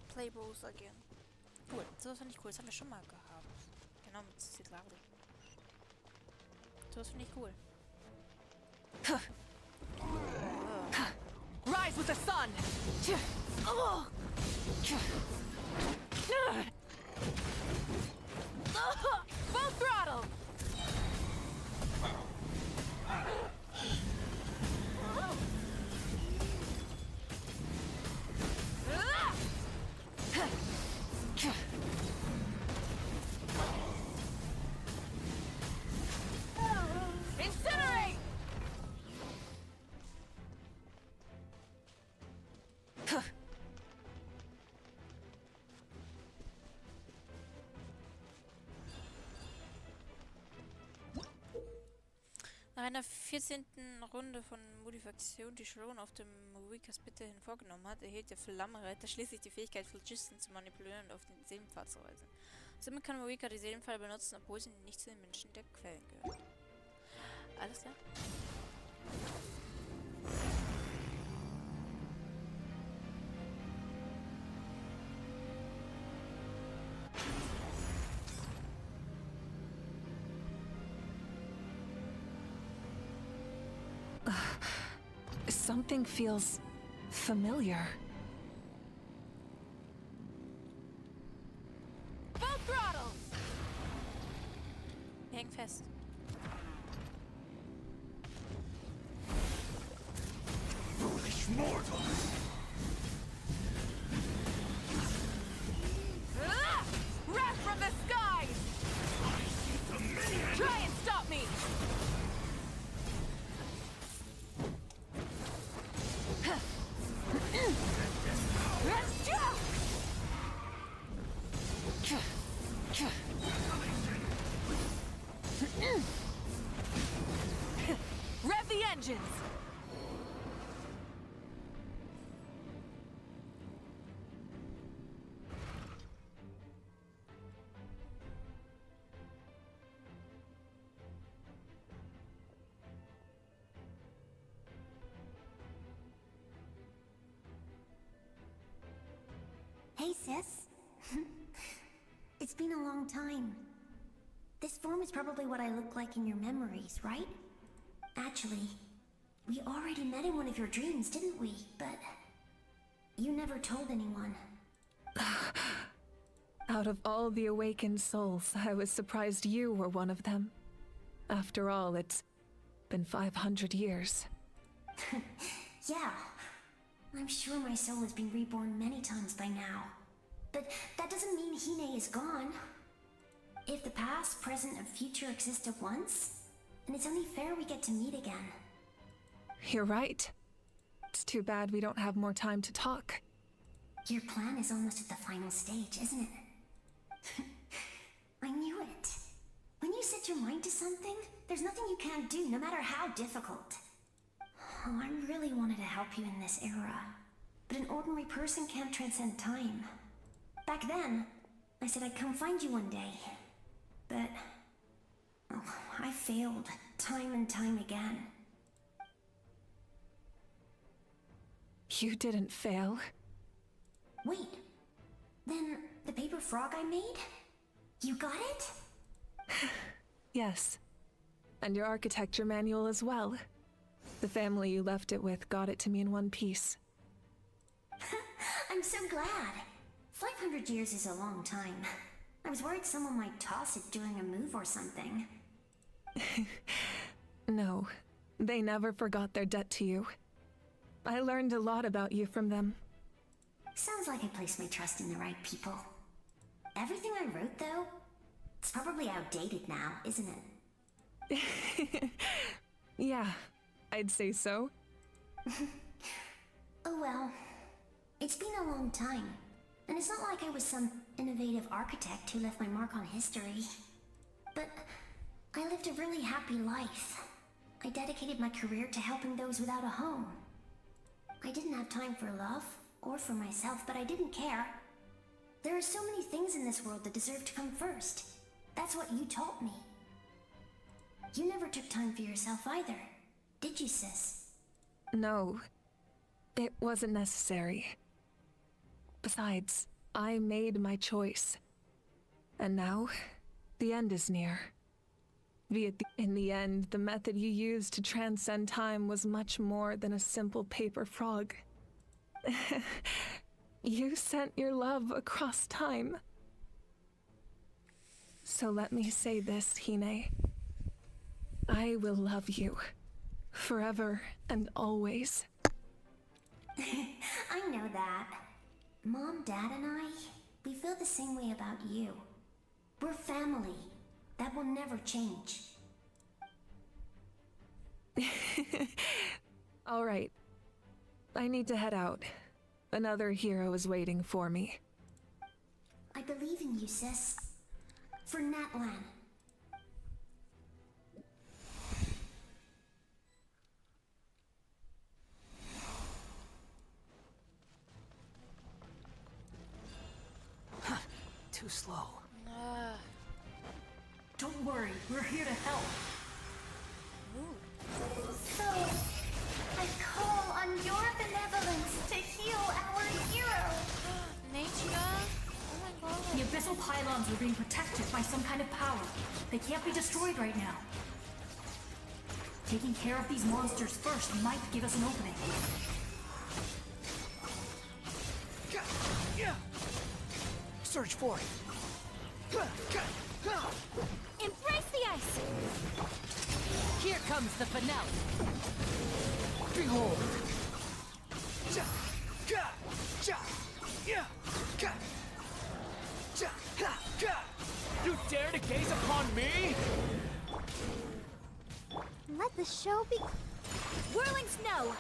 play both again. Cool, sowas fand ich cool. Das haben wir schon mal gehabt. Genau, mit Sidlari. Sowas finde ich cool. Rise with the sun! Full throttle! Incinerate! Nach einer 14. Runde von Modifikation, die Sharon auf dem Moikas Bitte hin vorgenommen hat, erhielt der Flammenreiter schließlich die Fähigkeit, Phlogiston zu manipulieren und auf den Seelenpfad zu weisen. Somit kann Moika die Seelenpfade benutzen, obwohl sie nicht zu den Menschen der Quellen gehört. Alles klar? Something feels familiar. Full throttle! Wir hängen fest. Foolish mortal! Wrath from the skies! Try and stop me! Rev the engines! Hey, sis. It's been a long time. This form is probably what I look like in your memories, right? Actually, we already met in one of your dreams, didn't we? But you never told anyone. Out of all the awakened souls, I was surprised you were one of them. After all, it's been 500 years. Yeah. I'm sure my soul has been reborn many times by now. But that doesn't mean Hine is gone. If the past, present, and future exist at once, then it's only fair we get to meet again. You're right. It's too bad we don't have more time to talk. Your plan is almost at the final stage, isn't it? I knew it. When you set your mind to something, there's nothing you can't do, no matter how difficult. Oh, I really wanted to help you in this era. But an ordinary person can't transcend time. Back then, I said I'd come find you one day. But oh, I failed time and time again. You didn't fail. Wait, then the paper frog I made? You got it? Yes. And your architecture manual as well. The family you left it with got it to me in one piece. I'm so glad. 500 years is a long time. I was worried someone might toss it during a move or something. No, they never forgot their debt to you. I learned a lot about you from them. Sounds like I placed my trust in the right people. Everything I wrote, though, it's probably outdated now, isn't it? Yeah, I'd say so. Oh well. It's been a long time. And it's not like I was some innovative architect who left my mark on history. But I lived a really happy life. I dedicated my career to helping those without a home. I didn't have time for love, or for myself, but I didn't care. There are so many things in this world that deserve to come first. That's what you taught me. You never took time for yourself either, did you, sis? No, it wasn't necessary. Besides, I made my choice. And now, the end is near. In the end, the method you used to transcend time was much more than a simple paper frog. You sent your love across time. So let me say this, Hine. I will love you. Forever and always. I know that. Mom, Dad, and I, we feel the same way about you. We're family. That will never change. All right. I need to head out. Another hero is waiting for me. I believe in you, sis. For Natlan. too slow. Don't worry, we're here to help. So, I call on your benevolence to heal our hero. Nature? Oh my god. The abyssal pylons are being protected by some kind of power. They can't be destroyed right now. Taking care of these monsters first might give us an opening. Search for it. Embrace the ice! Here comes the finale. Behold. You dare to gaze upon me? Let the show be. Whirling snow!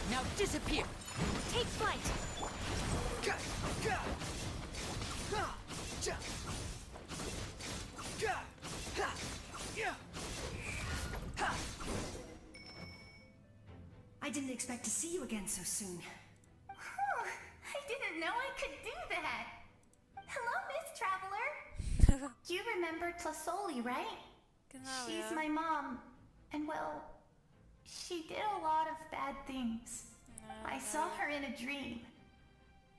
Now disappear. Take flight! I didn't expect to see you again so soon. I didn't know I could do that. Hello, Miss Traveler. You remember Tlasoli, right? Genau, She's ja. my mom. And well, she did a lot of bad things. I saw her in a dream.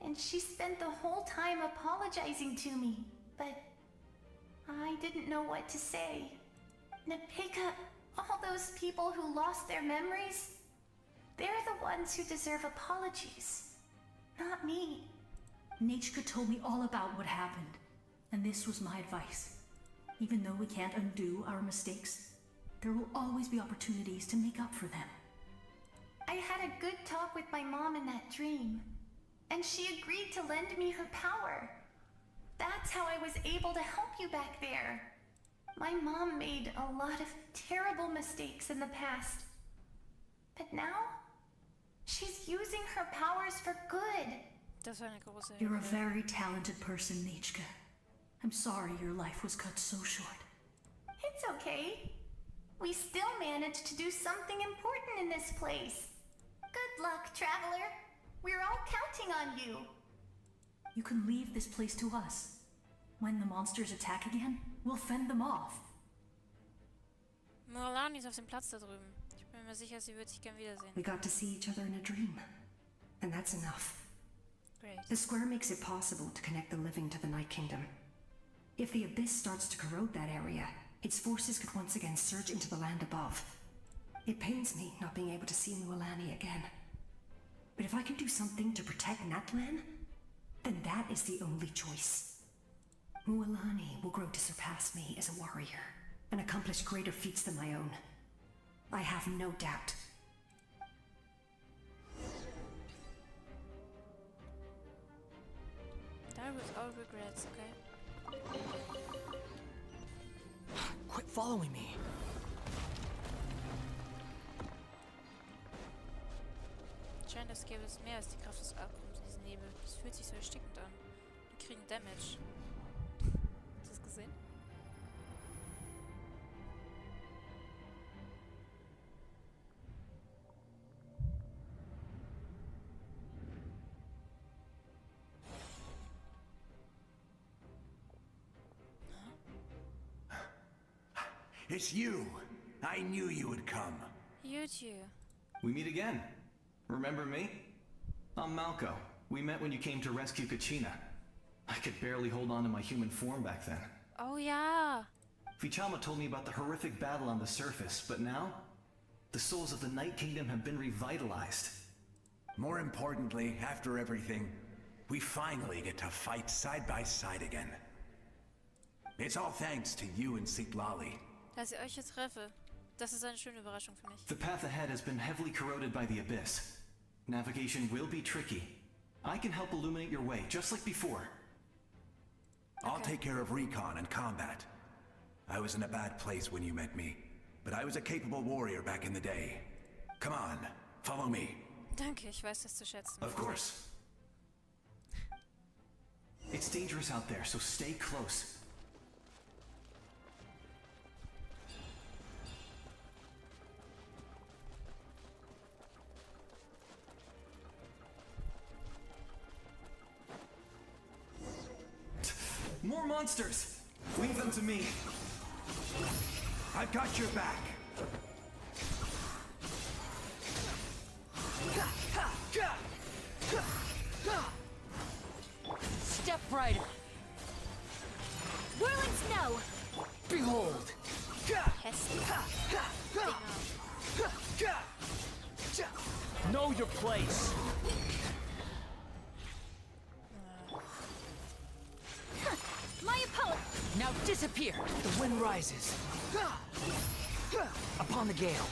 And she spent the whole time apologizing to me. But I didn't know what to say. Napika, all those people who lost their memories, they're the ones who deserve apologies. Not me. Nachka told me all about what happened, and this was my advice. Even though we can't undo our mistakes, there will always be opportunities to make up for them. I had a good talk with my mom in that dream, and she agreed to lend me her power. That's how I was able to help you back there. My mom made a lot of terrible mistakes in the past. But now, she's using her powers for good. Das war eine große You're a Hilfe. very talented person, Nachka. I'm sorry your life was cut so short. It's okay. We still managed to do something important in this place. Good luck, Traveler. We're all counting on you. You can leave this place to us. When the monsters attack again, we'll fend them off. Morlani ist auf dem Platz da drüben. Ich bin mir sicher, sie wird sich gern wiedersehen. We got to see each other in a dream. And that's enough. Great. The square makes it possible to connect the living to the Night Kingdom. If the Abyss starts to corrode that area, its forces could once again surge into the land above. It pains me not being able to see Mualani again. But if I can do something to protect Natlan, then that is the only choice. Mualani will grow to surpass me as a warrior and accomplish greater feats than my own. I have no doubt. Die with all regrets, okay? Quit following me. Scheint, es gäbe es mehr als die Kraft des Archons in diesem Nebel. Das fühlt sich so erstickend an. Die kriegen Damage. Hast du das gesehen? It's you! I knew you would come. You too. We meet again. Remember me? I'm Malco. We met when you came to rescue Kachina. I could barely hold on to my human form back then. Oh ja. Vichama told me about the horrific battle on the surface, but now, the souls of the Night Kingdom have been revitalized. More importantly, after everything, we finally get to fight side by side again. It's all thanks to you and Sitlali. Dass ich euch hier treffe. Das ist eine schöne Überraschung für mich. The path ahead has been heavily corroded by the Abyss. Navigation will be tricky. I can help illuminate your way, just like before. I'll take care of recon and combat. I was in a bad place when you met me, but I was a capable warrior back in the day. Come on, follow me. Danke, ich weiß das zu schätzen. Of course. It's dangerous out there, so stay close. More monsters! Leave them to me. I've got your back. Step rider. Whirling snow. Behold. Know your place. My opponent. Now disappear. The wind rises. Upon the gale.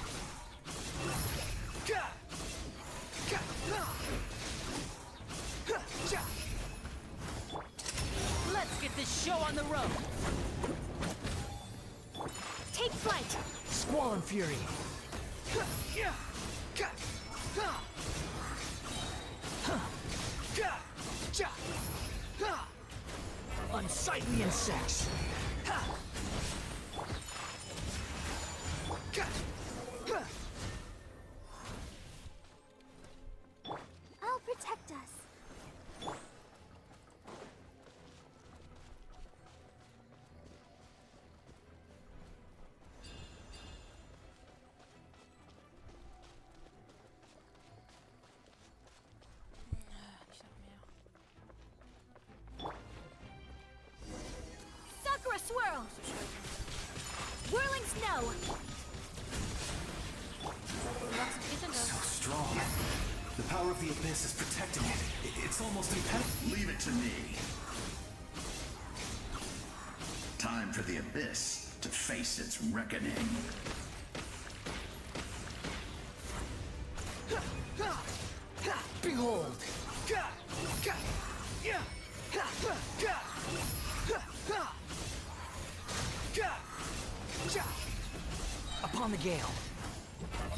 Let's get this show on the road. Take flight. Squall and fury. Unsightly insects. I'll protect us. Sakura swirl. Whirling snow. So strong. The power of the abyss is protecting it. It's almost impenetrable. Leave it to me. Time for the abyss to face its reckoning. Behold. Upon the gale.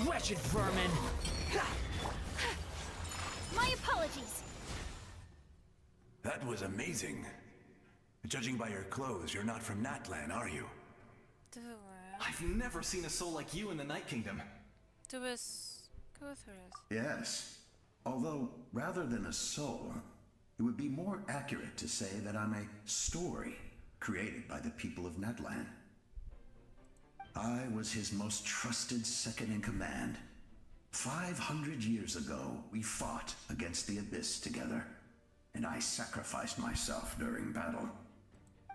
Wretched vermin. My apologies. That was amazing. Judging by your clothes, you're not from Natlan, are you? I've never seen a soul like you in the Night Kingdom. Du bist Guthries. Yes. Although, rather than a soul, it would be more accurate to say that I'm a story created by the people of Natlan. I was his most trusted second-in-command. 500 years ago, we fought against the Abyss together, and I sacrificed myself during battle.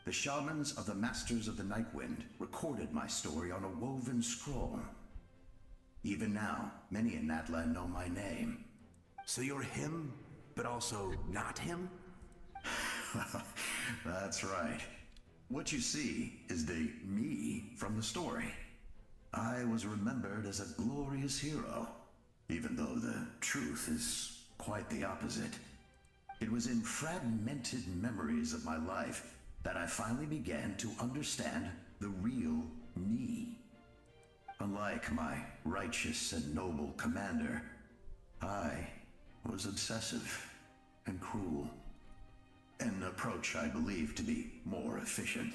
The shamans of the Masters of the Nightwind recorded my story on a woven scroll. Even now, many in Natlan know my name. So you're him, but also not him? That's right. What you see is the me from the story. I was remembered as a glorious hero, even though the truth is quite the opposite. It was in fragmented memories of my life that I finally began to understand the real me. Unlike my righteous and noble commander, I was obsessive and cruel. An approach I believe to be more efficient.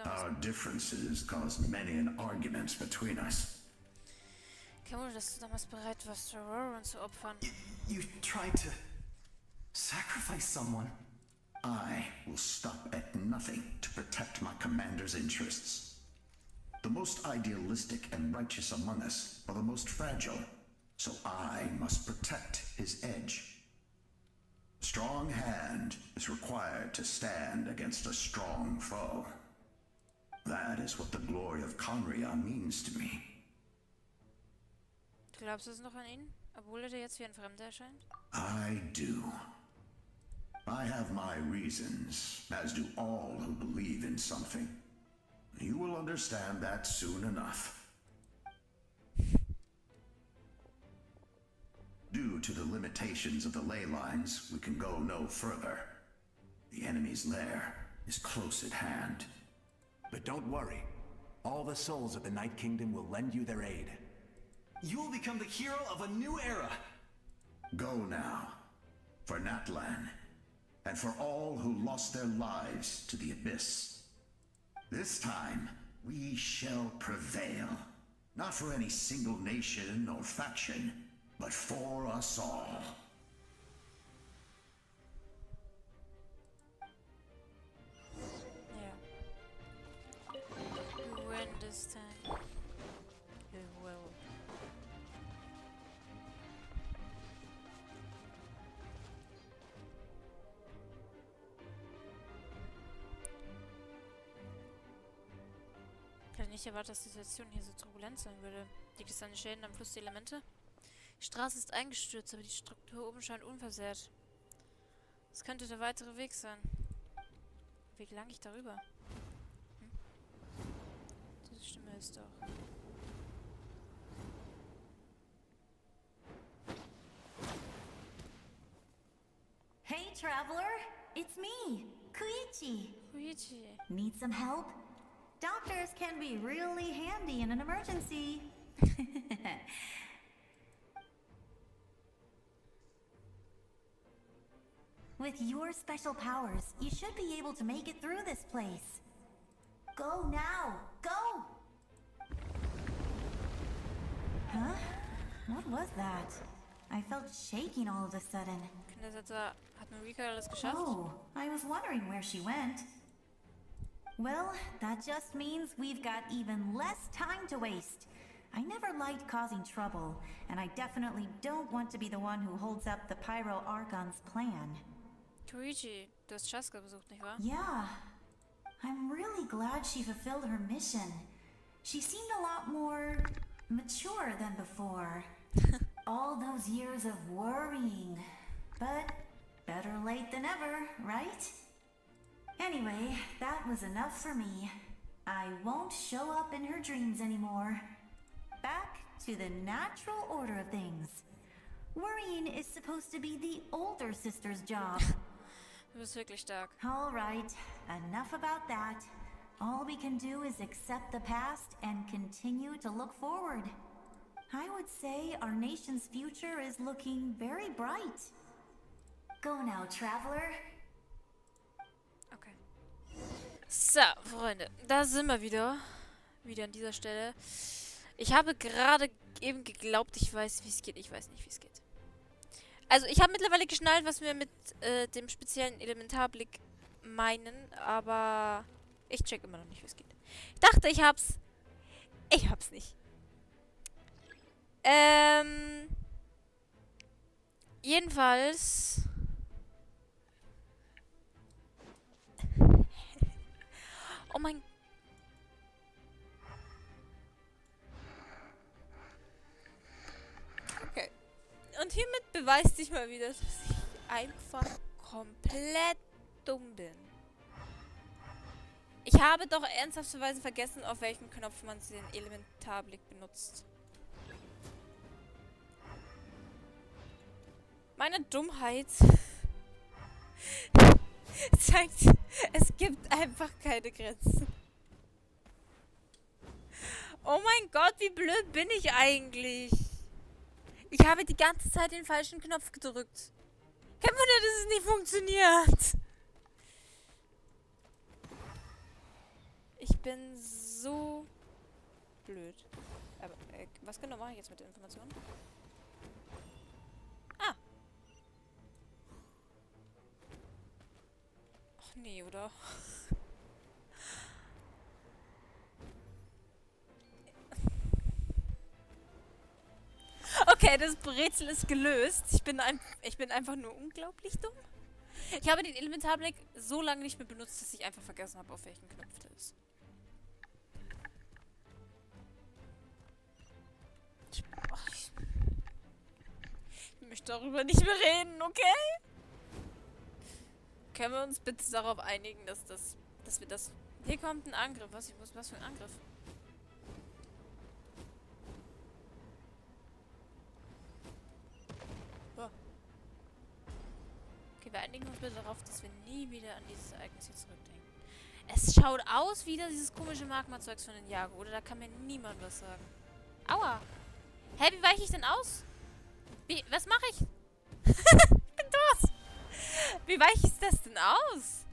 Our differences caused many an arguments between us. Kamu, dass du damals bereit warst, Auroran zu opfern. You tried to sacrifice someone. I will stop at nothing to protect my commander's interests. The most idealistic and righteous among us are the most fragile, so I must protect his edge. A strong hand is required to stand against a strong foe. That is what the glory of Conria means to me. Du glaubst es noch an ihn, obwohl dir jetzt wie ein Fremder erscheint? I do. I have my reasons, as do all who believe in something. You will understand that soon enough. Due to the limitations of the ley lines, we can go no further. The enemy's lair is close at hand. But don't worry. All the souls of the Night Kingdom will lend you their aid. You will become the hero of a new era. Go now, for Natlan, and for all who lost their lives to the Abyss. This time, we shall prevail. Not for any single nation or faction, but for us all. Yeah. You win this time. You will. Ich hätte nicht erwartet, dass die Situation hier so turbulent sein würde. Liegt es an den Schäden am Fluss der Elemente? Die Straße ist eingestürzt, aber die Struktur oben scheint unversehrt. Das könnte der weitere Weg sein. Wie gelang ich darüber? Hm? Diese Stimme ist doch... Hey, traveler! It's me, Koichi. Koichi. Need some help? Doctors can be really handy in an emergency. With your special powers, you should be able to make it through this place. Go now! Go! Huh? What was that? I felt shaking all of a sudden. Hat Marika alles geschafft? Oh, I was wondering where she went. Well, that just means we've got even less time to waste. I never liked causing trouble, and I definitely don't want to be the one who holds up the Pyro Archon's plan. Koichi, du hast Shaska besucht, nicht wahr? Yeah. I'm really glad she fulfilled her mission. She seemed a lot more mature than before. All those years of worrying. But better late than ever, right? Anyway, that was enough for me. I won't show up in her dreams anymore. Back to the natural order of things. Worrying is supposed to be the older sister's job. Du bist wirklich stark. All right, enough about that. All we can do is accept the past and continue to look forward. I would say our nation's future is looking very bright. Go now, traveler. Okay. So, Freunde, da sind wir wieder. Wieder an dieser Stelle. Ich habe gerade eben geglaubt, ich weiß, wie es geht. Ich weiß nicht, wie es geht. Also, ich habe mittlerweile geschnallt, was wir mit dem speziellen Elementarblick meinen, aber ich check immer noch nicht, wie es geht. Ich dachte, ich hab's. Ich hab's nicht. Jedenfalls... Oh mein... Okay. Und hiermit beweist sich mal wieder, dass ich einfach komplett dumm bin. Ich habe doch ernsthafterweise vergessen, auf welchem Knopf man den Elementarblick benutzt. Meine Dummheit zeigt, es gibt einfach keine Grenzen. Oh mein Gott, wie blöd bin ich eigentlich? Ich habe die ganze Zeit den falschen Knopf gedrückt. Kein Wunder, dass es nicht funktioniert. Ich bin so blöd. Aber was genau mache ich jetzt mit der Information? Ah. Ach nee, oder? Okay, das Rätsel ist gelöst. Ich bin einfach nur unglaublich dumm. Ich habe den Elementarblick so lange nicht mehr benutzt, dass ich einfach vergessen habe, auf welchen Knopf der ist. Ich möchte darüber nicht mehr reden, okay? Können wir uns bitte darauf einigen, dass wir das... Hier kommt ein Angriff. Was für ein Angriff? Oh. Okay, wir einigen uns bitte darauf, dass wir nie wieder an dieses Ereignis hier zurückdenken. Es schaut aus wie dieses komische Magma-Zeugs von den Jago, oder? Da kann mir niemand was sagen. Aua! Hä, wie weiche ich denn aus? Was mache ich? Ich bin tot. Wie weich ist das denn aus?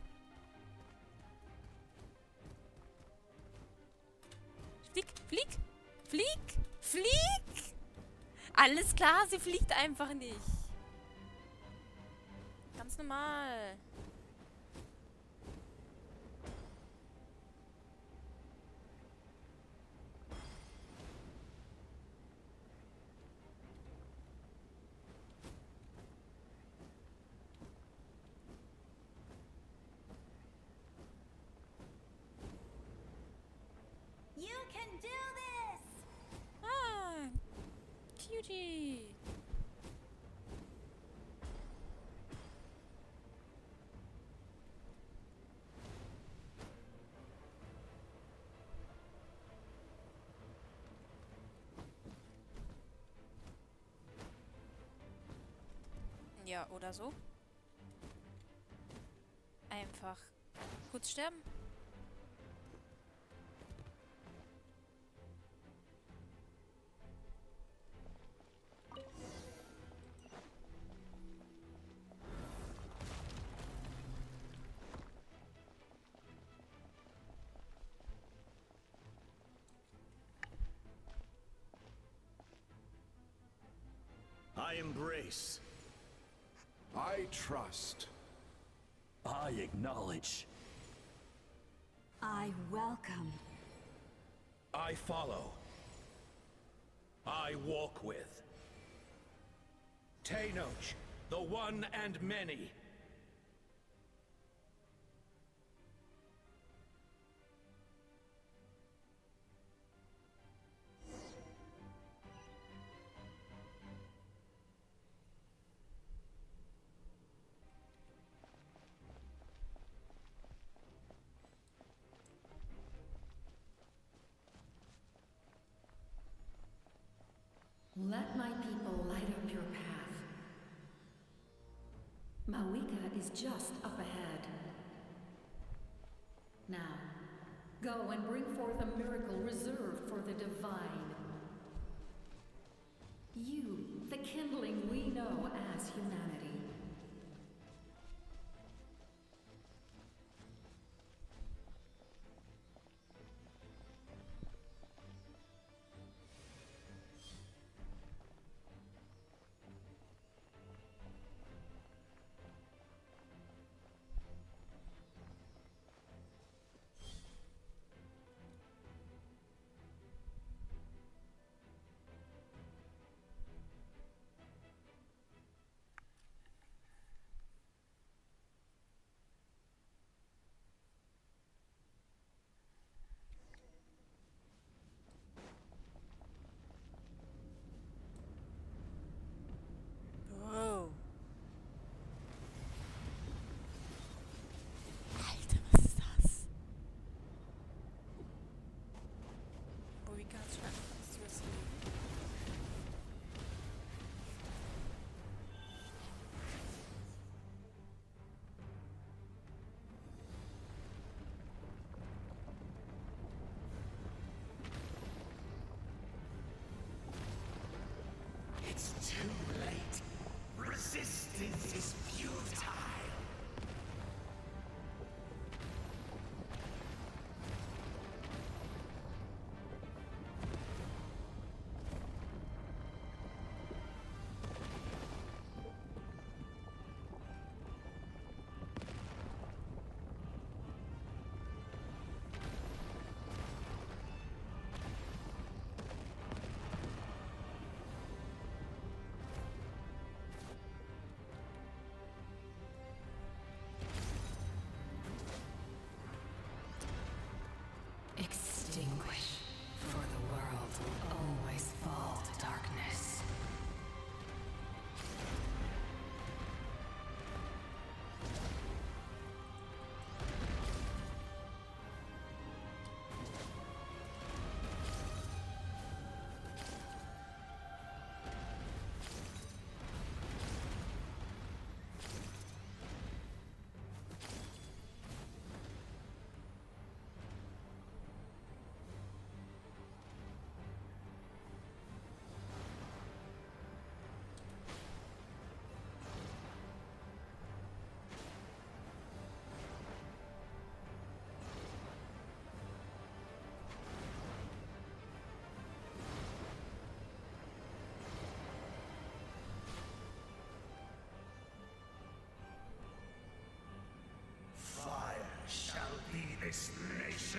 Flieg, flieg, flieg, flieg. Alles klar, sie fliegt einfach nicht. Ganz normal. You can do this! Ah, cutie. Ja, oder so. Einfach kurz sterben. I embrace. I trust. I acknowledge. I welcome. I follow. I walk with. Tenoch, the one and many. Let my people light up your path. Mawika is just up ahead. Now, go and bring forth a miracle reserved for the divine. You, the kindling we know as humanity.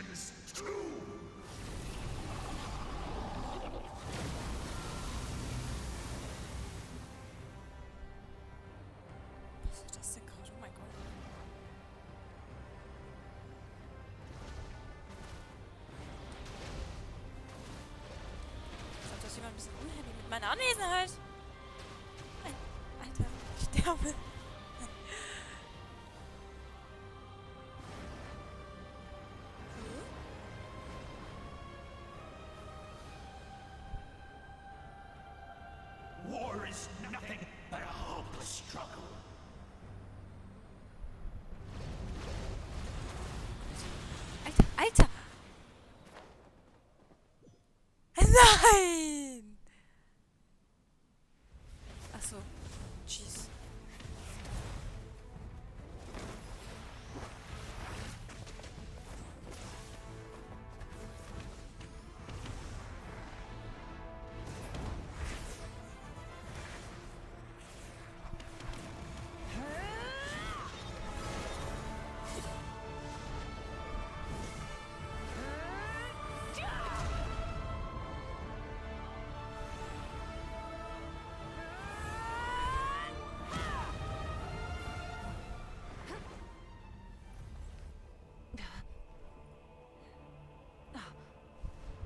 nations too. Was ist das denn gerade? Oh mein Gott. Ist das jemand ein bisschen unhappy mit meiner Anwesenheit? Alter, ich sterbe. War is nothing but a hopeless struggle. Alter! Nein! Achso. Jeez.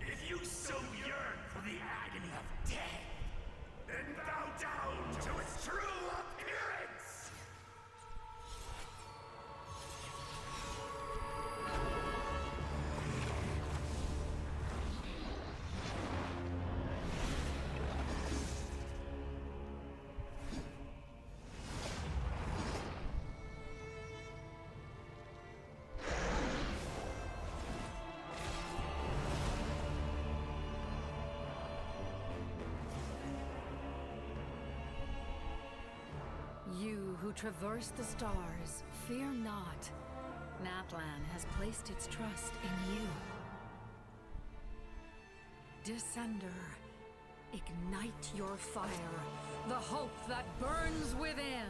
If you so yearn for the agony of death, then bow down to its true appearance! You who traverse the stars, fear not. Natlan has placed its trust in you. Descender, ignite your fire, the hope that burns within.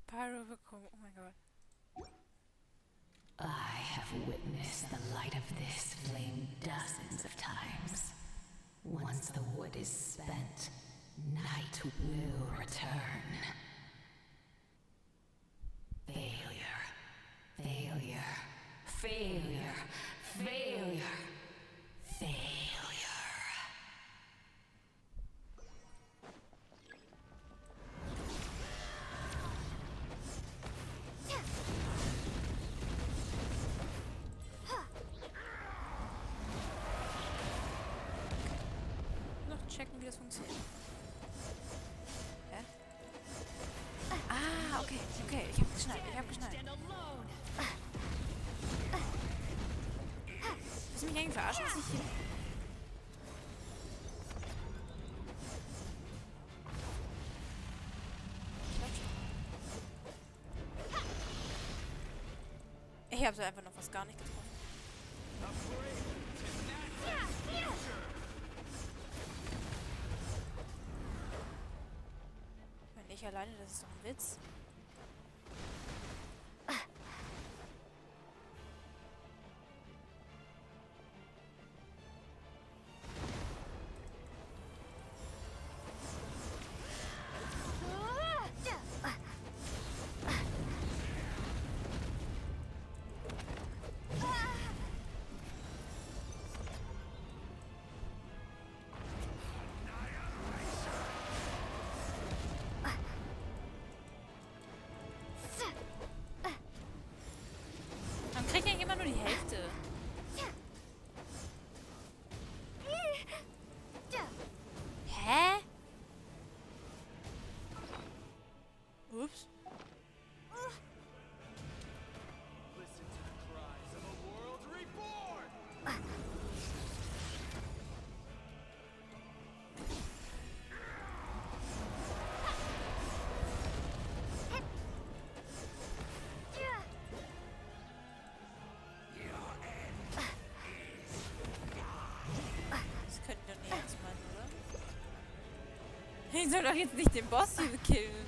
Pyro bekommen. Oh mein Gott. I have witnessed the light of this flame dozens of times. Once the wood is spent, night will return. Failure. Failure. Failure. Failure. Failure. Checken, wie das funktioniert. Hä? Ah, okay, okay, ich hab geschnallt, Willst du mich eigentlich verarschen, dass ich hier... Ich hab so einfach noch fast gar nicht getroffen. Ich alleine, das ist doch ein Witz. Ich soll doch jetzt nicht den Boss hier killen.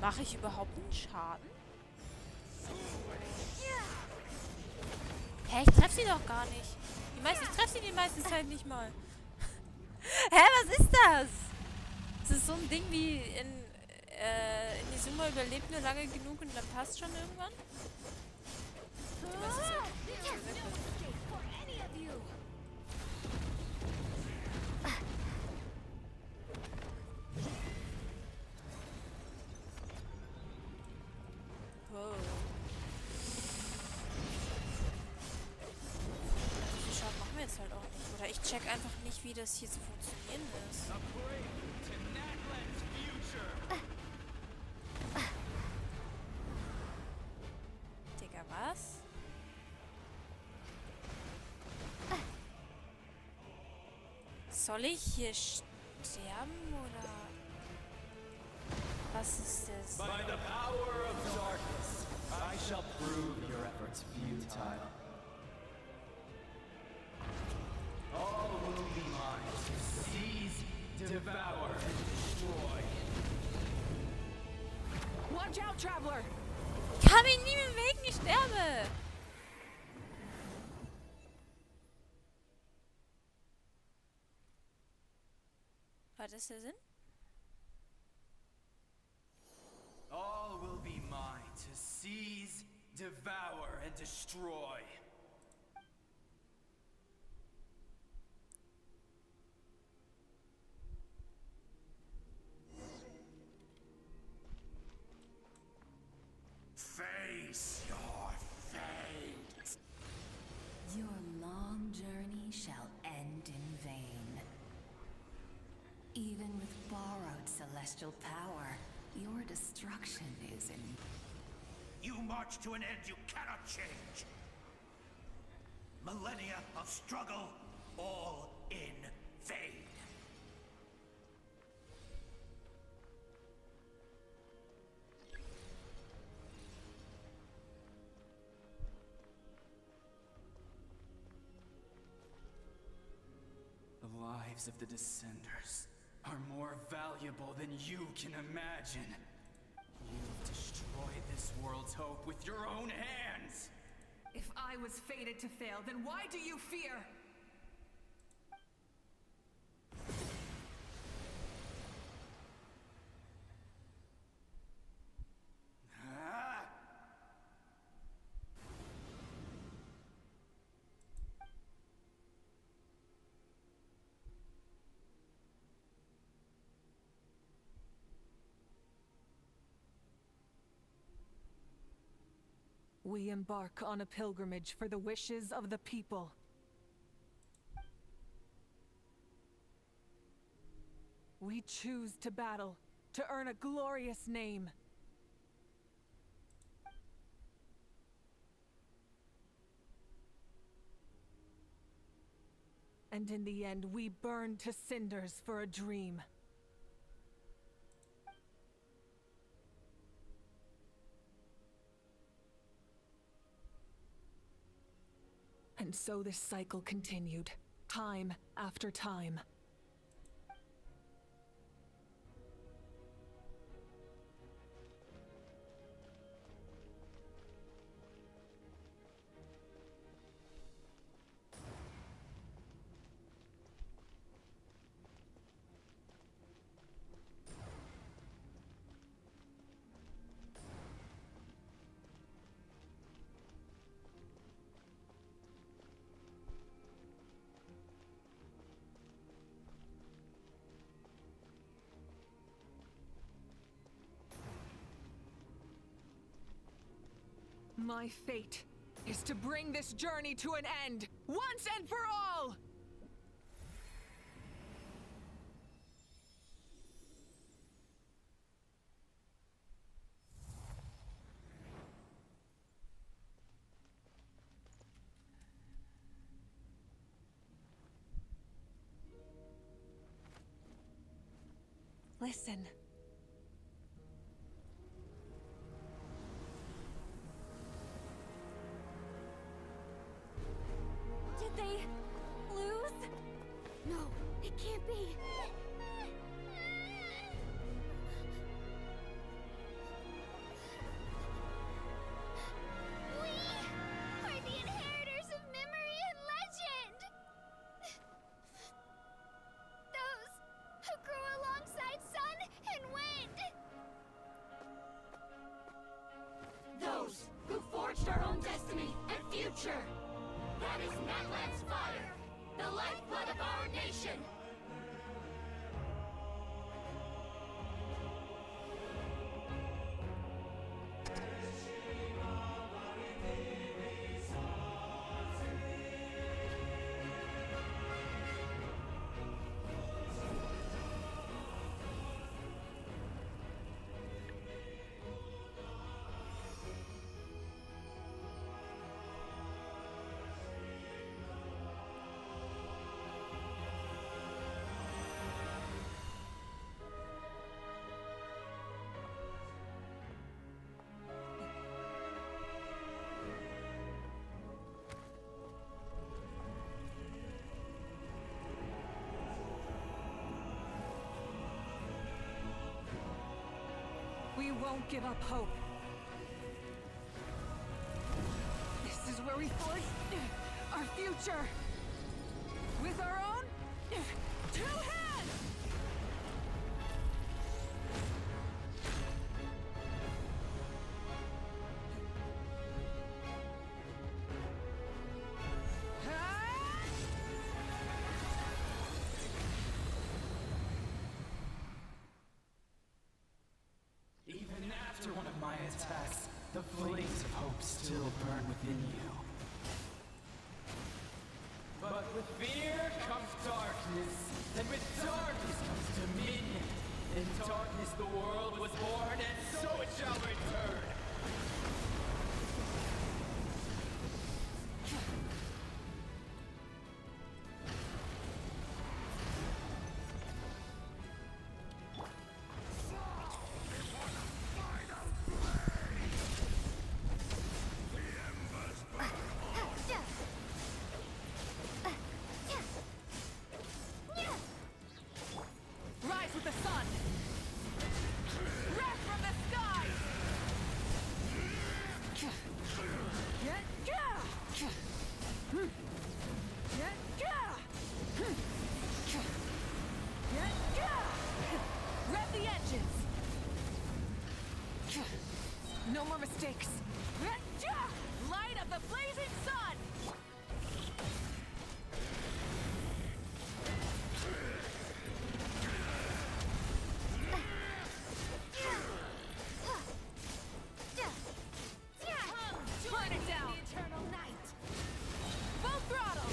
Mache ich überhaupt einen Schaden? Hä, ich treffe sie doch gar nicht. Ich treffe sie die meiste Zeit nicht mal. Hä, was ist das? Das ist so ein Ding wie in Inizuma überlebt nur lange genug und dann passt schon irgendwann? Was ist das? Wow. So viel Schaden machen wir jetzt halt auch nicht. Oder ich check einfach nicht, wie das hier zu funktionieren ist. Digga, was? Soll ich hier sterben oder was ist das? By the power of darkness, I shall prove your efforts futile. All will be mine to seize, devour, and destroy. Watch out, Traveler! Ich kann mich nie bewegen, ich sterbe! War das der Sinn? All will be mine to seize, devour, and destroy. Face your fate. Your long journey shall end in vain. Even with borrowed celestial power, your destruction is in... You march to an end you cannot change. Millennia of struggle, all in vain. The lives of the Descenders are more valuable than you can imagine. You've destroyed this world's hope with your own hands! If I was fated to fail, then why do you fear? We embark on a pilgrimage for the wishes of the people. We choose to battle, to earn a glorious name. And in the end, we burn to cinders for a dream. And so this cycle continued, time after time. My fate is to bring this journey to an end, once and for all! Listen. baby! We are the inheritors of memory and legend! Those who grew alongside sun and wind! Those who forged our own destiny and future. That is Natlan's fire, the lifeblood of our nation. We won't give up hope. This is where we forge our future. With our own 2 hands! Even after one of my attacks, the flames of hope still burn within you. But with fear comes darkness, and with darkness comes dominion. In darkness the world was born, and so it shall return. Rise with the sun! Wrath from the sky! Rev the engines! No more mistakes! Light of the blazing sun! Burn it down! The eternal night! Full throttle!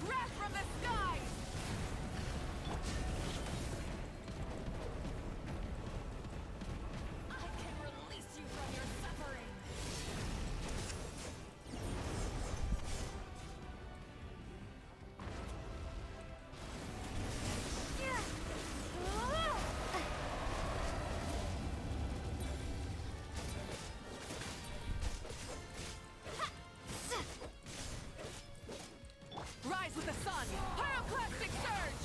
Wrath from the skies! I can release you from your suffering! Rise with the sun! Pyroclastic surge!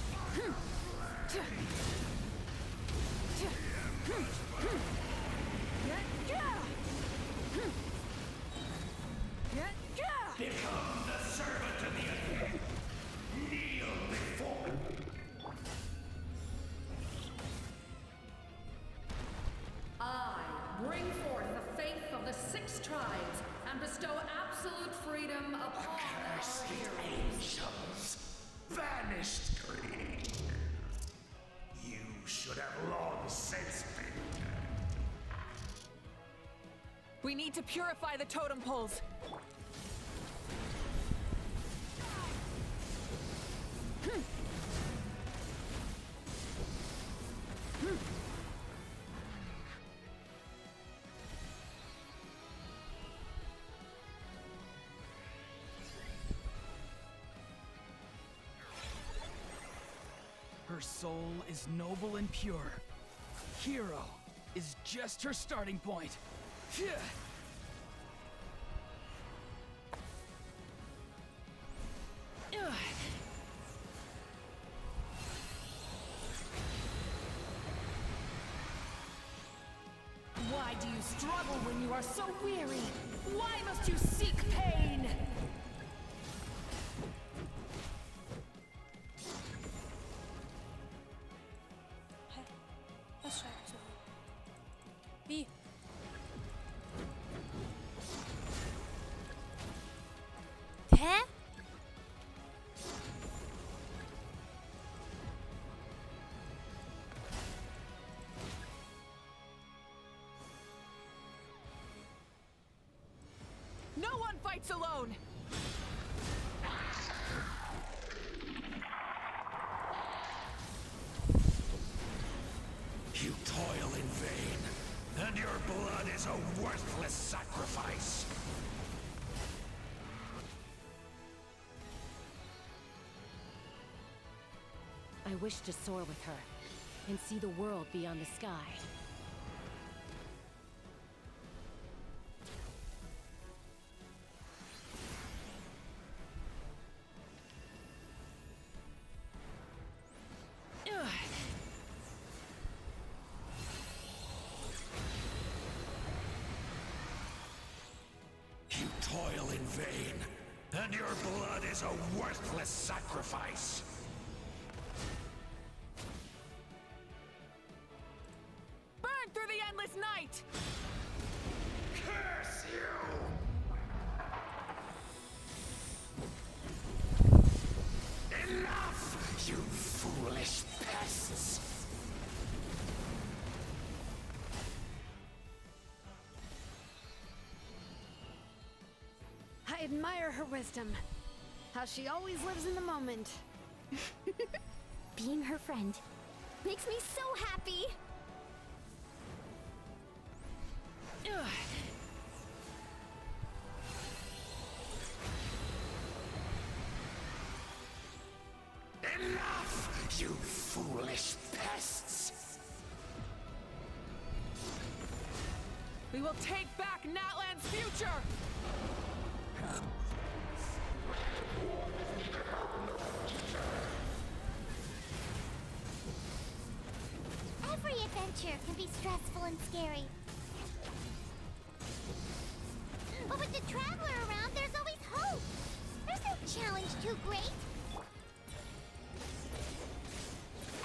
Become the servant of the earth. Kneel before. I bring forth the faith of the 6 tribes and bestow absolute freedom upon our heroes. Angels, vanished greed. You should have long since been. We need to purify the totem poles. Her soul is noble and pure. Hero is just her starting point. Phew. Ugh. you struggle when you are so weary? Why must you seek pain? Hä? Was schreibt sie? Wie? Hä? No one fights alone! You toil in vain, and your blood is a worthless sacrifice. I wish to soar with her, and see the world beyond the sky. You toil in vain, and your blood is a worthless sacrifice. Burn through the endless night! Curse you! Enough, you foolish pests! I admire her wisdom. How she always lives in the moment. Being her friend makes me so happy. Enough, you foolish pests! We will take back Natlan's future! Every adventure can be stressful and scary. But with the Traveler around, there's always hope. There's no challenge too great.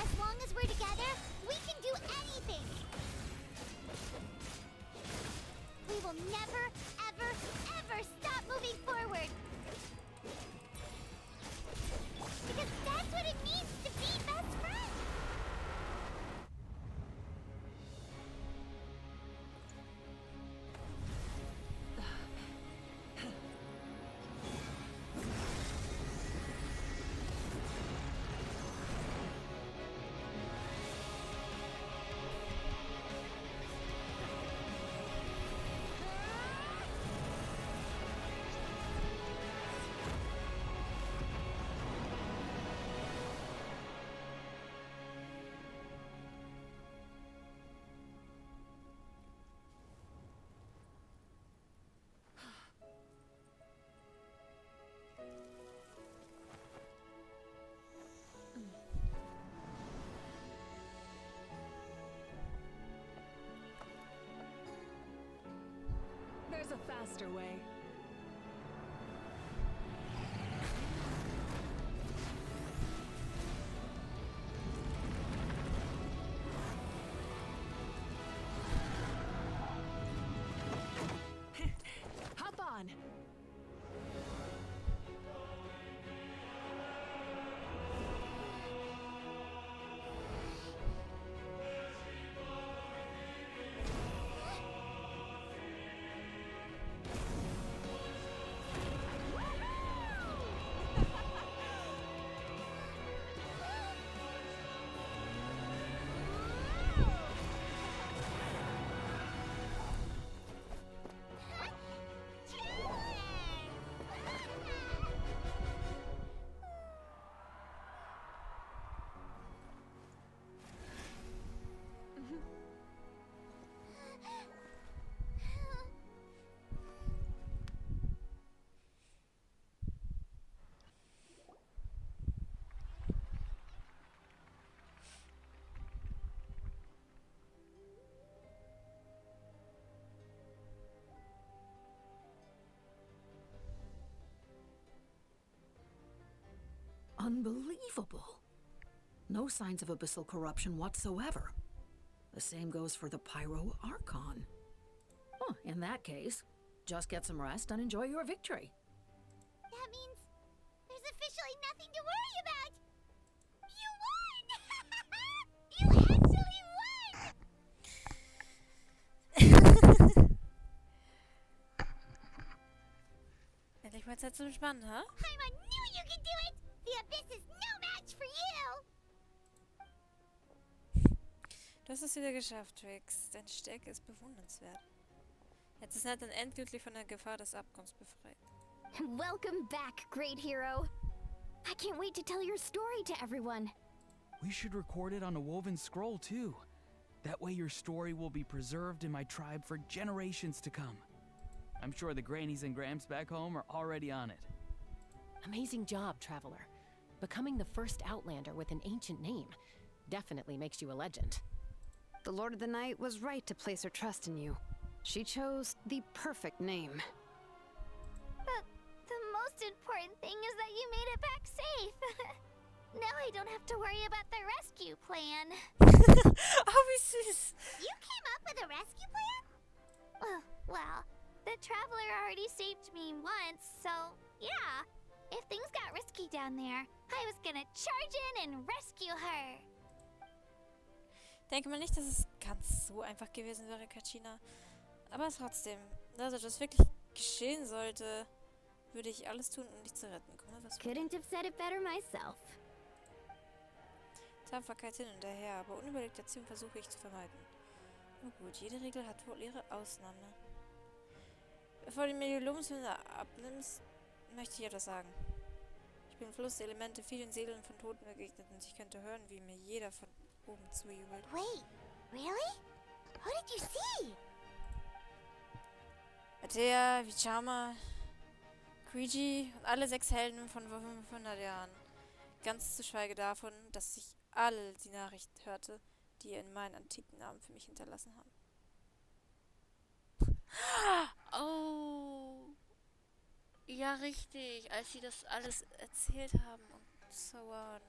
As long as we're together, we can do anything. We will never, ever, ever stop moving forward. Because that's what it means to be best friends. There's a faster way. Hop on! Unbelievable. No signs of abyssal corruption whatsoever. The same goes for the Pyro Archon. Oh, in that case, just get some rest and enjoy your victory. That means there's officially nothing to worry about. You won! You actually won! Endlich mal Zeit zum Spannen, hä? Paimon knew you could do it! The Abyss is no match for you! Du hast es wieder geschafft, Twix. Deine Stärke ist bewundernswert. Jetzt ist Nathan endgültig von der Gefahr des Abgrunds befreit. Welcome back, great hero. I can't wait to tell your story to everyone. We should record it on a woven scroll, too. That way your story will be preserved in my tribe for generations to come. I'm sure the grannies and gramps back home are already on it. Amazing job, Traveler. Becoming the first Outlander with an ancient name definitely makes you a legend. The Lord of the Night was right to place her trust in you. She chose the perfect name. But the most important thing is that you made it back safe. Now I don't have to worry about the rescue plan. Oh, wie süß. You came up with a rescue plan? Oh, well, the Traveler already saved me once, so yeah. If things got risky down there, I was gonna charge in and rescue her. Denke mal nicht, dass es ganz so einfach gewesen wäre, Kachina. Aber trotzdem, also das wirklich geschehen sollte, würde ich alles tun, um dich zu retten. Guck mal, was Couldn't have said it better myself. Tapferkeit hin und her, aber unüberlegte Aktion versuche ich zu vermeiden. Nun gut, jede Regel hat wohl ihre Ausnahme. Bevor du mir die Lobeshymne abnimmst, möchte ich etwas sagen. Ich bin im Fluss der Elemente vielen Seelen von Toten begegnet und ich könnte hören, wie mir jeder von oben zujubelt. Wait, really? Who did you see? Atea, Vichama, Kuiji und alle 6 Helden von vor 500 Jahren. Ganz zu schweige davon, dass ich alle die Nachricht hörte, die ihr in meinen antiken Namen für mich hinterlassen haben. Oh. Ja, richtig. Als sie das alles erzählt haben und so on.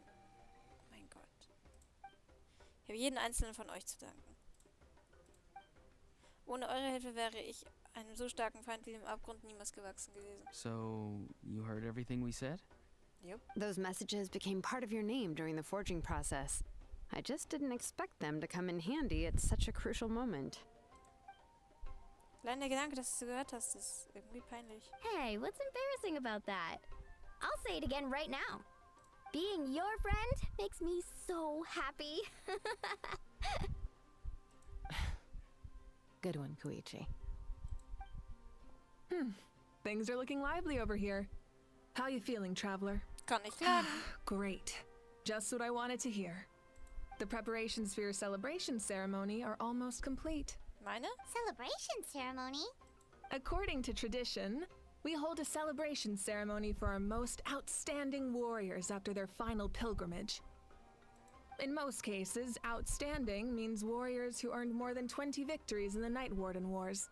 Oh mein Gott. Ich habe jeden einzelnen von euch zu danken. Ohne eure Hilfe wäre ich einem so starken Feind wie dem Abgrund niemals gewachsen gewesen. So, you heard everything we said? Yep. Those messages became part of your name during the forging process. I just didn't expect them to come in handy at such a crucial moment. Allein der Gedanke, dass du es gehört hast, ist irgendwie peinlich. Hey, what's embarrassing about that? I'll say it again right now. Being your friend makes me so happy. Good one, Koichi. Things are looking lively over here. How you feeling, Traveler? Kann nicht klagen. Great. Just what I wanted to hear. The preparations for your celebration ceremony are almost complete. Meine? Celebration ceremony? According to tradition, we hold a celebration ceremony for our most outstanding warriors after their final pilgrimage. In most cases, outstanding means warriors who earned more than 20 victories in the Night Warden Wars.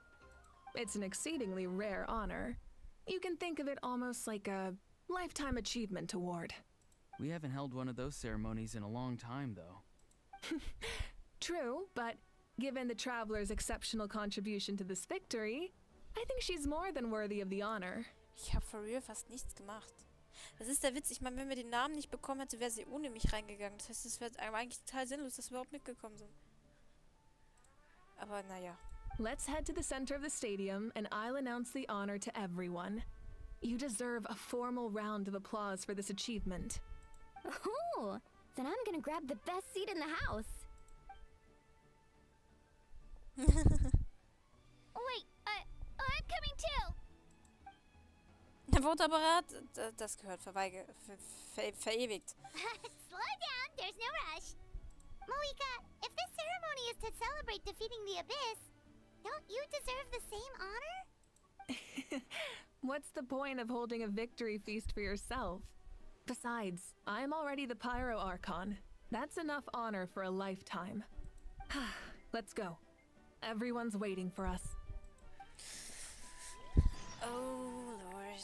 It's an exceedingly rare honor. You can think of it almost like a lifetime achievement award. We haven't held one of those ceremonies in a long time, though. True, but given the Traveler's exceptional contribution to this victory, I think she's more than worthy of the honor. Ich habe for real fast nichts gemacht. Das ist der Witz. Ich meine, wenn wir den Namen nicht bekommen hätte, wäre sie ohne mich reingegangen. Das heißt, es wäre eigentlich total sinnlos, dass wir überhaupt mitgekommen sind. Aber naja. Let's head to the center of the stadium and I'll announce the honor to everyone. You deserve a formal round of applause for this achievement. Oh, then I'm gonna grab the best seat in the house. Wait, I'm coming too. Der Fotoapparat, das gehört verewigt. Slow down, there's no rush. Moika, if this ceremony is to celebrate defeating the Abyss, don't you deserve the same honor? What's the point of holding a victory feast for yourself? Besides, I'm already the Pyro Archon. That's enough honor for a lifetime. Let's go. Everyone's waiting for us. Oh, Lord.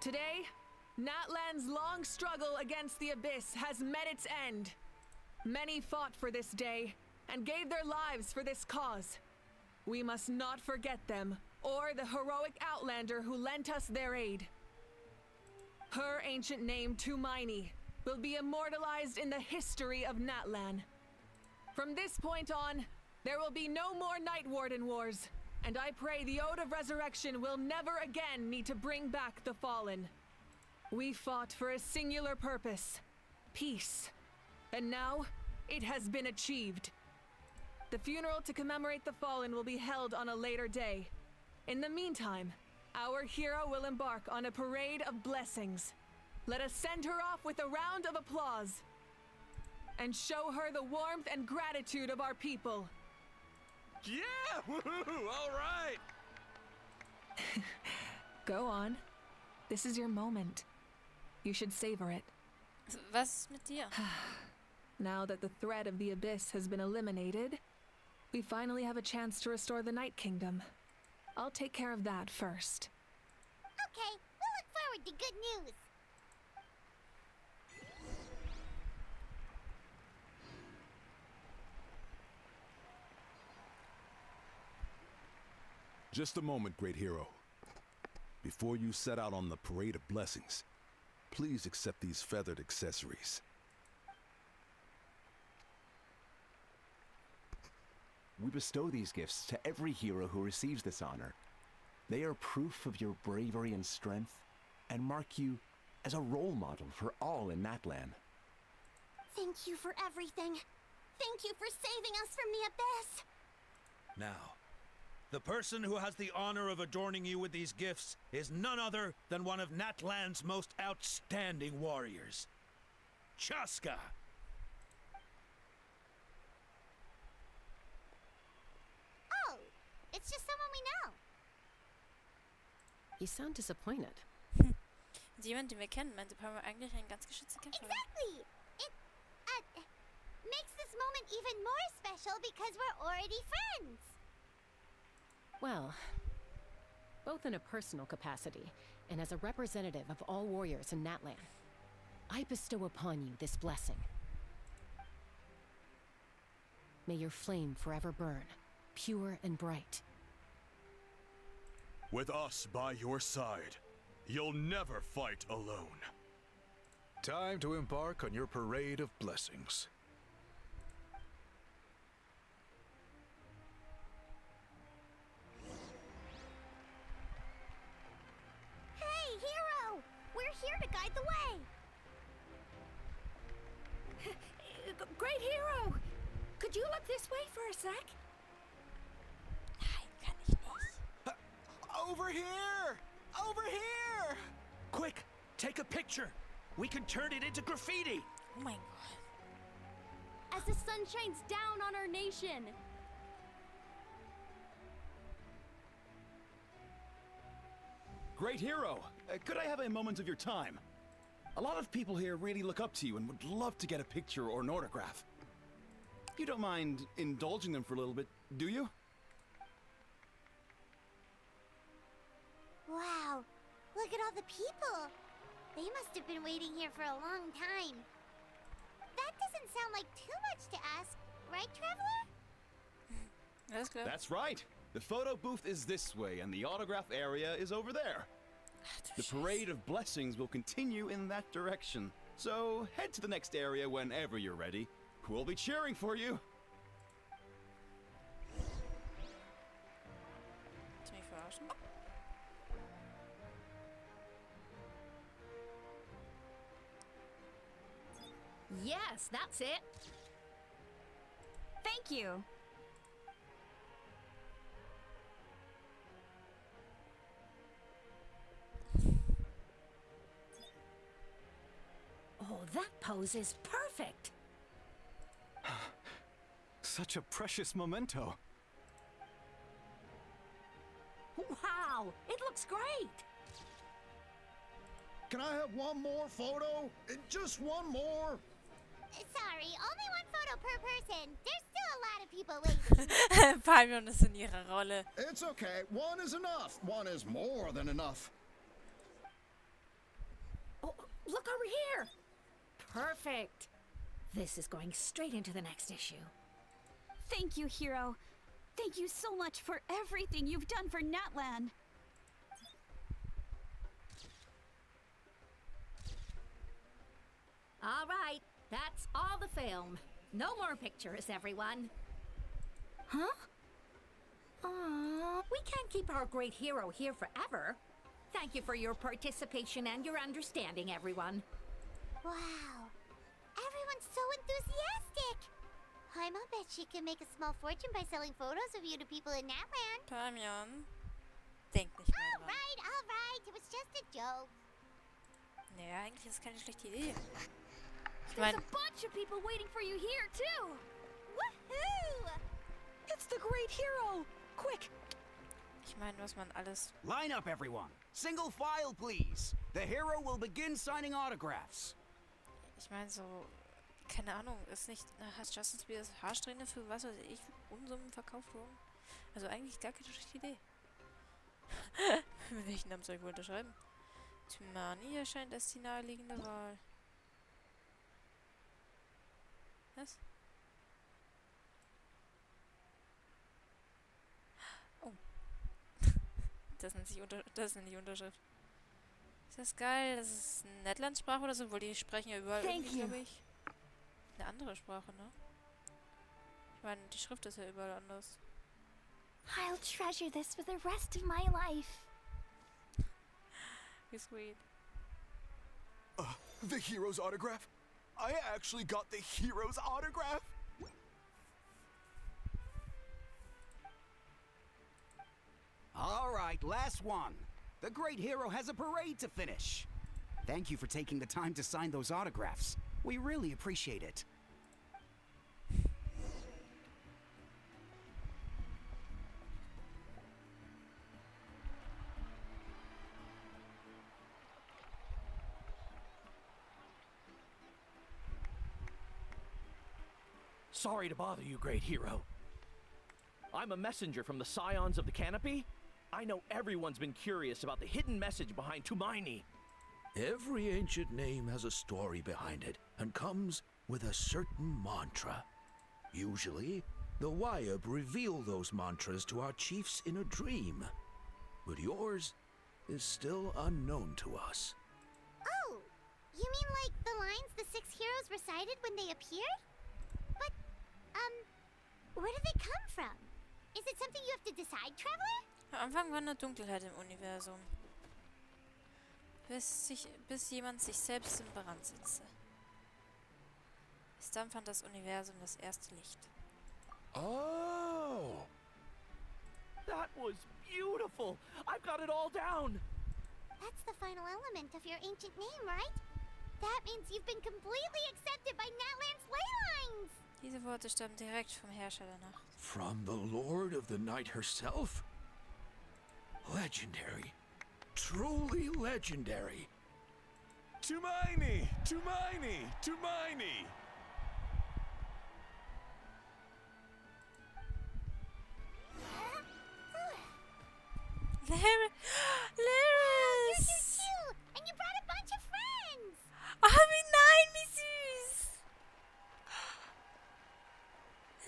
Today, Natlan's long struggle against the Abyss has met its end. Many fought for this day and gave their lives for this cause. We must not forget them or the heroic Outlander who lent us their aid. Her ancient name, Tumaini, will be immortalized in the history of Natlan. From this point on, there will be no more Night Warden wars, and I pray the Ode of Resurrection will never again need to bring back the Fallen. We fought for a singular purpose, peace, and now it has been achieved. The funeral to commemorate the Fallen will be held on a later day. In the meantime, our hero will embark on a parade of blessings. Let us send her off with a round of applause and show her the warmth and gratitude of our people. Yeah! Woohoo! All right! Go on. This is your moment. You should savor it. Was ist mit dir? Now that the threat of the Abyss has been eliminated, we finally have a chance to restore the Night Kingdom. I'll take care of that first. Okay, we'll look forward to good news. Just a moment, great hero. Before you set out on the parade of blessings, please accept these feathered accessories. We bestow these gifts to every hero who receives this honor. They are proof of your bravery and strength, and mark you as a role model for all in Natlan. Thank you for everything. Thank you for saving us from the Abyss. Now, the person who has the honor of adorning you with these gifts is none other than one of Natlan's most outstanding warriors, Chaska. Oh, it's just someone we know. You sound disappointed. Jemand, den wir kennen, meinte Parma eigentlich ein ganz geschützter Kämpfer. Exactly. It makes this moment even more special because we're already friends. Well, both in a personal capacity and as a representative of all warriors in Natlan, I bestow upon you this blessing. May your flame forever burn, pure and bright. With us by your side, you'll never fight alone. Time to embark on your parade of blessings. Hey, hero! We're here to guide the way. Great hero! Could you look this way for a sec? Over here! Over here! Quick, take a picture. We can turn it into graffiti. Oh my god. As the sun shines down on our nation. Great hero, could I have a moment of your time? A lot of people here really look up to you and would love to get a picture or an autograph. You don't mind indulging them for a little bit, do you? Wow, look at all the people. They must have been waiting here for a long time. That doesn't sound like too much to ask, right, Traveler? That's good. That's right. The photo booth is this way, and the autograph area is over there. The parade of blessings will continue in that direction. So head to the next area whenever you're ready. We'll be cheering for you. Willst du mich verarschen? Yes, that's it. Thank you. Oh, that pose is perfect. Such a precious memento. Wow, it looks great. Can I have one more photo? Just one more? Sorry, only one photo per person. There's still a lot of people waiting. Fabian ist in ihrer Rolle. It's okay. One is enough. One is more than enough. Look over here! Perfect! This is going straight into the next issue. Thank you, Hero. Thank you so much for everything you've done for Natlan. All right, that's all the film. No more pictures, everyone. Huh? Aww, we can't keep our great hero here forever. Thank you for your participation and your understanding, everyone. Wow. Everyone's so enthusiastic. Paimon bet she can make a small fortune by selling photos of you to people in Natlan. Paimon. Denk nicht mehr dran. All right. It was just a joke. Naja, eigentlich ist es keine schlechte Idee. There's a bunch of people waiting for you here, too! Woohoo! It's the great hero! Quick! Ich meine, was man alles... Line up, everyone! Single file, please! The hero will begin signing autographs. Ich meine, so... Keine Ahnung, ist nicht... Hat Justin Spears Haarsträhne für was weiß ich Unsummen verkauft worden? Also eigentlich gar keine schlechte Idee. Welchen Namen soll ich wohl unterschreiben? Tymani erscheint als die naheliegende Wahl. Was? Oh. Das nennt sich das ist die Unterschrift. Ist das geil? Das ist eine Netlandsprache oder so? Wohl, die sprechen ja überall irgendwie, glaube ich. Eine andere Sprache, ne? Ich meine, die Schrift ist ja überall anders. I'll treasure this for the rest of my life. Wie sweet. The hero's autograph? I actually got the hero's autograph? All right, last one. The great hero has a parade to finish. Thank you for taking the time to sign those autographs. We really appreciate it. Sorry to bother you, great hero. I'm a messenger from the Scions of the Canopy. I know everyone's been curious about the hidden message behind Tumaini. Every ancient name has a story behind it and comes with a certain mantra. Usually, the Wayab reveal those mantras to our chiefs in a dream. But yours is still unknown to us. Oh, you mean like the lines the 6 heroes recited when they appeared? But, where do they come from? Is it something you have to decide, Traveler? Am Anfang war eine Dunkelheit im Universum. Bis jemand sich selbst in Brand setzte. Bis dann fand das Universum das erste Licht. Oh! That was beautiful! I've got it all down! That's the final element of your ancient name, right? That means you've been completely accepted by Natlan's ley lines! Diese Worte stammen direkt vom Herrscher der Nacht. From the Lord of the Night herself? Legendary. Truly legendary. Tumaini! Tumaini! Tumaini! Lyris! You're so cute! And you brought a bunch of friends! Oh, wie nein, wie süß!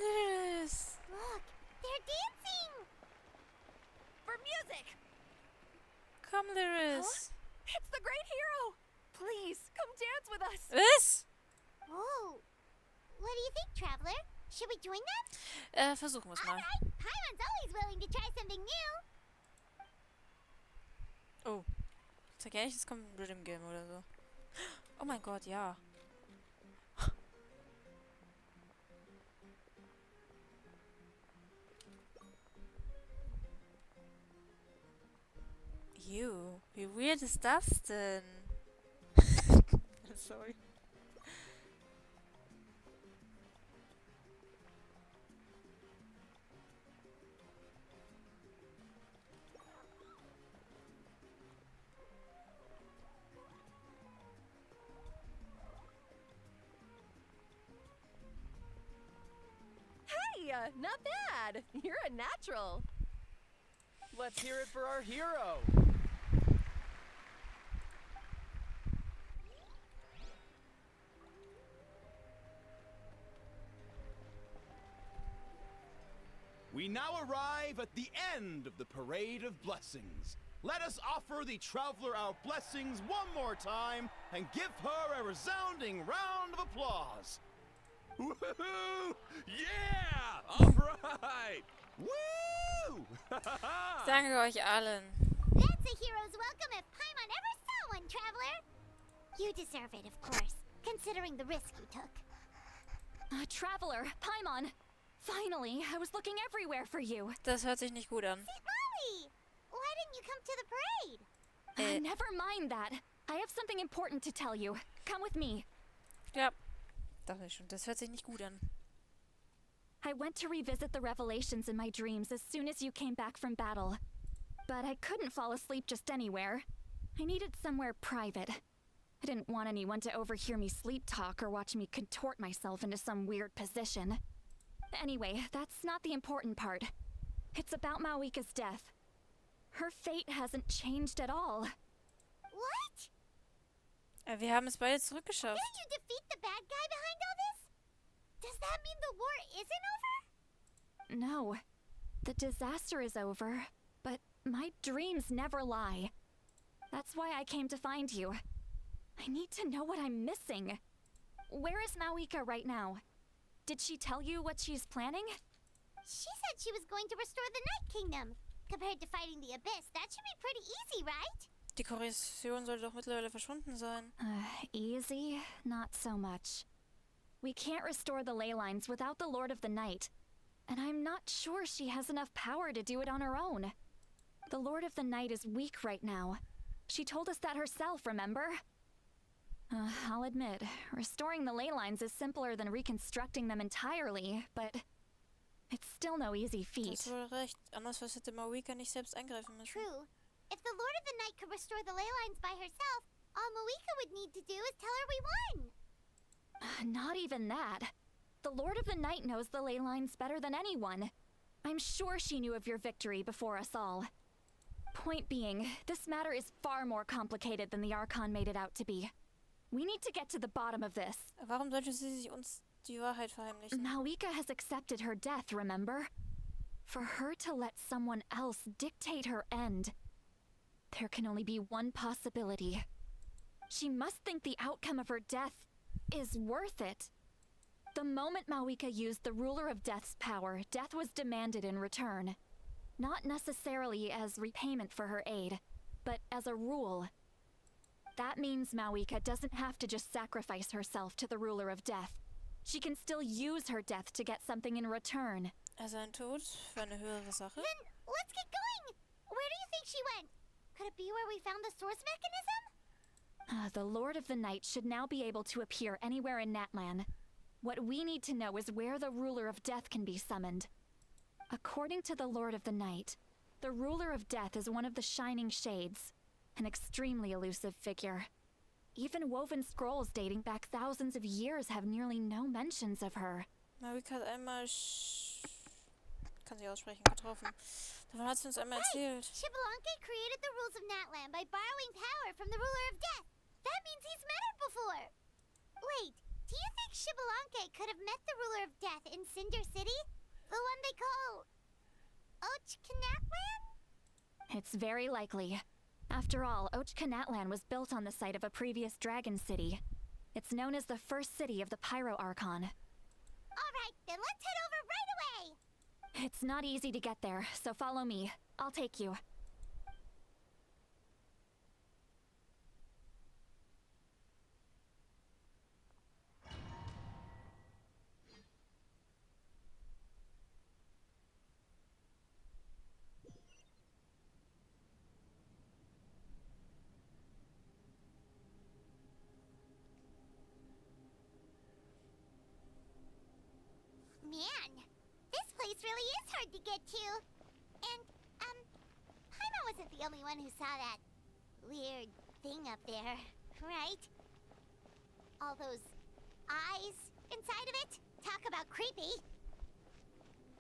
Lyris! Look, they're dancing! For music! Come, Lyris! Huh? It's the great hero! Please, come dance with us! Was? Whoa! What do you think, Traveler? Should we join them? Versuchen wir es mal. Alright, Paimon's always willing to try something new! Oh. Sag ehrlich, es kommt ein Rhythm Game oder so. Oh mein Gott, ja. Ew, wie weird ist das denn? Sorry. Hey, not bad. You're a natural. Let's hear it for our hero. We now arrive at the end of the Parade of Blessings. Let us offer the traveler our blessings one more time and give her a resounding round of applause. Woohoo! Yeah! All right! Woo! Danke euch allen. That's a hero's welcome if Paimon ever saw one, traveler. You deserve it, of course, considering the risk you took. Traveler, Paimon. Finally, I was looking everywhere for you. Das hört sich nicht gut an. Molly, why didn't you come to the parade? Never mind that. I have something important to tell you. Come with me. Ja, dachte ich schon. Das hört sich nicht gut an. I went to revisit the revelations in my dreams as soon as you came back from battle. But I couldn't fall asleep just anywhere. I needed somewhere private. I didn't want anyone to overhear me sleep talk or watch me contort myself into some weird position. Anyway, that's not the important part. It's about Mawika's death. Her fate hasn't changed at all. What? Wir haben es beide zurückgeschafft. Didn't you defeat the bad guy behind all this? Does that mean the war isn't over? No. The disaster is over, but my dreams never lie. That's why I came to find you. I need to know what I'm missing. Where is Mawika right now? Did she tell you what she's planning? She said she was going to restore the Night Kingdom. Compared to fighting the Abyss, that should be pretty easy, right? Die Korrelation sollte doch mittlerweile verschwunden sein. Easy? Not so much. We can't restore the ley lines without the Lord of the Night. And I'm not sure she has enough power to do it on her own. The Lord of the Night is weak right now. She told us that herself, remember? I'll admit, restoring the ley lines is simpler than reconstructing them entirely, but it's still no easy feat. Du hast wohl recht. Anders hätte Mawika nicht selbst eingreifen müssen. True. If the Lord of the Night could restore the ley lines by herself, all Mawika would need to do is tell her we won. Not even that. The Lord of the Night knows the ley lines better than anyone. I'm sure she knew of your victory before us all. Point being, this matter is far more complicated than the Archon made it out to be. We need to get to the bottom of this. Warum sollte sie sich uns die Wahrheit verheimlichen? Mawika has accepted her death, remember? For her to let someone else dictate her end, there can only be one possibility. She must think the outcome of her death is worth it. The moment Mawika used the Ruler of Death's power, death was demanded in return. Not necessarily as repayment for her aid, but as a rule. That means Mawika doesn't have to just sacrifice herself to the Ruler of Death. She can still use her death to get something in return. Also ein Tod für eine höhere Sache? Then let's get going! Where do you think she went? Could it be where we found the source mechanism? The Lord of the Night should now be able to appear anywhere in Natlan. What we need to know is where the Ruler of Death can be summoned. According to the Lord of the Night, the Ruler of Death is one of the Shining Shades, an extremely elusive figure. Even woven scrolls dating back thousands of years have nearly no mentions of her. Mawika hat einmal kann sie aussprechen, getroffen. Davon hat sie uns einmal erzählt. Xbalanque created the rules of Natlan by borrowing power from the Ruler of Death. That means he's met her before. Wait, do you think Xbalanque could have met the Ruler of Death in Cinder City? The one they call Ochkanatlan? It's very likely. After all, Ochkanatlan was built on the site of a previous dragon city. It's known as the first city of the Pyro Archon. Alright, then let's head over right away! It's not easy to get there, so follow me. I'll take you. Man, this place really is hard to get to. And, Paimon wasn't the only one who saw that weird thing up there, right? All those eyes inside of it? Talk about creepy.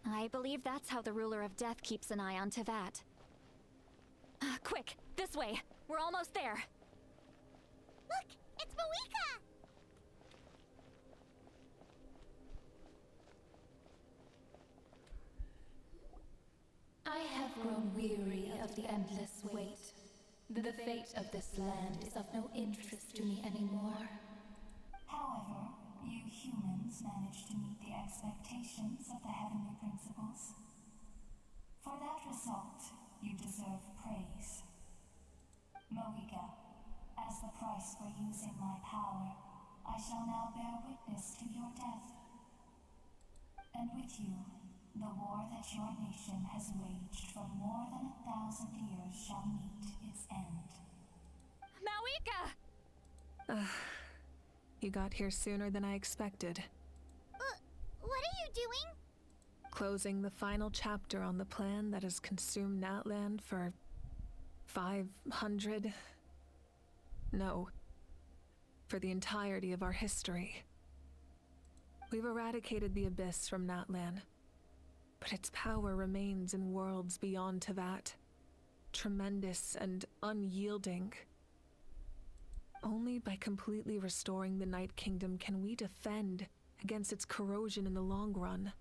I believe that's how the Ruler of Death keeps an eye on Tevat. Quick, this way. We're almost there. Look, it's Mawika! grown weary of the endless wait. The fate of this land is of no interest to me anymore. However, you humans managed to meet the expectations of the heavenly principles. For that result, you deserve praise. Mohica, as the price for using my power, I shall now bear witness to your death. And with you, the war that your nation has waged for more than 1,000 years shall meet its end. Mawika! You got here sooner than I expected. What are you doing? Closing the final chapter on the plan that has consumed Natland for 500... No. For the entirety of our history. We've eradicated the Abyss from Natland, but its power remains in worlds beyond Tevat. Tremendous and unyielding. Only by completely restoring the Night Kingdom can we defend against its corrosion in the long run.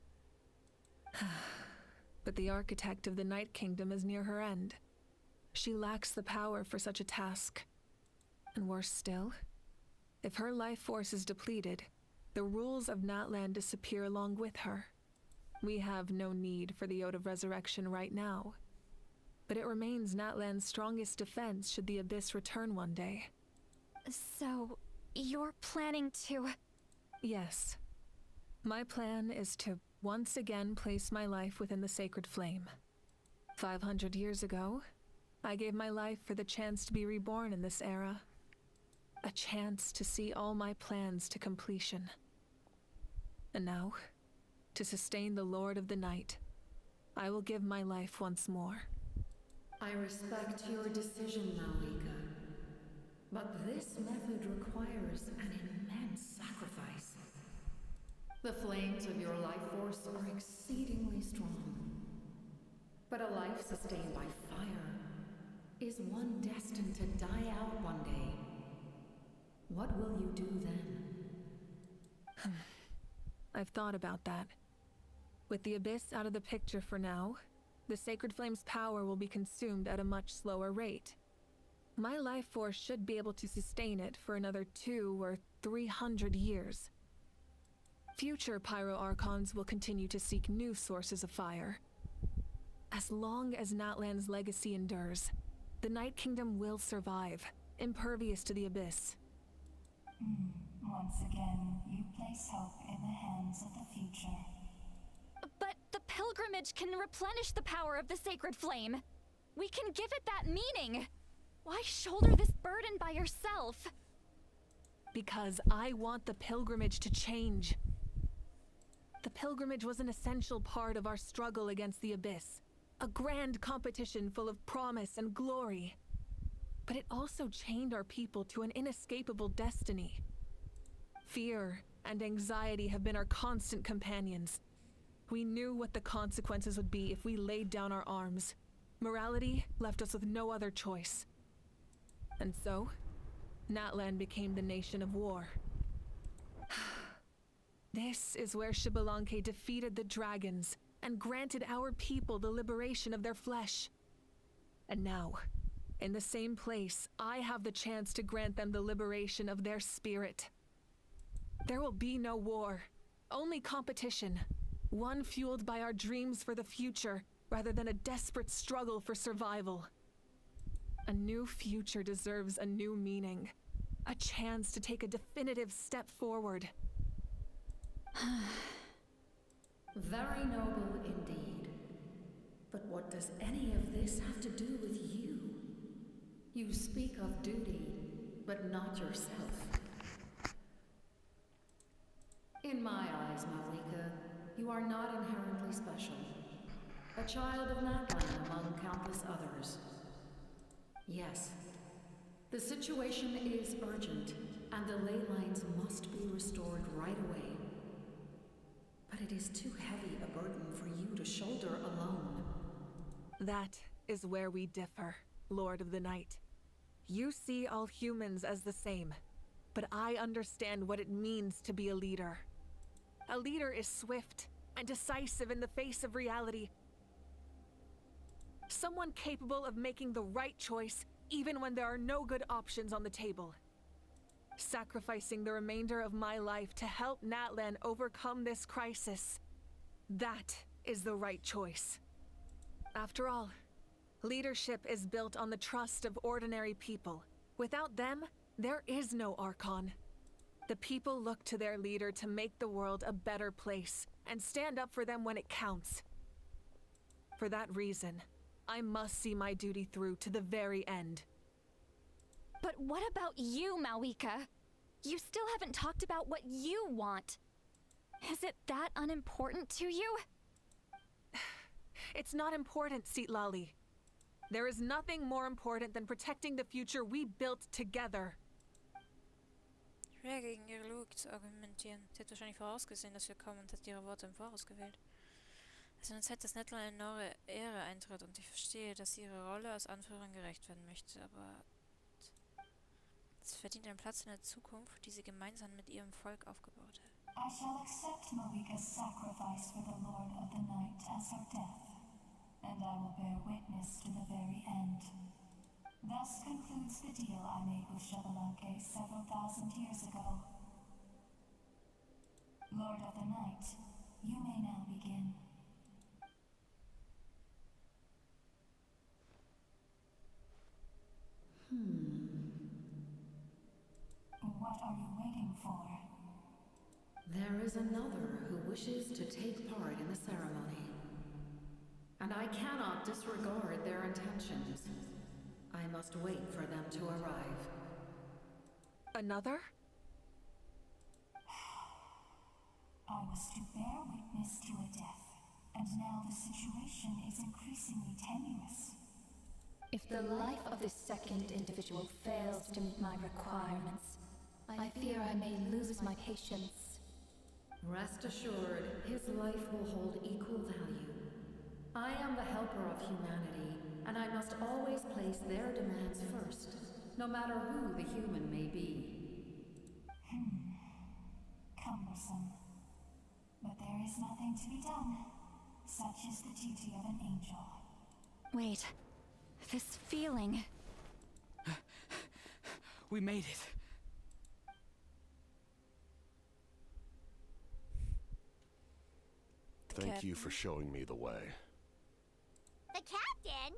But the architect of the Night Kingdom is near her end. She lacks the power for such a task. And worse still, if her life force is depleted, the rules of Natland disappear along with her. We have no need for the Ode of Resurrection right now, but it remains Natland's strongest defense should the Abyss return one day. So, you're planning to... Yes. My plan is to once again place my life within the sacred flame. 500 years ago, I gave my life for the chance to be reborn in this era. A chance to see all my plans to completion. And now, to sustain the Lord of the Night, I will give my life once more. I respect your decision, Mawika. But this method requires an immense sacrifice. The flames of your life force are exceedingly strong. But a life sustained by fire is one destined to die out one day. What will you do then? I've thought about that. With the Abyss out of the picture for now, the Sacred Flame's power will be consumed at a much slower rate. My life force should be able to sustain it for another 200 or 300 years. Future Pyro Archons will continue to seek new sources of fire. As long as Natland's legacy endures, the Night Kingdom will survive, impervious to the Abyss. Once again, you place hope in the hands of the future. But the pilgrimage can replenish the power of the sacred flame. We can give it that meaning. Why shoulder this burden by yourself? Because I want the pilgrimage to change. The pilgrimage was an essential part of our struggle against the Abyss. A grand competition full of promise and glory. But it also chained our people to an inescapable destiny. Fear and anxiety have been our constant companions. We knew what the consequences would be if we laid down our arms. Morality left us with no other choice. And so, Natland became the nation of war. This is where Xbalanque defeated the dragons and granted our people the liberation of their flesh. And now, in the same place, I have the chance to grant them the liberation of their spirit. There will be no war, only competition. One fueled by our dreams for the future, rather than a desperate struggle for survival. A new future deserves a new meaning. A chance to take a definitive step forward. Very noble indeed. But what does any of this have to do with you? You speak of duty, but not yourself. In my eyes, Mawika, you are not inherently special. A child of Natland among countless others. Yes, the situation is urgent, and the ley lines must be restored right away. But it is too heavy a burden for you to shoulder alone. That is where we differ, Lord of the Night. You see all humans as the same, but I understand what it means to be a leader. A leader is swift and decisive in the face of reality. Someone capable of making the right choice even when there are no good options on the table. Sacrificing the remainder of my life to help Natlan overcome this crisis. That is the right choice. After all, leadership is built on the trust of ordinary people. Without them, there is no Archon. The people look to their leader to make the world a better place and stand up for them when it counts. For that reason, I must see my duty through to the very end. But what about you, Malika? You still haven't talked about what you want. Is it that unimportant to you? It's not important, Sitlali. There is nothing more important than protecting the future we built together. Schwer gegen ihre Logik zu argumentieren. Sie hat wahrscheinlich vorausgesehen, dass wir kommen und hat ihre Worte im Voraus gewählt. Es ist eine Zeit, dass Natlan eine neue Ära eintritt und ich verstehe, dass sie ihre Rolle als Anführerin gerecht werden möchte, aber es verdient einen Platz in der Zukunft, die sie gemeinsam mit ihrem Volk aufgebaut hat. I shall accept Malika's sacrifice for the Lord of the Night as her death, and I will bear witness to the very end. Thus concludes the deal I made with Xbalanque several thousand years ago. Lord of the Night, you may now begin. What are you waiting for? There is another who wishes to take part in the ceremony. And I cannot disregard their intentions. I must wait for them to arrive. Another? I was to bear witness to a death, and now the situation is increasingly tenuous. If the life of this second individual fails to meet my requirements, I fear I may lose my patience. Rest assured, his life will hold equal value. I am the helper of humanity, and I must always place their demands first, no matter who the human may be. Cumbersome. But there is nothing to be done. Such is the duty of an angel. Wait, this feeling. We made it. Thank you for showing me the way. The captain?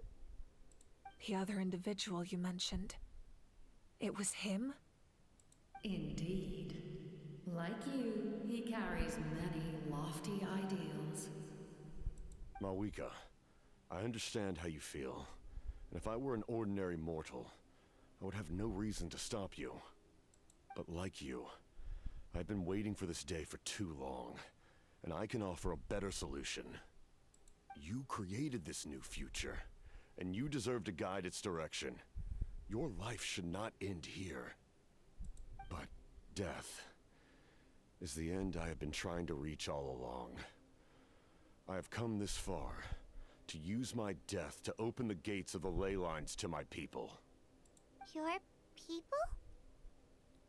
The other individual you mentioned. It was him? Indeed. Like you, he carries many lofty ideals. Malika, I understand how you feel. And if I were an ordinary mortal, I would have no reason to stop you. But like you, I've been waiting for this day for too long. And I can offer a better solution. You created this new future, and you deserve to guide its direction. Your life should not end here. But death is the end I have been trying to reach all along. I have come this far to use my death to open the gates of the ley lines to my people. Your people?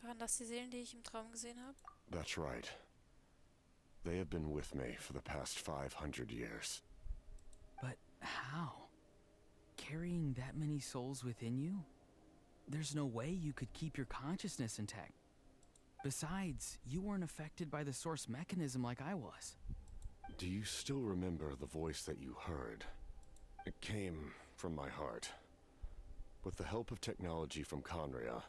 Waren das die Seelen, die ich im Traum gesehen habe? That's right. They have been with me for the past 500 years. But how? Carrying that many souls within you? There's no way you could keep your consciousness intact. Besides, you weren't affected by the source mechanism like I was. Do you still remember the voice that you heard? It came from my heart. With the help of technology from Conria,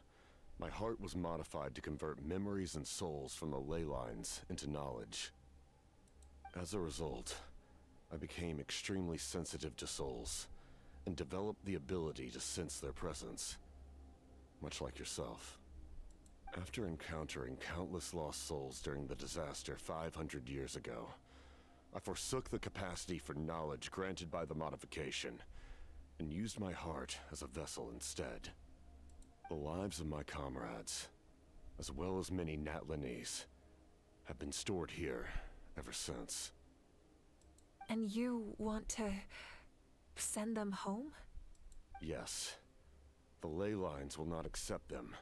my heart was modified to convert memories and souls from the ley lines into knowledge. As a result, I became extremely sensitive to souls, and developed the ability to sense their presence, much like yourself. After encountering countless lost souls during the disaster 500 years ago, I forsook the capacity for knowledge granted by the modification, and used my heart as a vessel instead. The lives of my comrades, as well as many Natlanese, have been stored here ever since. And you want to send them home? Yes. The ley lines will not accept them.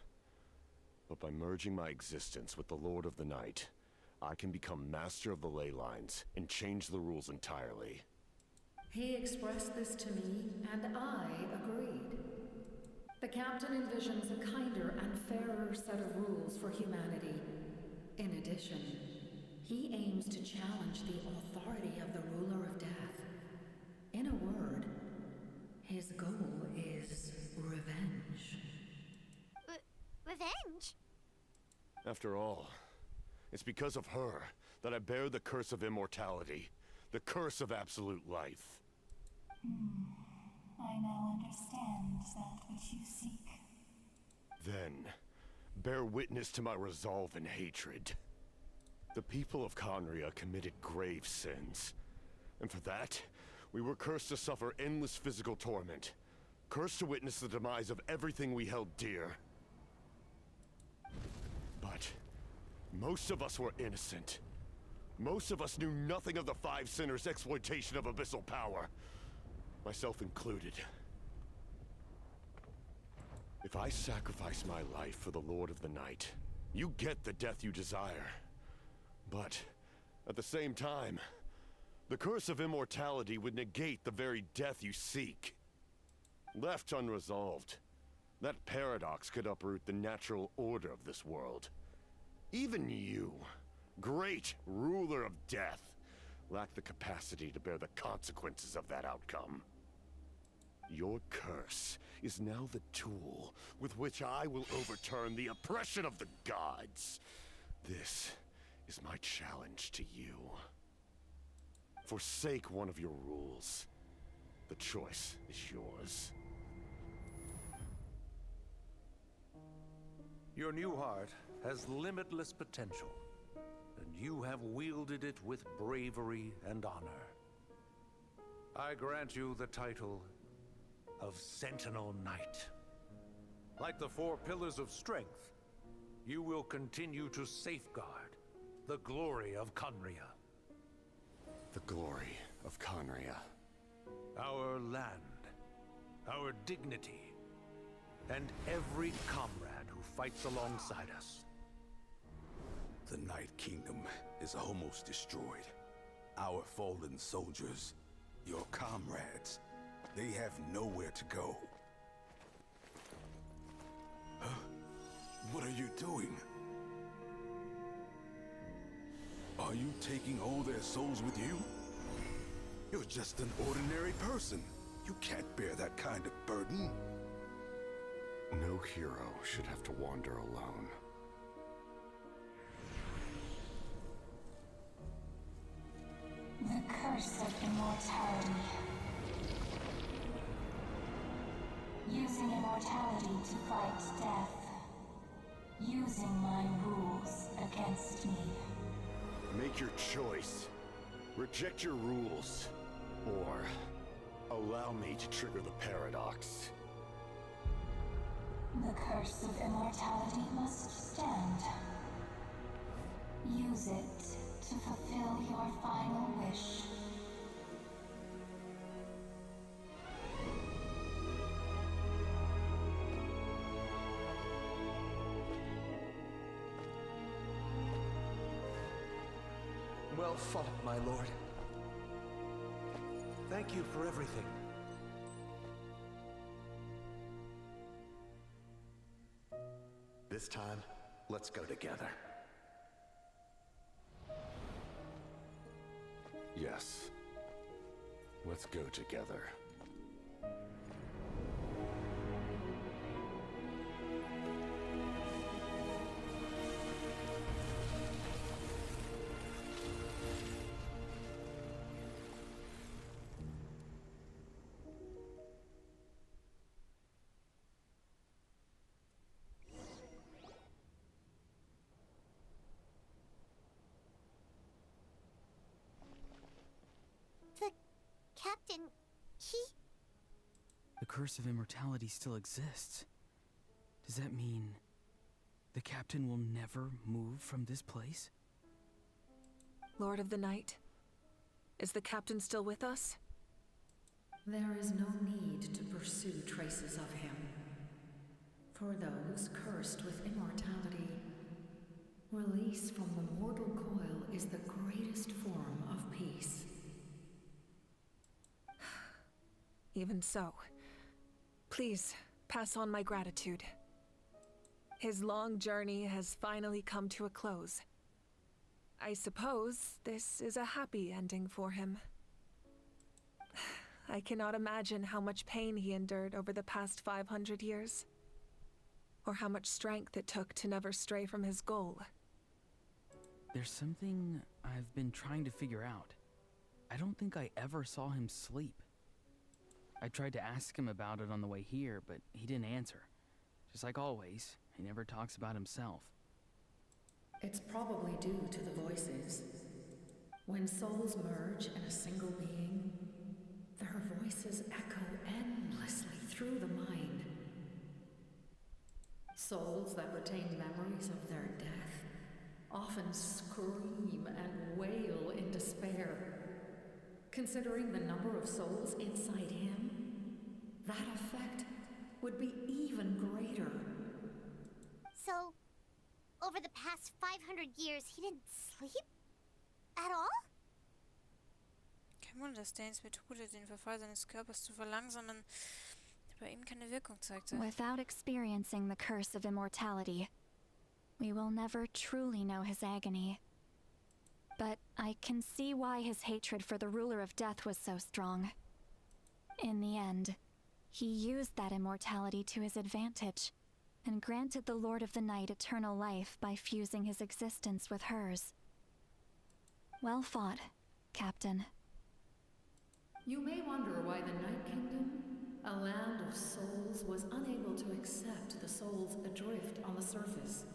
But by merging my existence with the Lord of the Night, I can become master of the ley lines and change the rules entirely. He expressed this to me, and I agreed. The captain envisions a kinder and fairer set of rules for humanity. In addition, he aims to challenge the authority of the ruler of death. In a word, his goal is revenge. Revenge? After all, it's because of her that I bear the curse of immortality, the curse of absolute life. I now understand that which you seek. Then, bear witness to my resolve and hatred. The people of Conria committed grave sins, and for that, we were cursed to suffer endless physical torment, cursed to witness the demise of everything we held dear. But most of us were innocent. Most of us knew nothing of the Five Sinners' exploitation of abyssal power, myself included. If I sacrifice my life for the Lord of the Night, you get the death you desire. But, at the same time, the curse of immortality would negate the very death you seek. Left unresolved, that paradox could uproot the natural order of this world. Even you, great ruler of death, lack the capacity to bear the consequences of that outcome. Your curse is now the tool with which I will overturn the oppression of the gods. This is my challenge to you. Forsake one of your rules. The choice is yours. Your new heart has limitless potential, and you have wielded it with bravery and honor. I grant you the title of Sentinel Knight. Like the four pillars of strength, you will continue to safeguard the glory of Conria. The glory of Conria. Our land, our dignity, and every comrade who fights alongside us. The Night Kingdom is almost destroyed. Our fallen soldiers, your comrades, they have nowhere to go. Huh? What are you doing? Are you taking all their souls with you? You're just an ordinary person. You can't bear that kind of burden. No hero should have to wander alone. The curse of immortality. Using immortality to fight death. Using my rules against me. Make your choice. Reject your rules. Or allow me to trigger the paradox. The curse of immortality must stand. Use it to fulfill your final wish. Well fought, my lord. Thank you for everything. This time, let's go together. Yes. Let's go together. Captain, The curse of immortality still exists. Does that mean the captain will never move from this place? Lord of the Night, is the captain still with us? There is no need to pursue traces of him. For those cursed with immortality, release from the mortal coil is the greatest form of peace. Even so, please pass on my gratitude. His long journey has finally come to a close. I suppose this is a happy ending for him. I cannot imagine how much pain he endured over the past 500 years, or how much strength it took to never stray from his goal. There's something I've been trying to figure out. I don't think I ever saw him sleep. I tried to ask him about it on the way here, but he didn't answer. Just like always, he never talks about himself. It's probably due to the voices. When souls merge in a single being, their voices echo endlessly through the mind. Souls that retain memories of their death often scream and wail in despair. Considering the number of souls inside him, that effect would be even greater. So, over the past 500 years, he didn't sleep? At all? Kein Wunder, dass Danes Methode, den Verfall seines Körpers zu verlangsamen, bei ihm keine Wirkung zeigte. Without experiencing the curse of immortality, we will never truly know his agony. But I can see why his hatred for the ruler of death was so strong. In the end, he used that immortality to his advantage, and granted the Lord of the Night eternal life by fusing his existence with hers. Well fought, Captain. You may wonder why the Night Kingdom, a land of souls, was unable to accept the souls adrift on the surface.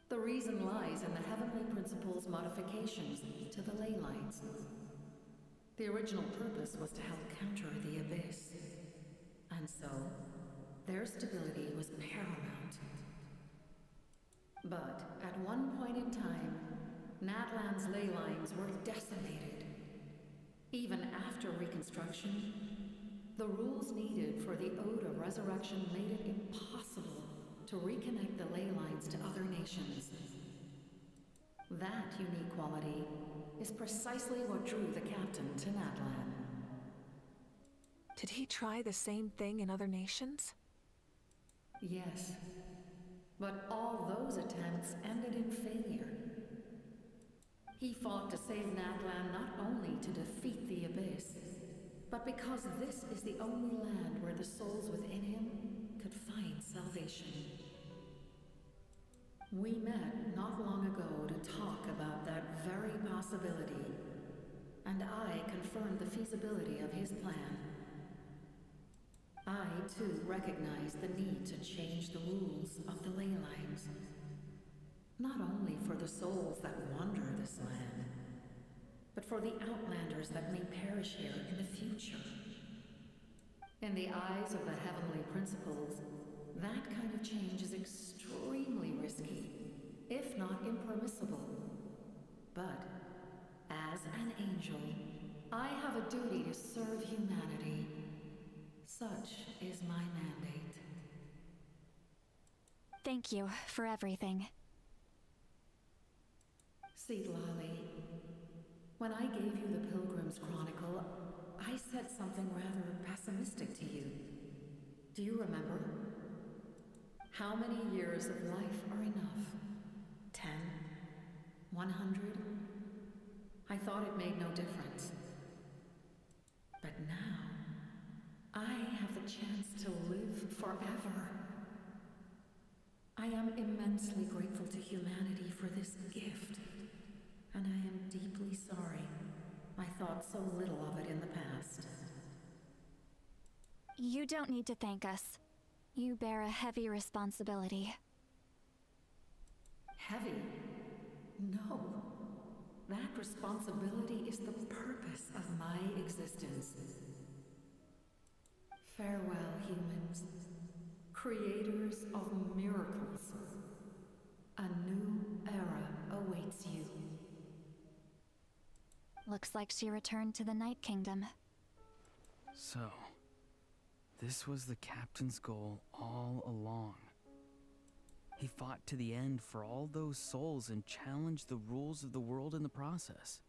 The reason lies in the Heavenly Principle's modifications to the ley lines. The original purpose was to help counter the Abyss. And so, their stability was paramount. But at one point in time, Natlan's ley lines were decimated. Even after reconstruction, the rules needed for the Ode of Resurrection made it impossible to reconnect the ley lines to other nations. That unique quality is precisely what drew the captain to Natlan. Did he try the same thing in other nations? Yes, but all those attempts ended in failure. He fought to save Natlan not only to defeat the Abyss, but because this is the only land where the souls within him could find salvation. We met not long ago to talk about that very possibility, and I confirmed the feasibility of his plan. I, too, recognize the need to change the rules of the ley lines. Not only for the souls that wander this land, but for the outlanders that may perish here in the future. In the eyes of the Heavenly Principles, that kind of change is extremely risky, if not impermissible. But, as an angel, I have a duty to serve humanity. Such is my mandate. Thank you for everything. Seed Lolly, when I gave you the Pilgrim's Chronicle, I said something rather pessimistic to you. Do you remember? How many years of life are enough? 10? 100? I thought it made no difference. But now, I have the chance to live forever. I am immensely grateful to humanity for this gift, and I am deeply sorry I thought so little of it in the past. You don't need to thank us. You bear a heavy responsibility. Heavy? No. That responsibility is the purpose of my existence. Farewell, humans. Creators of miracles. A new era awaits you. Looks like she returned to the Night Kingdom. So, this was the captain's goal all along. He fought to the end for all those souls and challenged the rules of the world in the process.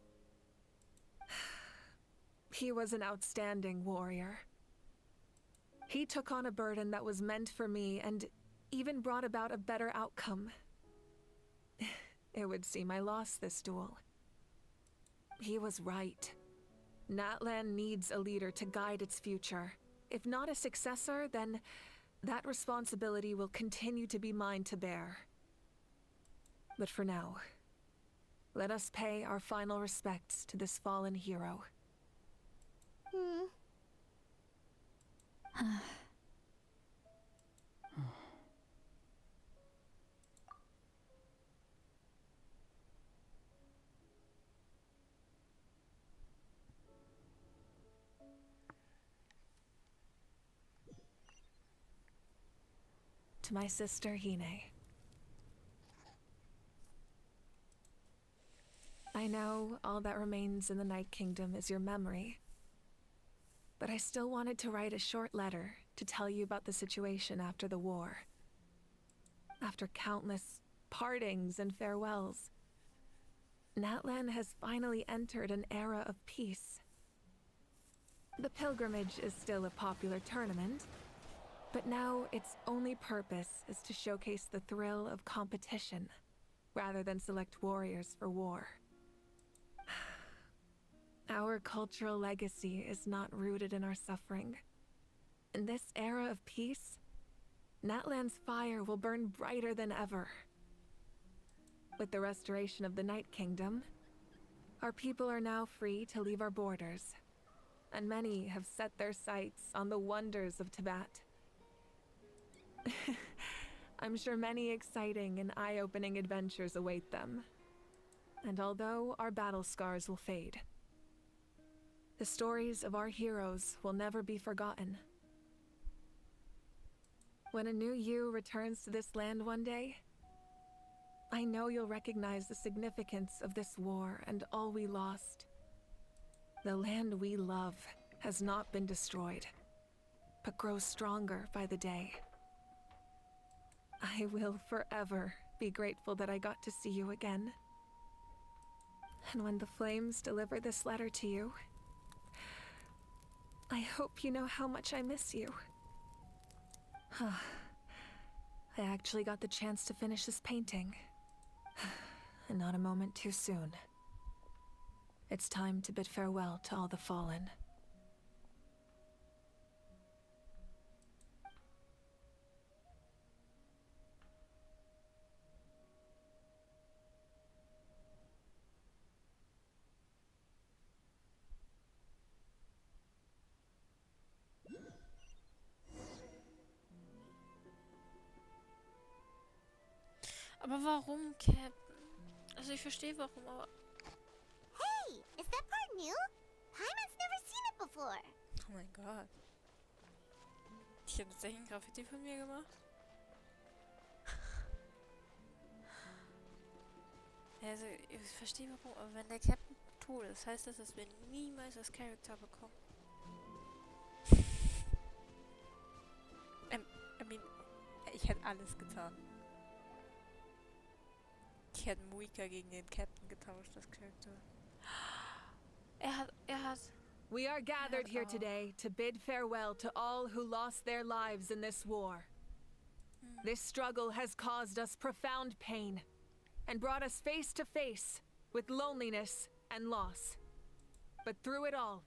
He was an outstanding warrior. He took on a burden that was meant for me and even brought about a better outcome. It would seem I lost this duel. He was right. Natlan needs a leader to guide its future. If not a successor, then that responsibility will continue to be mine to bear. But for now, let us pay our final respects to this fallen hero. To my sister, Hine. I know all that remains in the Night Kingdom is your memory, but I still wanted to write a short letter to tell you about the situation after the war. After countless partings and farewells, Natlan has finally entered an era of peace. The pilgrimage is still a popular tournament, but now its only purpose is to showcase the thrill of competition, rather than select warriors for war. Our cultural legacy is not rooted in our suffering. In this era of peace, Natlan's fire will burn brighter than ever. With the restoration of the Night Kingdom, our people are now free to leave our borders, and many have set their sights on the wonders of Tibet. I'm sure many exciting and eye-opening adventures await them. And although our battle scars will fade, the stories of our heroes will never be forgotten. When a new you returns to this land one day, I know you'll recognize the significance of this war and all we lost. The land we love has not been destroyed, but grows stronger by the day. I will forever be grateful that I got to see you again. And when the flames deliver this letter to you, I hope you know how much I miss you. I actually got the chance to finish this painting. And not a moment too soon. It's time to bid farewell to all the fallen. Aber warum, Captain? Also ich verstehe warum, aber... Hey, is that part new? Paimon's never seen it before. Oh mein Gott. Ich habe tatsächlich ein Graffiti von mir gemacht. Also ich verstehe warum, aber wenn der Captain tot ist, heißt das, dass wir niemals das Charakter bekommen. I mean, ich hätte alles getan. Ich hätte Muika gegen den Captain getauscht, das Charakter. Er hat... We are gathered here today to bid farewell to all who lost their lives in this war. This struggle has caused us profound pain and brought us face to face with loneliness and loss. But through it all,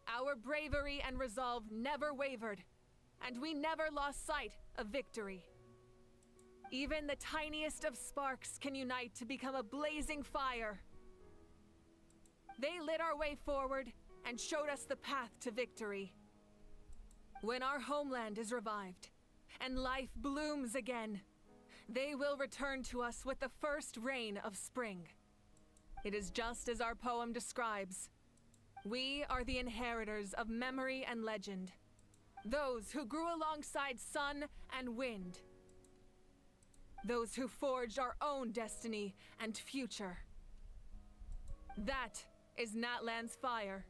our bravery and resolve never wavered, and we never lost sight of victory. Even the tiniest of sparks can unite to become a blazing fire. They lit our way forward and showed us the path to victory. When our homeland is revived and life blooms again, they will return to us with the first rain of spring. It is just as our poem describes. We are the inheritors of memory and legend, those who grew alongside sun and wind. Those who forged our own destiny and future. That is Natlan's fire,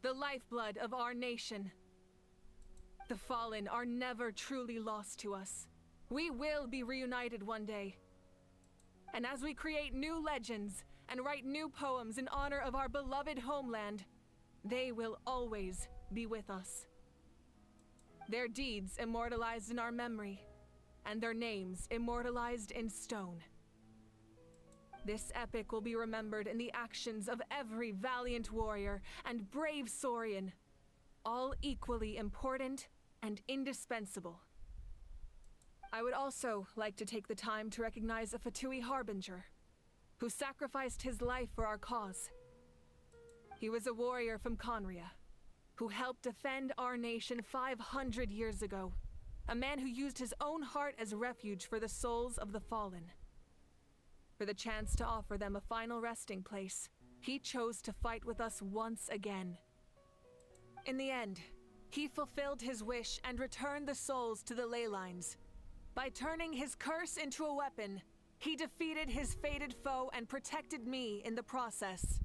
the lifeblood of our nation. The fallen are never truly lost to us. We will be reunited one day. And as we create new legends and write new poems in honor of our beloved homeland, they will always be with us. Their deeds immortalized in our memory, and their names immortalized in stone. This epic will be remembered in the actions of every valiant warrior and brave Saurian, all equally important and indispensable. I would also like to take the time to recognize a Fatui Harbinger, who sacrificed his life for our cause. He was a warrior from Conria, who helped defend our nation 500 years ago. A man who used his own heart as refuge for the souls of the fallen. For the chance to offer them a final resting place, he chose to fight with us once again. In the end, he fulfilled his wish and returned the souls to the ley lines. By turning his curse into a weapon, he defeated his fated foe and protected me in the process.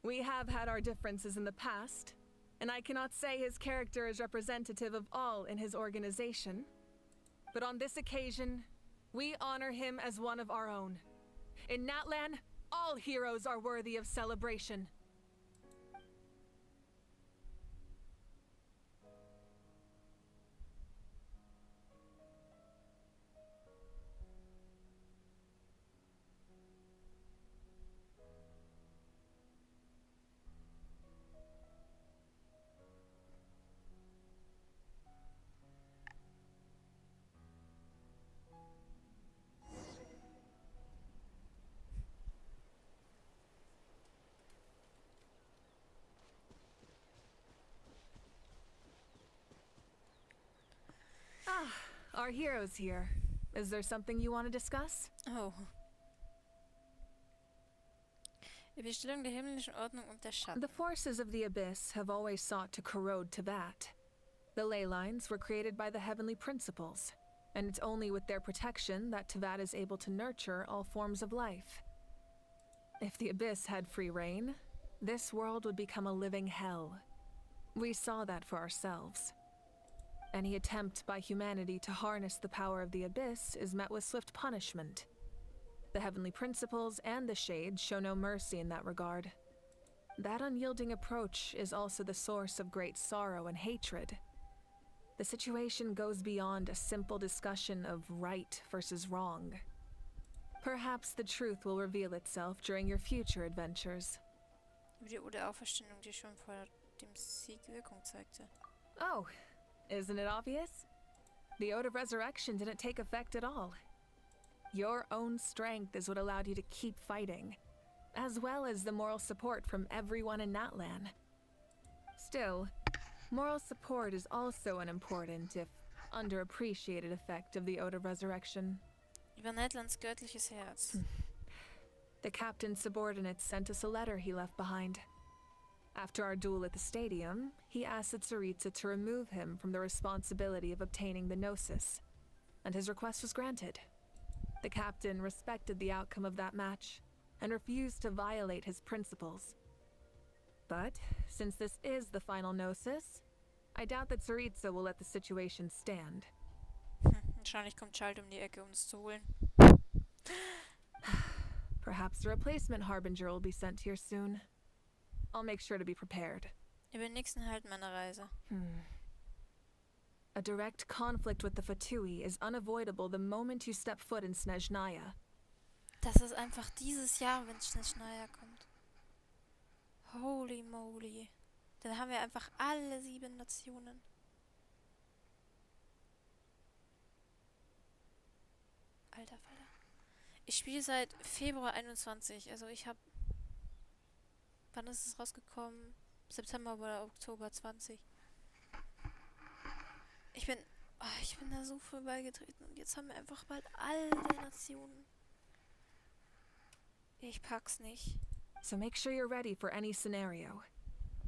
We have had our differences in the past, and I cannot say his character is representative of all in his organization. But on this occasion, we honor him as one of our own. In Natlan, all heroes are worthy of celebration. Our hero's here. Is there something you want to discuss? Oh. Die Bestellung der himmlischen Ordnung und der Schatten. The forces of the Abyss have always sought to corrode Tevat. The ley lines were created by the heavenly principles, and it's only with their protection that Tevat is able to nurture all forms of life. If the Abyss had free reign, this world would become a living hell. We saw that for ourselves. Any attempt by humanity to harness the power of the Abyss is met with swift punishment. The heavenly principles and the Shades show no mercy in that regard. That unyielding approach is also the source of great sorrow and hatred. The situation goes beyond a simple discussion of right versus wrong. Perhaps the truth will reveal itself during your future adventures. Über die Uhr der Auferstehung, die schon vor dem Sieg Wirkung zeigte. Oh, isn't it obvious? The Ode of Resurrection didn't take effect at all. Your own strength is what allowed you to keep fighting, as well as the moral support from everyone in Natlan. Still, moral support is also an important, if underappreciated, effect of the Ode of Resurrection. Über Natlans göttliches Herz. The captain's subordinates sent us a letter he left behind. After our duel at the stadium, he asked Tsaritsa to remove him from the responsibility of obtaining the Gnosis, and his request was granted. The captain respected the outcome of that match, and refused to violate his principles. But, since this is the final Gnosis, I doubt that Tsaritsa will let the situation stand. Wahrscheinlich kommt Schalt die Ecke, uns zu holen. Perhaps the replacement Harbinger will be sent here soon. I'll make sure to be prepared. Über den nächsten Halt meiner Reise. A direct conflict with the Fatui is unavoidable the moment you step foot in Snezhnaya. Das ist einfach dieses Jahr, wenn Snezhnaya kommt. Holy moly. Dann haben wir einfach alle 7 Nationen. Alter Falter. Ich spiele seit Februar 21, also ich habe... Wann ist es rausgekommen? September oder Oktober 20. Ich bin da so früh beigetreten und jetzt haben wir einfach bald alle Nationen. Ich pack's nicht. So make sure you're ready for any scenario.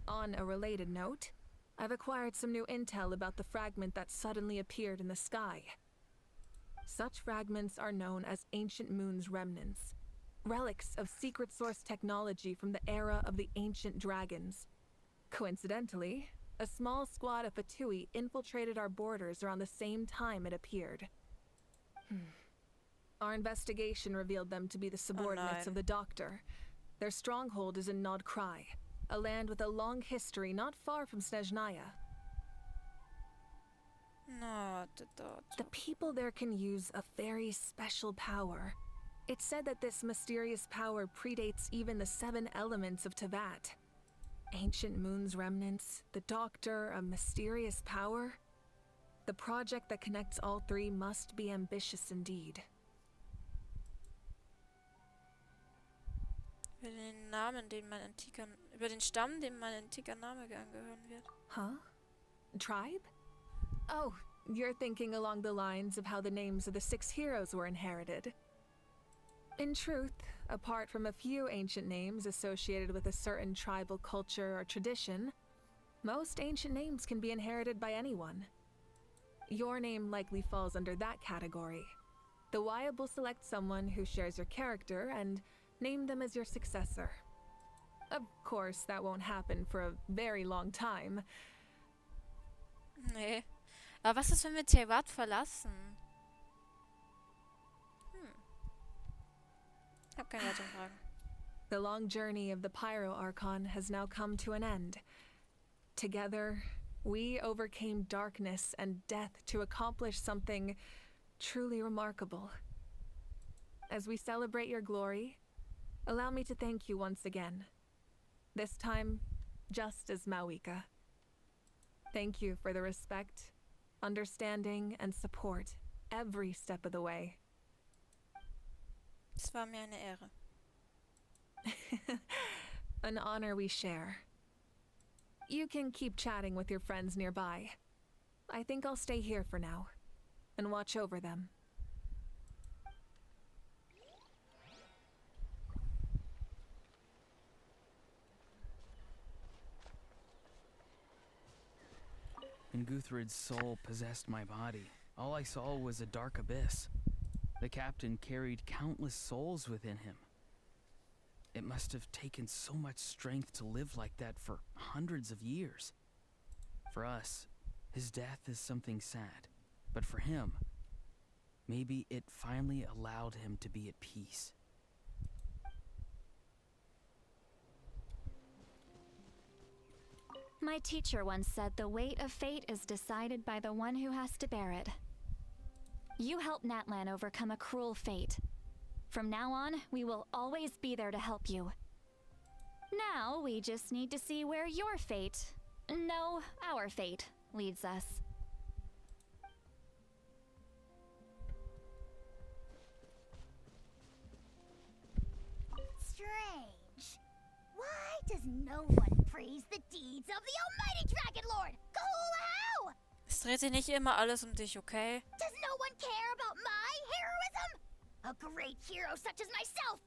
On a related note, I've acquired some new intel about the fragment that suddenly appeared in the sky. Such fragments are known as Ancient Moon's remnants. Relics of secret source technology from the era of the ancient dragons. Coincidentally, a small squad of Fatui infiltrated our borders around the same time it appeared. Our investigation revealed them to be the subordinates of the Doctor, Their stronghold is in Nodkrai, a land with a long history not far from Snezhnaya. No, the people there can use a very special power. It's said that this mysterious power predates even the 7 elements of Tevat. Ancient Moon's remnants, the Doctor, a mysterious power. The project that connects all 3 must be ambitious indeed. Über den Stamm, dem mein antiker Name angehören wird. Huh? Tribe? Oh, you're thinking along the lines of how the names of the 6 heroes were inherited. In truth, apart from a few ancient names associated with a certain tribal culture or tradition, most ancient names can be inherited by anyone. Your name likely falls under that category. The Wyab will select someone who shares your character and name them as your successor. Of course, that won't happen for a very long time. Nee. Aber was ist, wenn wir Tevat verlassen? Hab keine weiteren Fragen. The long journey of the Pyro Archon has now come to an end. Together, we overcame darkness and death to accomplish something truly remarkable. As we celebrate your glory, allow me to thank you once again. This time, just as Mawika. Thank you for the respect, understanding, and support every step of the way. Es war mir eine Ehre. An honor we share. You can keep chatting with your friends nearby. I think I'll stay here for now and watch over them. When Guthred's soul possessed my body, all I saw was a dark abyss. The captain carried countless souls within him. It must have taken so much strength to live like that for hundreds of years. For us, his death is something sad. But for him, maybe it finally allowed him to be at peace. My teacher once said the weight of fate is decided by the one who has to bear it. You helped Natlan overcome a cruel fate. From now on, we will always be there to help you. Now, we just need to see where your fate, no, our fate, leads us. Strange. Why does no one praise the deeds of the Almighty Dragon Lord? How? Es dreht sich nicht immer alles um dich, okay? Does no one care about my heroism? A great hero such as myself,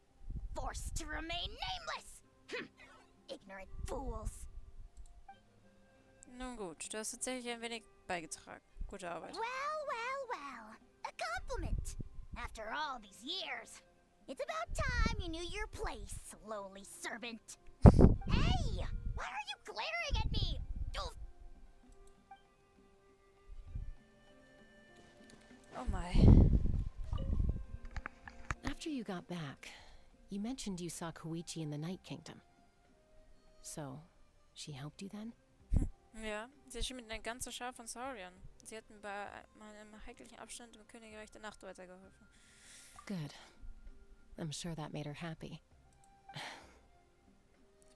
forced to remain nameless. Ignorant fools. Nun gut, du hast tatsächlich ein wenig beigetragen. Gute Arbeit. Well. A compliment. After all these years. It's about time you knew your place, lowly servant. Hey! Why are you glaring at me? Oh my. After you got back, you mentioned you saw Koichi in the Night Kingdom. So, she helped you then? Ja, sie erschien mit einer ganzen Schar von Sauriern. Sie hat mir bei einem heiklen Abstand im Königreich der Nacht weitergeholfen. Good. I'm sure that made her happy. Es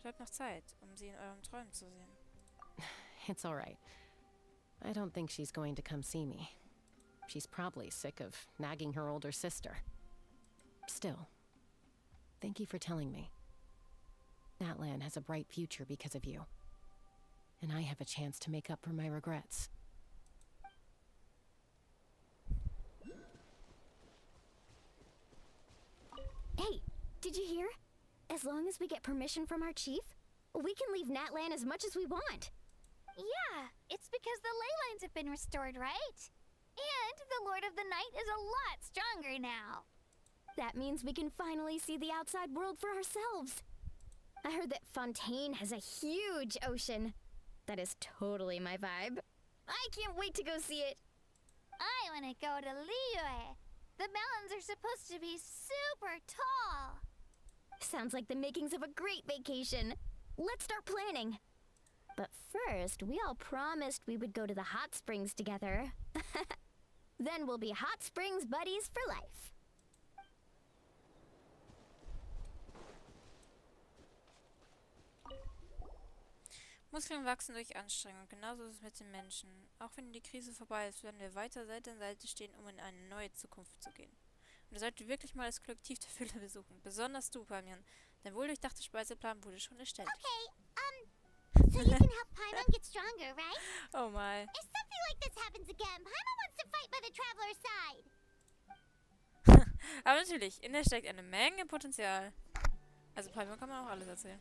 bleibt noch Zeit, sie in euren Träumen zu sehen. It's alright. I don't think she's going to come see me. She's probably sick of nagging her older sister. Still, thank you for telling me. Natlan has a bright future because of you. And I have a chance to make up for my regrets. Hey, did you hear? As long as we get permission from our chief, we can leave Natlan as much as we want. Yeah, it's because the ley lines have been restored, right? And the Lord of the Night is a lot stronger now. That means we can finally see the outside world for ourselves. I heard that Fontaine has a huge ocean. That is totally my vibe. I can't wait to go see it. I want to go to Liyue. The mountains are supposed to be super tall. Sounds like the makings of a great vacation. Let's start planning. But first, we all promised we would go to the hot springs together. Then we'll be hot springs buddies for life. Muskeln wachsen durch Anstrengung. Genauso ist es mit den Menschen. Auch wenn die Krise vorbei ist, werden wir weiter Seite an Seite stehen, um in eine neue Zukunft zu gehen. Und ihr solltet wirklich mal das Kollektiv der Fülle besuchen. Besonders du, Paimon. Dein wohldurchdachter Speiseplan wurde schon erstellt. Okay, so you can help Paimon get stronger, right? Oh my. If something like this happens again, Paimon wants to fight by the Traveler's side. Aber natürlich, in der steckt eine Menge Potenzial. Also Paimon kann man auch alles erzählen.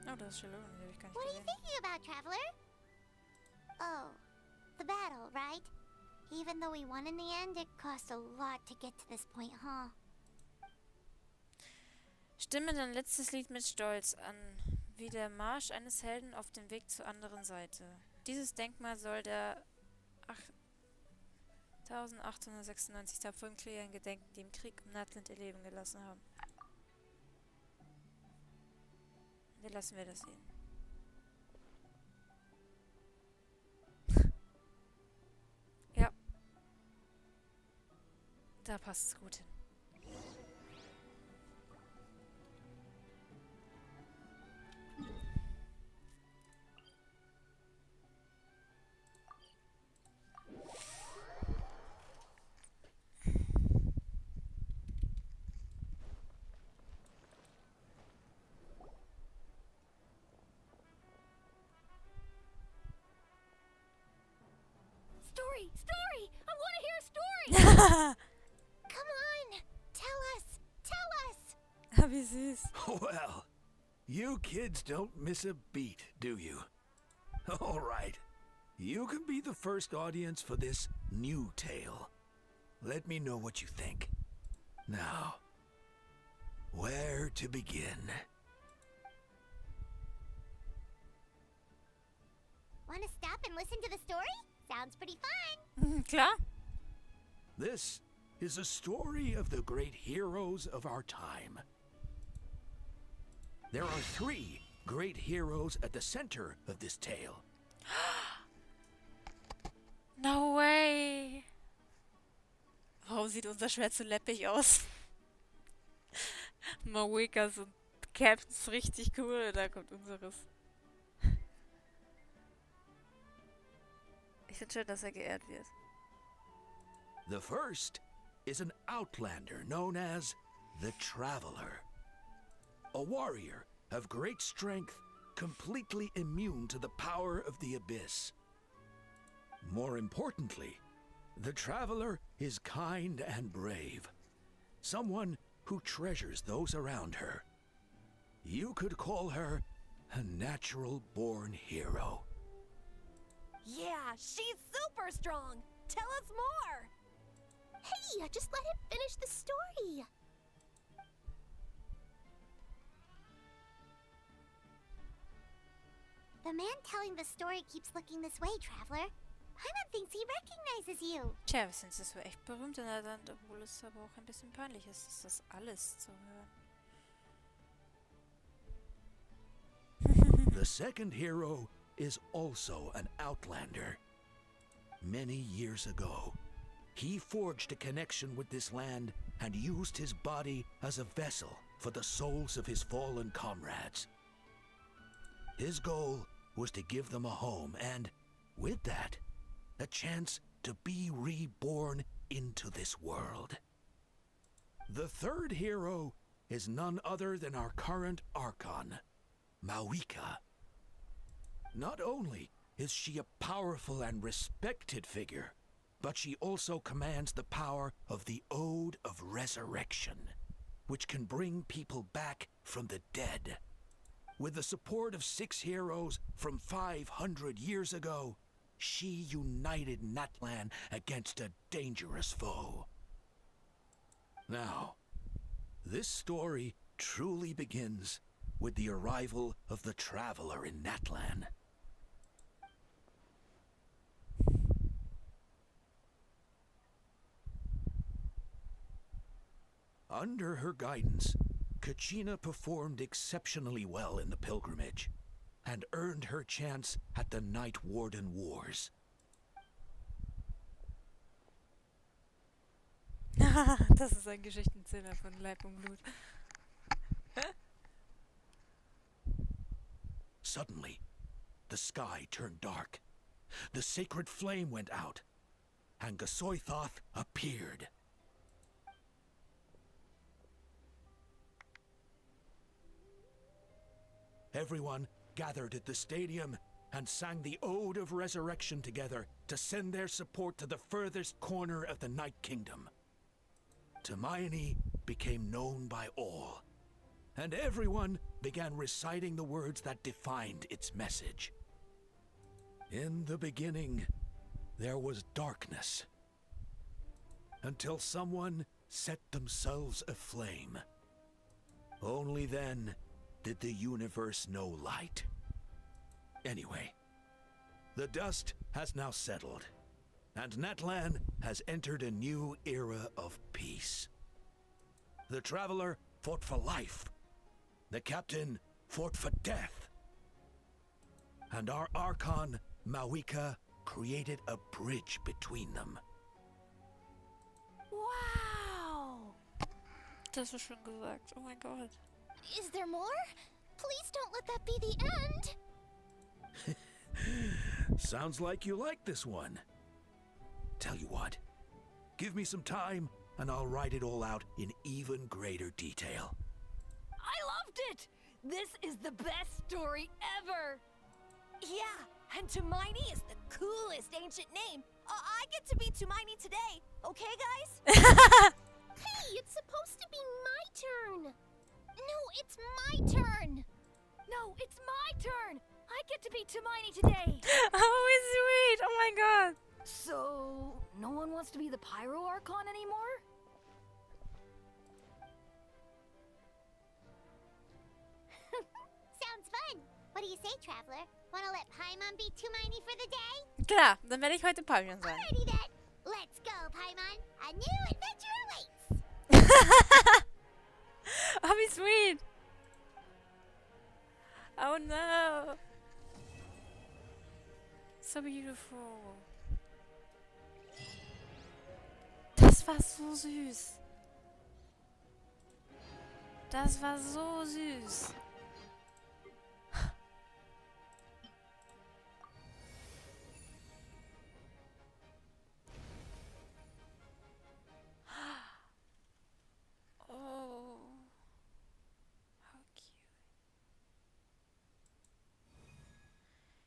Oh, das ist Shalom, die habe ich gar nicht What are you gesehen. thinking about, Traveler? Oh, the battle, right? Even though we won in the end, it cost a lot to get to this point, huh? Stimme dein letztes Lied mit Stolz an, wie der Marsch eines Helden auf dem Weg zur anderen Seite. Dieses Denkmal soll der 1896 tapferen Kriegern gedenken, die im Krieg um Natland ihr Leben gelassen haben. Wie lassen wir das sehen? Ja. Da passt es gut hin. Story! I want to hear a story! Come on! Tell us! Wie süß. Well, you kids don't miss a beat, do you? All right. You can be the first audience for this new tale. Let me know what you think. Now, where to begin? Want to stop and listen to the story? Sounds pretty fun. Klar. This is a story of the great heroes of our time. There are 3 great heroes at the center of this tale. No way. Warum sieht unser Schwert so läppig aus? Mawikas und Captains richtig cool. Da kommt unseres. Ich finde schön, dass geehrt wird. The first is an outlander known as the Traveler. A warrior of great strength, completely immune to the power of the abyss. More importantly, the Traveler is kind and brave. Someone who treasures those around her. You could call her a natural-born hero. Yeah, she's super strong. Tell us more. Hey, just let him finish the story. The man telling the story keeps looking this way, Traveler. Paimon thinks he recognizes you. Tja, wir sind so echt berühmt in der Land, obwohl es aber auch ein bisschen peinlich ist, das alles zu hören. The second hero is also an outlander. Many years ago, he forged a connection with this land and used his body as a vessel for the souls of his fallen comrades. His goal was to give them a home and, with that, a chance to be reborn into this world. The third hero is none other than our current Archon, Mawika. Not only is she a powerful and respected figure, but she also commands the power of the Ode of Resurrection, which can bring people back from the dead. With the support of 6 heroes from 500 years ago, she united Natlan against a dangerous foe. Now, this story truly begins with the arrival of the Traveler in Natlan. Under her guidance, Kachina performed exceptionally well in the pilgrimage and earned her chance at the Night Warden Wars. Das ist ein Geschichtenzähler von Leib und Blut. Suddenly, the sky turned dark. The sacred flame went out, and Gasoithoth appeared. Everyone gathered at the stadium and sang the Ode of Resurrection together to send their support to the furthest corner of the Night Kingdom. Hermione became known by all, and everyone began reciting the words that defined its message. In the beginning, there was darkness, until someone set themselves aflame. Only then did the universe know light. Anyway, the dust has now settled, and Natlan has entered a new era of peace. The Traveler fought for life. The Captain fought for death. And our Archon, Mawika, created a bridge between them. Wow! Das ist schon gesagt. Oh mein Gott. Is there more? Please don't let that be the end. Sounds like you like this one. Tell you what, give me some time and I'll write it all out in even greater detail. I loved it! This is the best story ever! Yeah, and Hermione is the coolest ancient name. I get to be Hermione today, okay, guys? Hey, it's supposed to be my turn. No, it's my turn. No, it's my turn. I get to be Hermione today. Oh, sweet. Oh my god. So, no one wants to be the Pyro Archon anymore? Sounds fun. What do you say, Traveler? Wanna let Paimon be Hermione for the day? Klar, dann werde ich heute Paimon sein. Alrighty then. Let's go, Paimon. A new adventure awaits. Oh, wie sweet. Oh no. So beautiful. Das war so süß. Das war so süß. Oh. How cute.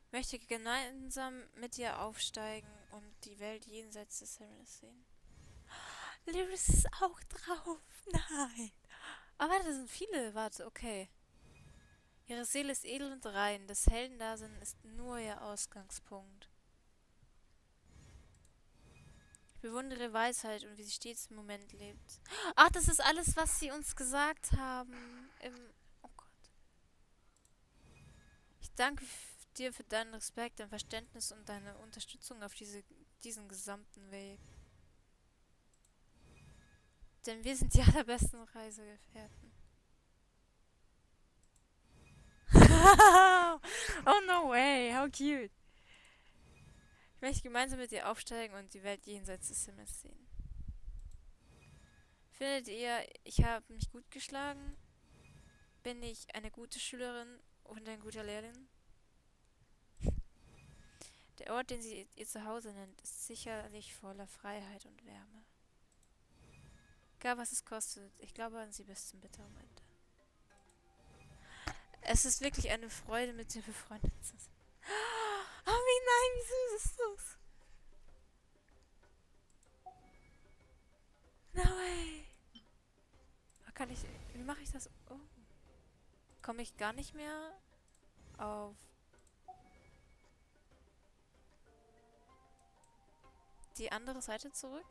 Ich möchte gemeinsam mit dir aufsteigen und die Welt jenseits des Himmels sehen. Lyris ist auch drauf. Nein. Aber warte, das sind viele. Warte, okay. Ihre Seele ist edel und rein. Das Heldendasein ist nur ihr Ausgangspunkt. Ich bewundere Weisheit und wie sie stets im Moment lebt. Ach, das ist alles, was sie uns gesagt haben. Oh Gott. Ich danke dir für deinen Respekt, dein Verständnis und deine Unterstützung auf diesen gesamten Weg. Denn wir sind die allerbesten Reisegefährten. Oh no way, how cute. Ich möchte gemeinsam mit dir aufsteigen und die Welt jenseits des Himmels sehen. Findet ihr, ich habe mich gut geschlagen? Bin ich eine gute Schülerin und ein guter Lehrling? Der Ort, den sie ihr Zuhause nennt, ist sicherlich voller Freiheit und Wärme. Egal was es kostet, ich glaube an sie bis zum bitteren Ende. Es ist wirklich eine Freude, mit dir befreundet zu sein. Oh, wie nein, wie süß ist das? No way. Wie mache ich das? Oh. Komme ich gar nicht mehr auf die andere Seite zurück?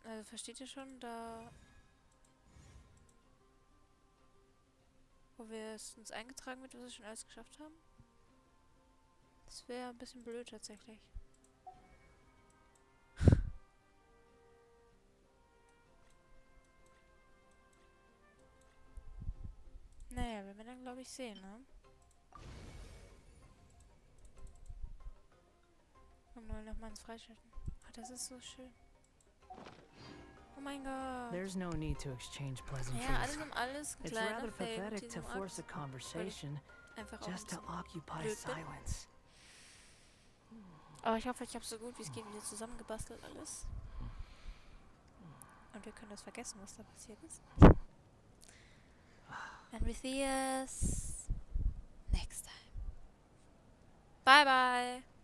Also versteht ihr schon, da wo wir es uns eingetragen wird, was wir schon alles geschafft haben? Das wäre ein bisschen blöd tatsächlich. glaube ich, sehen, ne? Und mal nochmal ins Freischalten. Ah, das ist so schön. Oh mein Gott. There's no need to exchange pleasantries. Ja, alles um alles. Ein It's kleiner rather Fail mit pathetic to diesem force a Akt, conversation einfach auch just to ein occupy blöd bin. silence. Aber ich hoffe, ich habe so gut wie es geht wieder zusammengebastelt alles. Und wir können das vergessen, was da passiert ist. And we see us next time. Bye bye.